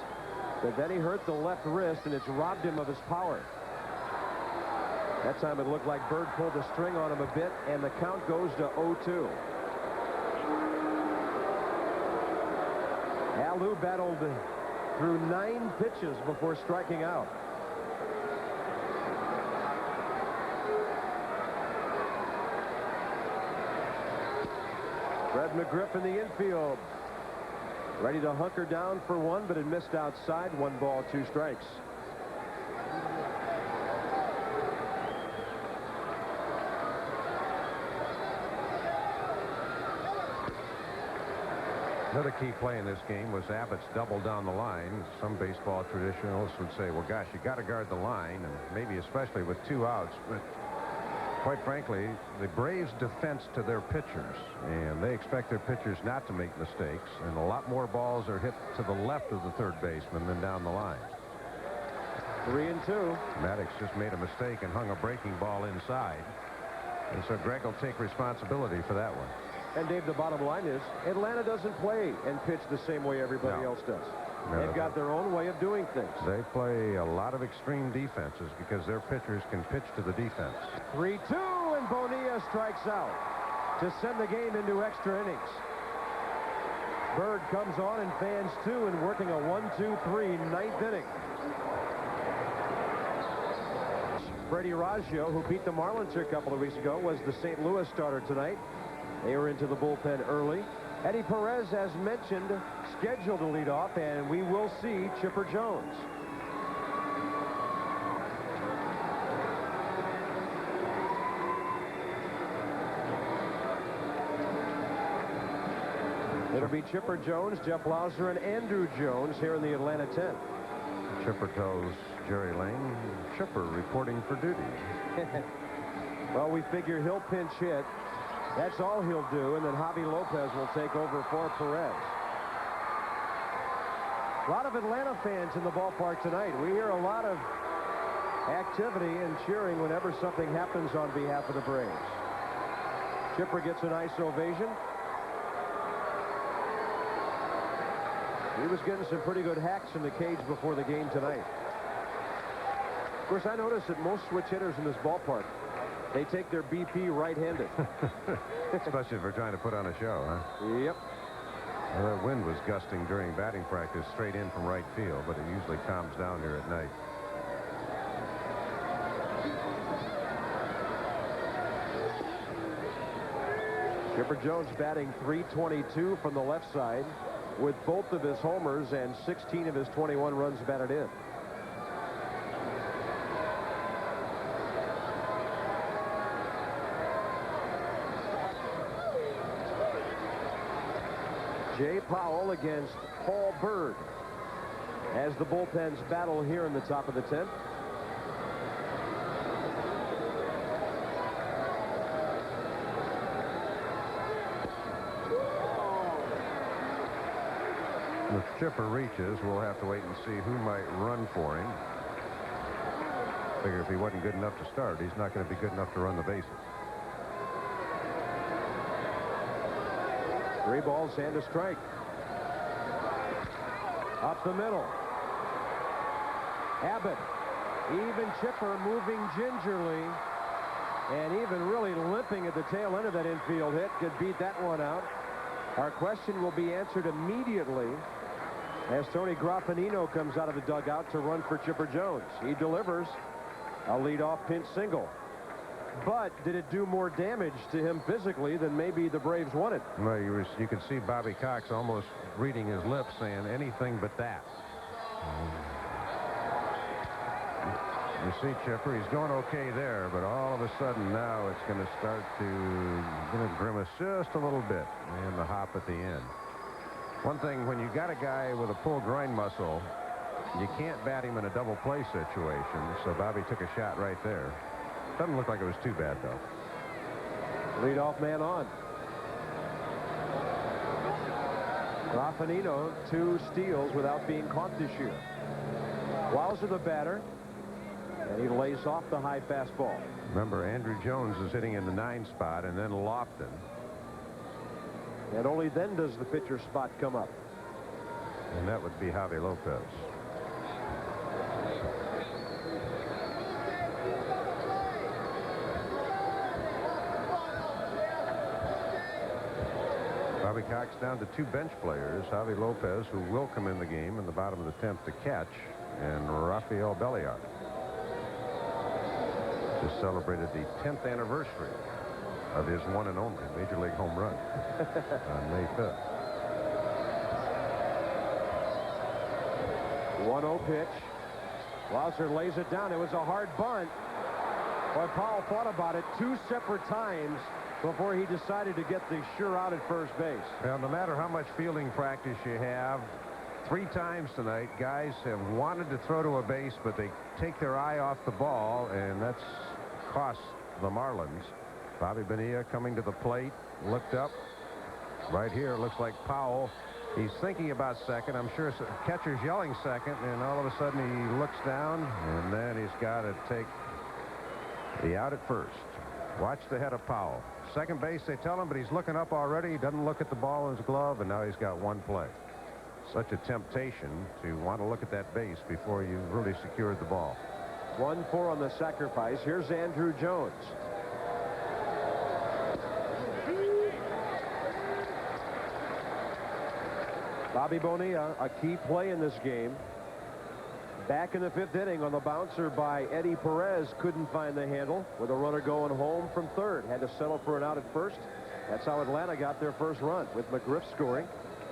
But then he hurt the left wrist, and it's robbed him of his power. That time it looked like Bird pulled the string on him a bit, and the count goes to 0-2. Alou battled through 9 pitches before striking out. Fred McGriff in the infield. Ready to hunker down for one, but it missed outside. 1 ball, 2 strikes. Another key play in this game was Abbott's double down the line. Some baseball traditionalists would say, well, gosh, you got to guard the line, and maybe especially with 2 outs. But quite frankly, the Braves' defense to their pitchers, and they expect their pitchers not to make mistakes, and a lot more balls are hit to the left of the third baseman than down the line. 3-2. Maddux just made a mistake and hung a breaking ball inside, and so Greg will take responsibility for that one. And Dave, the bottom line is Atlanta doesn't play and pitch the same way everybody else does. No, They've got their own way of doing things. They play a lot of extreme defenses because their pitchers can pitch to the defense. 3-2, and Bonilla strikes out to send the game into extra innings. Bird comes on and fans 2 and working a 1-2-3 ninth inning. Freddie Raggio, who beat the Marlins here a couple of weeks ago, was the St. Louis starter tonight. They were into the bullpen early. Eddie Perez, as mentioned, scheduled to lead off, and we will see Chipper Jones. It'll be Chipper Jones, Jeff Lauser, and Andrew Jones here in the Atlanta 10. Chipper tells Jerry Lane, Chipper reporting for duty. Well, we figure he'll pinch hit. That's all he'll do, and then Javi Lopez will take over for Perez. A lot of Atlanta fans in the ballpark tonight. We hear a lot of activity and cheering whenever something happens on behalf of the Braves. Chipper gets a nice ovation. He was getting some pretty good hacks in the cage before the game tonight. Of course, I noticed that most switch hitters in this ballpark, they take their BP right-handed. Especially if they're trying to put on a show, huh? Yep. Well, that wind was gusting during batting practice straight in from right field, but it usually calms down here at night. Chipper Jones batting .322 from the left side with both of his homers and 16 of his 21 runs batted in. Jay Powell against Paul Bird as the bullpens battle here in the top of the 10th. If Chipper reaches, we'll have to wait and see who might run for him. Figure if he wasn't good enough to start, he's not going to be good enough to run the bases. 3 balls and a strike. Up the middle. Abbott. Even Chipper moving gingerly. And even really limping at the tail end of that infield hit could beat that one out. Our question will be answered immediately as Tony Graffanino comes out of the dugout to run for Chipper Jones. He delivers a leadoff pinch single. But did it do more damage to him physically than maybe the Braves wanted? Well, you could see Bobby Cox almost reading his lips saying anything but that. You see Chipper, he's going okay there, but all of a sudden now it's going to start to grimace just a little bit, and the hop at the end. One thing, when you got a guy with a pulled groin muscle, you can't bat him in a double play situation, so Bobby took a shot right there. Doesn't look like it was too bad, though. Leadoff man on. Graffanino, 2 steals without being caught this year. Wowser the batter, and he lays off the high fastball. Remember, Andrew Jones is hitting in the 9 spot, and then Lofton. And only then does the pitcher spot come up. And that would be Javi Lopez. Bobby Cox down to 2 bench players. Javi Lopez, who will come in the game in the bottom of the 10th to catch, and Rafael Belliard. Just celebrated the 10th anniversary of his one and only Major League home run on May 5th. 1-0 pitch. Wowser lays it down. It was a hard bunt. Boy, Powell thought about it 2 separate times before he decided to get the sure out at first base. Well, no matter how much fielding practice you have, 3 times tonight, guys have wanted to throw to a base, but they take their eye off the ball, and that's cost the Marlins. Bobby Bonilla coming to the plate, looked up. Right here, it looks like Powell. He's thinking about second. I'm sure catcher's yelling second, and all of a sudden he looks down, and then he's got to take the out at first. Watch the head of Powell. Second base, they tell him, but he's looking up already. He doesn't look at the ball in his glove, and now he's got 1 play. Such a temptation to want to look at that base before you really secured the ball. 1-4 on the sacrifice. Here's Andrew Jones. Bobby Bonilla, a key play in this game. Back in the 5th inning on the bouncer by Eddie Perez. Couldn't find the handle with a runner going home from 3rd. Had to settle for an out at first. That's how Atlanta got their first run, with McGriff scoring.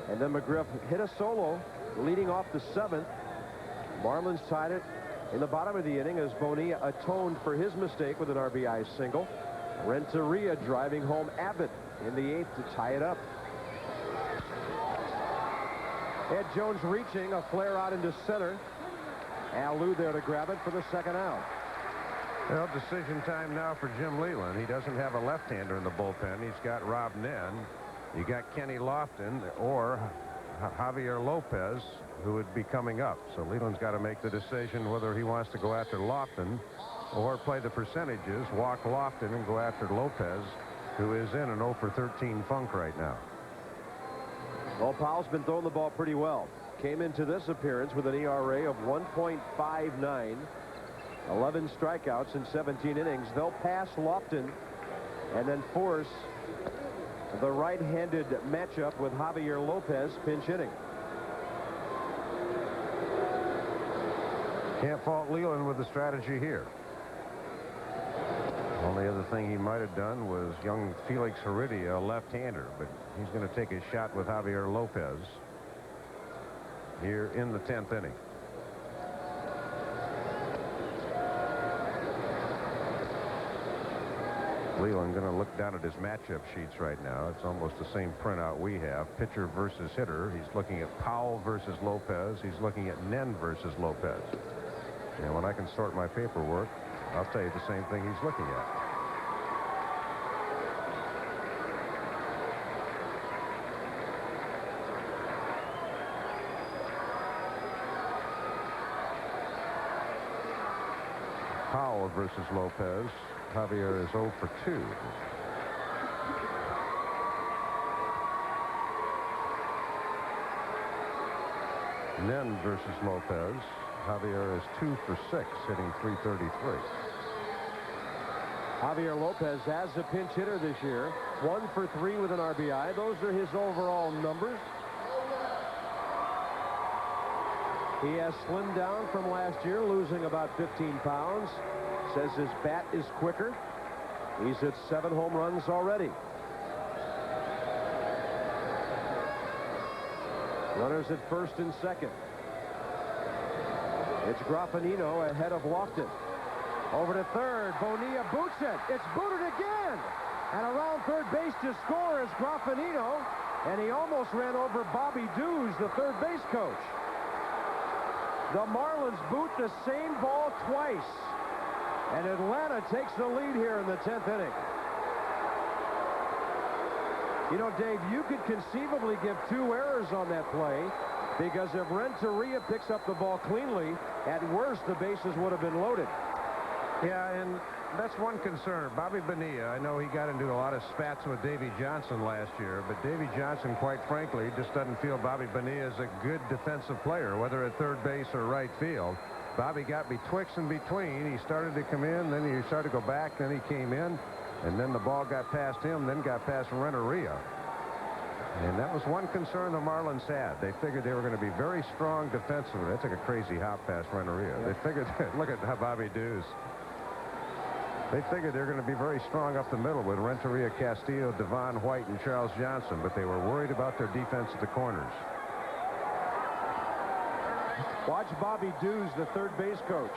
And then McGriff hit a solo leading off the 7th. Marlins tied it in the bottom of the inning as Bonilla atoned for his mistake with an RBI single. Renteria driving home Abbott in the 8th to tie it up. Ed Jones reaching, a flare out into center. Al Lou there to grab it for the 2nd out. Well, decision time now for Jim Leland. He doesn't have a left-hander in the bullpen. He's got Rob Nen. You got Kenny Lofton or Javier Lopez, who would be coming up. So Leland's got to make the decision whether he wants to go after Lofton or play the percentages, walk Lofton, and go after Lopez, who is in an 0 for 13 funk right now. Well, Powell's been throwing the ball pretty well. Came into this appearance with an ERA of 1.59. 11 strikeouts in 17 innings. They'll pass Lofton and then force the right-handed matchup with Javier Lopez pinch hitting. Can't fault Leland with the strategy here. Only other thing he might have done was young Felix Heredia, a left-hander, but he's going to take a shot with Javier Lopez here in the 10th inning. Leland going to look down at his matchup sheets right now. It's almost the same printout we have. Pitcher versus hitter. He's looking at Powell versus Lopez. He's looking at Nen versus Lopez. And when I can sort my paperwork, I'll tell you the same thing he's looking at. Powell versus Lopez. Javier is 0 for 2. Nen versus Lopez. Javier is 2 for 6, hitting .333. Javier Lopez has a pinch hitter this year. 1 for 3 with an RBI. Those are his overall numbers. He has slimmed down from last year, losing about 15 pounds. Says his bat is quicker. He's hit 7 home runs already. Runners at first and second. It's Graffinino ahead of Lofton. Over to third. Bonilla boots it. It's booted again. And around third base to score is Graffinino. And he almost ran over Bobby Dews, the third base coach. The Marlins boot the same ball twice. And Atlanta takes the lead here in the 10th inning. You know, Dave, you could conceivably give 2 errors on that play, because if Renteria picks up the ball cleanly, at worst the bases would have been loaded. Yeah, and that's one concern. Bobby Bonilla, I know he got into a lot of spats with Davy Johnson last year, but Davy Johnson, quite frankly, just doesn't feel Bobby Bonilla is a good defensive player, whether at third base or right field. Bobby got betwixt and between. He started to come in, then he started to go back, then he came in, and then the ball got past him, then got past Renteria. And that was one concern the Marlins had. They figured they were going to be very strong defensively. That's like a crazy hop past Renteria. They figured, look at how Bobby Dews. They figured they're going to be very strong up the middle with Renteria, Castillo, Devon White, and Charles Johnson, but they were worried about their defense at the corners. Watch Bobby Dews, the third base coach.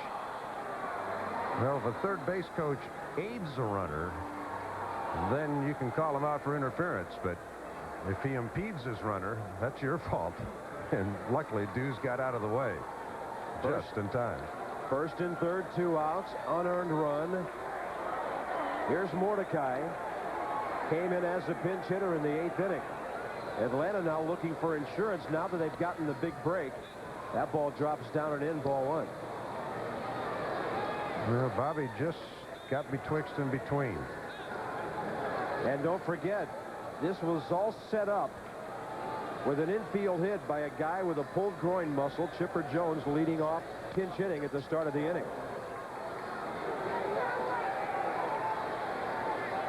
Well, if a third base coach aids a runner, then you can call him out for interference, but if he impedes his runner, that's your fault. And luckily, Dews got out of the way just in time. First and third, 2 outs, unearned run. Here's Mordecai. Came in as a pinch hitter in the 8th inning. Atlanta now looking for insurance now that they've gotten the big break. That ball drops down and in, ball 1. Well, Bobby just got betwixt and between. And don't forget, this was all set up with an infield hit by a guy with a pulled groin muscle, Chipper Jones, leading off pinch hitting at the start of the inning.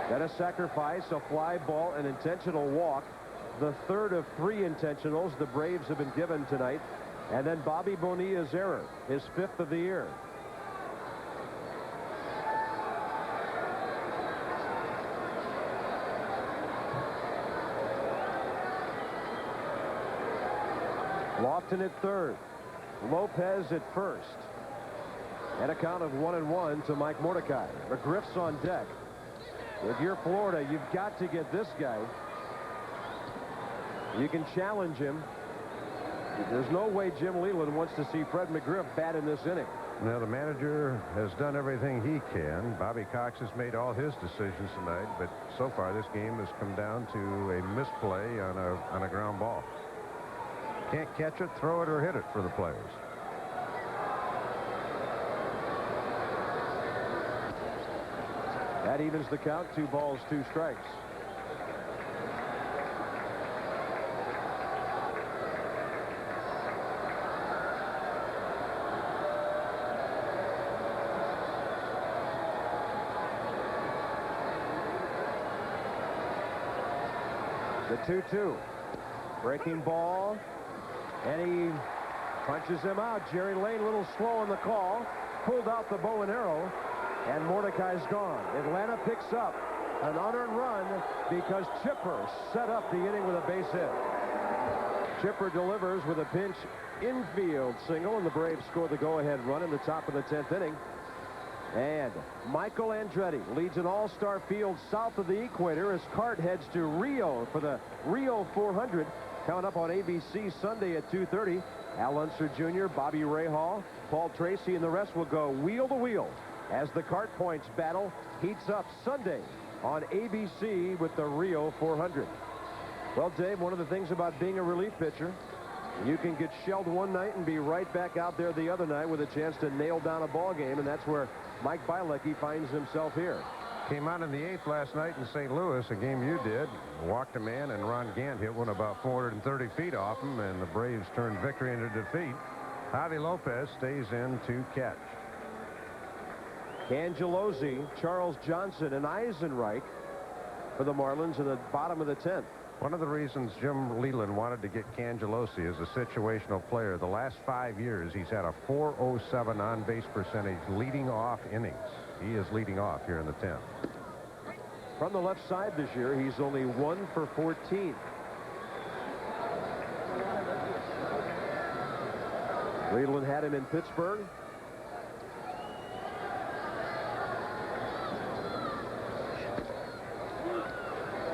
Then a sacrifice, a fly ball, an intentional walk. The third of 3 intentionals the Braves have been given tonight. And then Bobby Bonilla's error, his 5th of the year. Lofton at third. Lopez at first. And a count of 1-1 to Mike Mordecai. McGriff's on deck. If you're Florida, you've got to get this guy. You can challenge him. There's no way Jim Leland wants to see Fred McGriff bat in this inning. Now, the manager has done everything he can. Bobby Cox has made all his decisions tonight, but so far this game has come down to a misplay on a ground ball. Can't catch it, throw it, or hit it for the players. That evens the count. 2 balls, 2 strikes. The 2-2. Breaking ball. And he punches him out. Jerry Lane a little slow on the call. Pulled out the bow and arrow. And Mordecai's gone. Atlanta picks up an unearned run because Chipper set up the inning with a base hit. Chipper delivers with a pinch infield single, and the Braves score the go-ahead run in the top of the 10th inning. And Michael Andretti leads an all-star field south of the equator as Cart heads to Rio for the Rio 400. Coming up on ABC Sunday at 2:30. Al Unser Jr., Bobby Rahal, Paul Tracy, and the rest will go wheel to wheel as the Cart Points battle heats up Sunday on ABC with the Rio 400. Well, Dave, one of the things about being a relief pitcher, you can get shelled one night and be right back out there the other night with a chance to nail down a ball game, and that's where Mike Bilecki finds himself here. Came out in the 8th last night in St. Louis, a game you did. Walked a man, and Ron Gant hit one about 430 feet off him, and the Braves turned victory into defeat. Javi Lopez stays in to catch. Cangelosi, Charles Johnson, and Eisenreich for the Marlins in the bottom of the 10th. One of the reasons Jim Leland wanted to get Cangelosi as a situational player, the last 5 years he's had a .407 on-base percentage leading off innings. He is leading off here in the 10th. From the left side this year, he's only 1 for 14. Leland had him in Pittsburgh.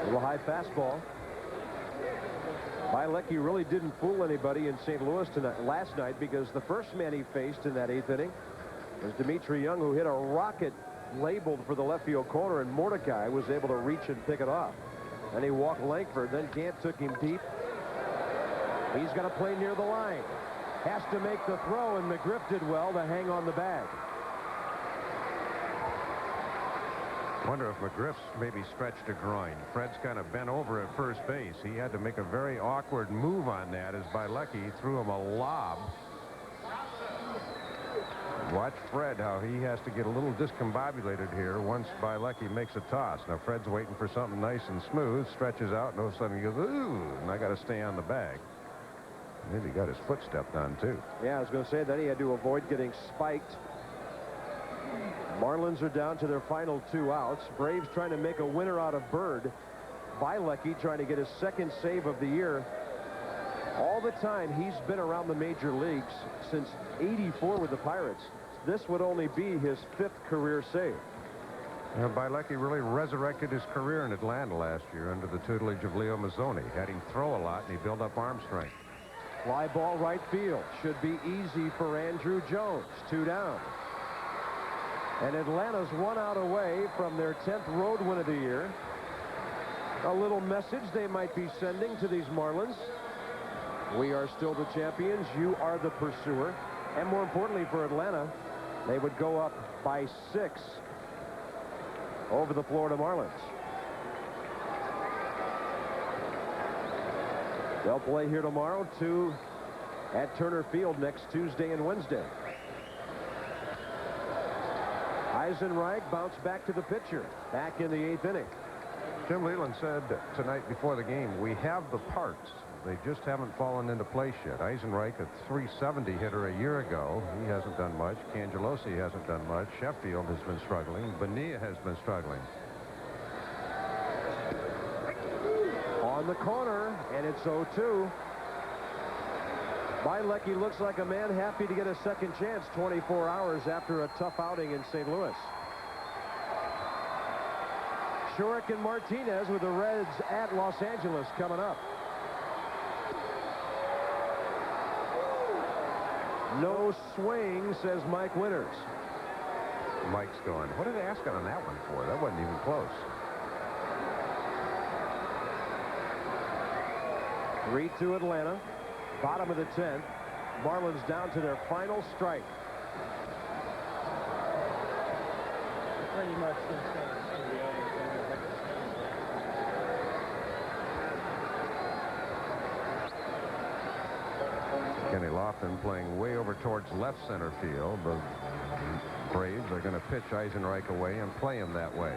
A little high fastball. Bilecki really didn't fool anybody in St. Louis last night, because the first man he faced in that 8th inning was Dimitri Young, who hit a rocket labeled for the left field corner, and Mordecai was able to reach and pick it off. And he walked Langford. Then Gant took him deep. He's got to play near the line. Has to make the throw, and McGriff did well to hang on the bag. Wonder if McGriff's maybe stretched a groin. Fred's kind of bent over at first base. He had to make a very awkward move on that as Bilecki threw him a lob. Watch Fred, how he has to get a little discombobulated here once Bilecki makes a toss. Now Fred's waiting for something nice and smooth, stretches out, and all of a sudden he goes, ooh, and I got to stay on the bag. Maybe he got his foot stepped on too. Yeah, I was going to say that he had to avoid getting spiked. Marlins are down to their final 2 outs. Braves trying to make a winner out of Bird. Bilecki trying to get his 2nd save of the year. All the time he's been around the major leagues since '84 with the Pirates. This would only be his 5th career save. Now, Bilecki really resurrected his career in Atlanta last year under the tutelage of Leo Mazzoni. Had him throw a lot, and he built up arm strength. Fly ball right field. Should be easy for Andrew Jones. 2 down. And Atlanta's 1 out away from their 10th road win of the year. A little message they might be sending to these Marlins. We are still the champions. You are the pursuer. And more importantly for Atlanta, they would go up by 6 over the Florida Marlins. They'll play here tomorrow, 2 at Turner Field next Tuesday and Wednesday. Eisenreich bounced back to the pitcher, back in the 8th inning. Jim Leland said tonight before the game, we have the parts. They just haven't fallen into place yet. Eisenreich, a .370 hitter a year ago. He hasn't done much. Cangelosi hasn't done much. Sheffield has been struggling. Bonilla has been struggling. On the corner, and it's 0-2. Bilecki looks like a man happy to get a second chance 24 hours after a tough outing in St. Louis. Schurik and Martinez with the Reds at Los Angeles coming up. No swing, says Mike Winters. Mike's going, what did they ask on that one for? That wasn't even close. 3-2 Atlanta. Bottom of the 10th. Marlins down to their final strike. Pretty much Kenny Lofton playing way over towards left center field. The Braves are going to pitch Eisenreich away and play him that way.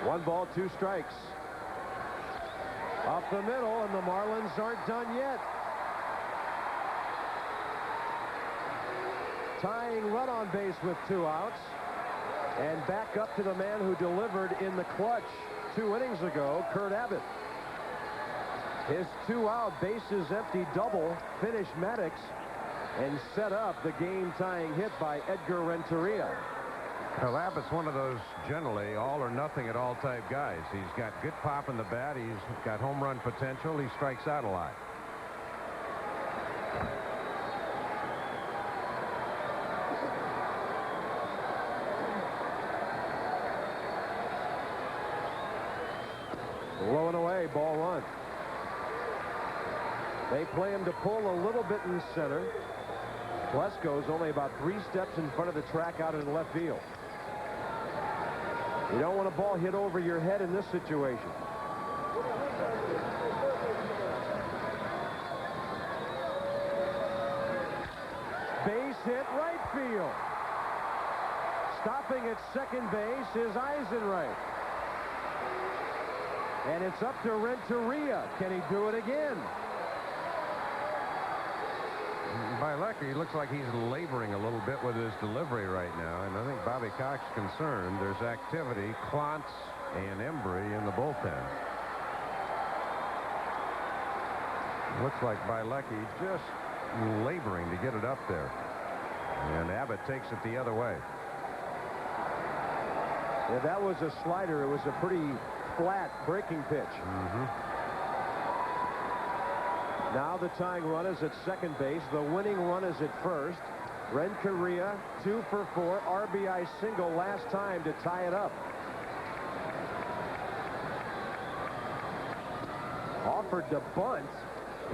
One ball, 2 strikes. Up the middle, and the Marlins aren't done yet. Tying run on base with 2 outs. And back up to the man who delivered in the clutch 2 innings ago, Kurt Abbott. His 2-out bases empty double finished Maddux and set up the game-tying hit by Edgar Renteria. Well, Abbott's one of those generally all or nothing at all type guys. He's got good pop in the bat. He's got home run potential. He strikes out a lot. Low and away, ball 1. They play him to pull a little bit in center. Plesko's only about 3 steps in front of the track out in left field. You don't want a ball hit over your head in this situation. Base hit right field. Stopping at second base is Eisenreich. And it's up to Renteria. Can he do it again? Bilecki, he looks like he's laboring a little bit with his delivery right now, and I think Bobby Cox concerned. There's activity, Klontz and Embry in the bullpen. Looks like Bilecki just laboring to get it up there. And Abbott takes it the other way. Yeah, that was a slider. It was a pretty flat breaking pitch. Now the tying run is at second base. The winning run is at first. Renteria 2 for 4. RBI single last time to tie it up. Offered to bunt.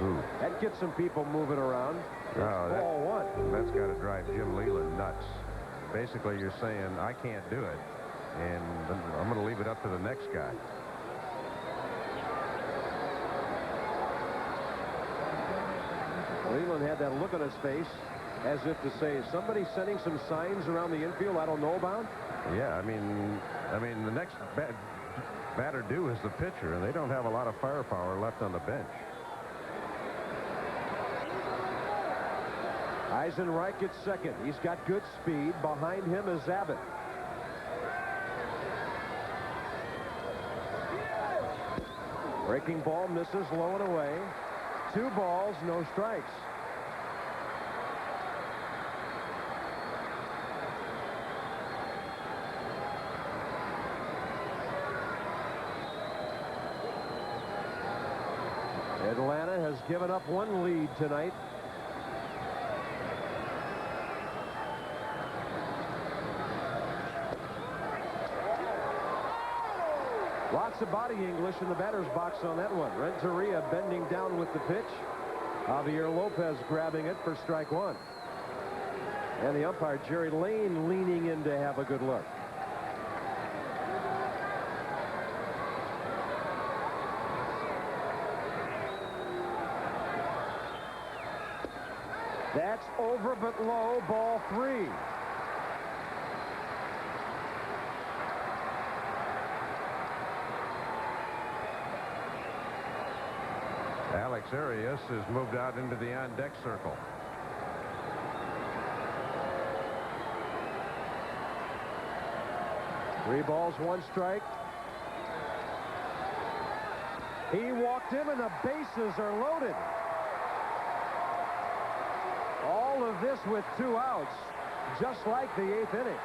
Ooh. That gets some people moving around. It's ball one. That's got to drive Jim Leland nuts. Basically, you're saying, I can't do it, and I'm going to leave it up to the next guy. Leland had that look on his face as if to say, is somebody sending some signs around the infield I don't know about? Yeah, I mean, the next batter due is the pitcher, and they don't have a lot of firepower left on the bench. Eisenreich at second. He's got good speed. Behind him is Abbott. Breaking ball misses low and away. 2 balls, no strikes. Atlanta has given up 1 lead tonight. Lots of body English in the batter's box on that one. Renteria bending down with the pitch. Javier Lopez grabbing it for strike 1. And the umpire, Jerry Lane, leaning in to have a good look. That's over but low, ball 3. Alex Arias has moved out into the on-deck circle. Three balls, 1 strike. He walked him, and the bases are loaded. All of this with 2 outs, just like the 8th inning.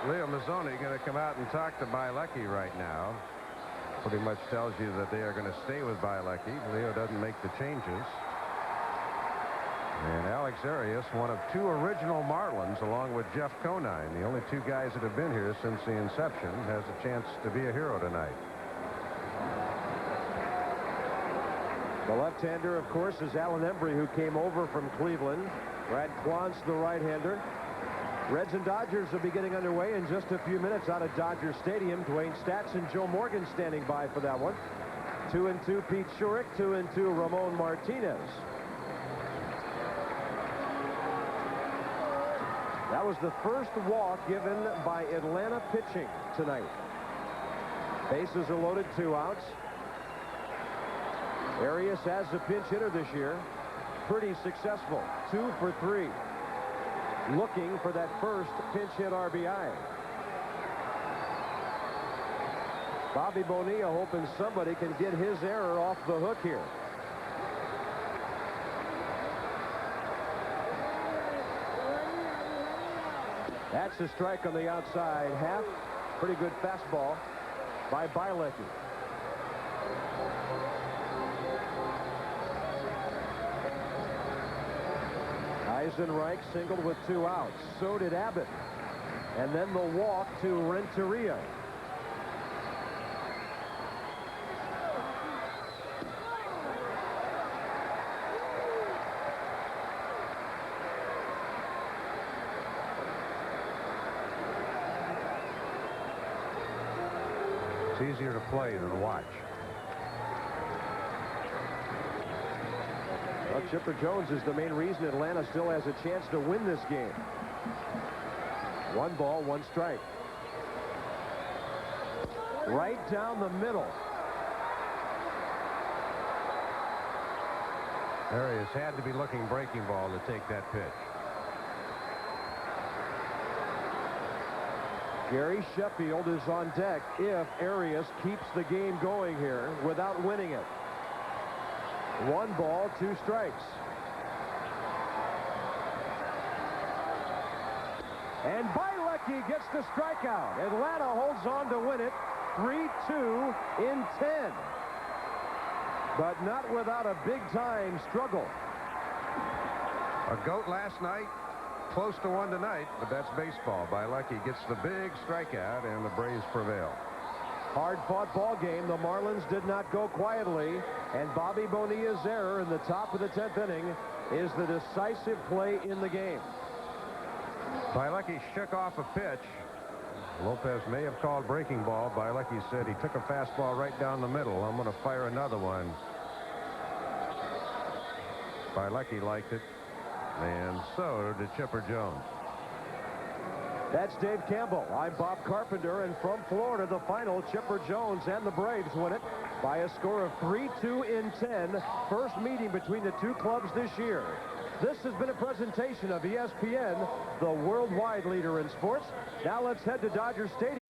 Leo Mazzoni going to come out and talk to Bilecki right now. Pretty much tells you that they are going to stay with Bilecki. Leo doesn't make the changes. And Alex Arias, one of 2 original Marlins, along with Jeff Conine, the only 2 guys that have been here since the inception, has a chance to be a hero tonight. The left-hander, of course, is Alan Embry, who came over from Cleveland. Brad Klontz, the right-hander. Reds and Dodgers will be getting underway in just a few minutes out of Dodger Stadium. Dwayne Statz and Joe Morgan standing by for that one. 2-2 Pete Schurik, 2-2 Ramon Martinez. That was the first walk given by Atlanta pitching tonight. Bases are loaded, 2 outs. Arias as a pinch hitter this year. Pretty successful. 2 for 3. Looking for that first pinch hit RBI. Bobby Bonilla hoping somebody can get his error off the hook here. That's a strike on the outside half. Pretty good fastball by Bilecki. Eisenreich singled with 2 outs. So did Abbott. And then the walk to Renteria. It's easier to play than watch. Well, Chipper Jones is the main reason Atlanta still has a chance to win this game. 1 ball, 1 strike. Right down the middle. Arias had to be looking breaking ball to take that pitch. Gary Sheffield is on deck if Arias keeps the game going here without winning it. 1 ball, 2 strikes. And Bielecki gets the strikeout. Atlanta holds on to win it 3-2 in 10. But not without a big-time struggle. A goat last night, close to one tonight, but that's baseball. Bielecki gets the big strikeout, and the Braves prevail. Hard-fought ball game. The Marlins did not go quietly, and Bobby Bonilla's error in the top of the 10th inning is the decisive play in the game. Bielecki shook off a pitch. Lopez may have called breaking ball. Bielecki said he took a fastball right down the middle. I'm going to fire another one. Bielecki liked it, and so did Chipper Jones. That's Dave Campbell. I'm Bob Carpenter, and from Florida, the final, Chipper Jones and the Braves win it by a score of 3-2 in 10. First meeting between the two clubs this year. This has been a presentation of ESPN, the worldwide leader in sports. Now let's head to Dodger Stadium.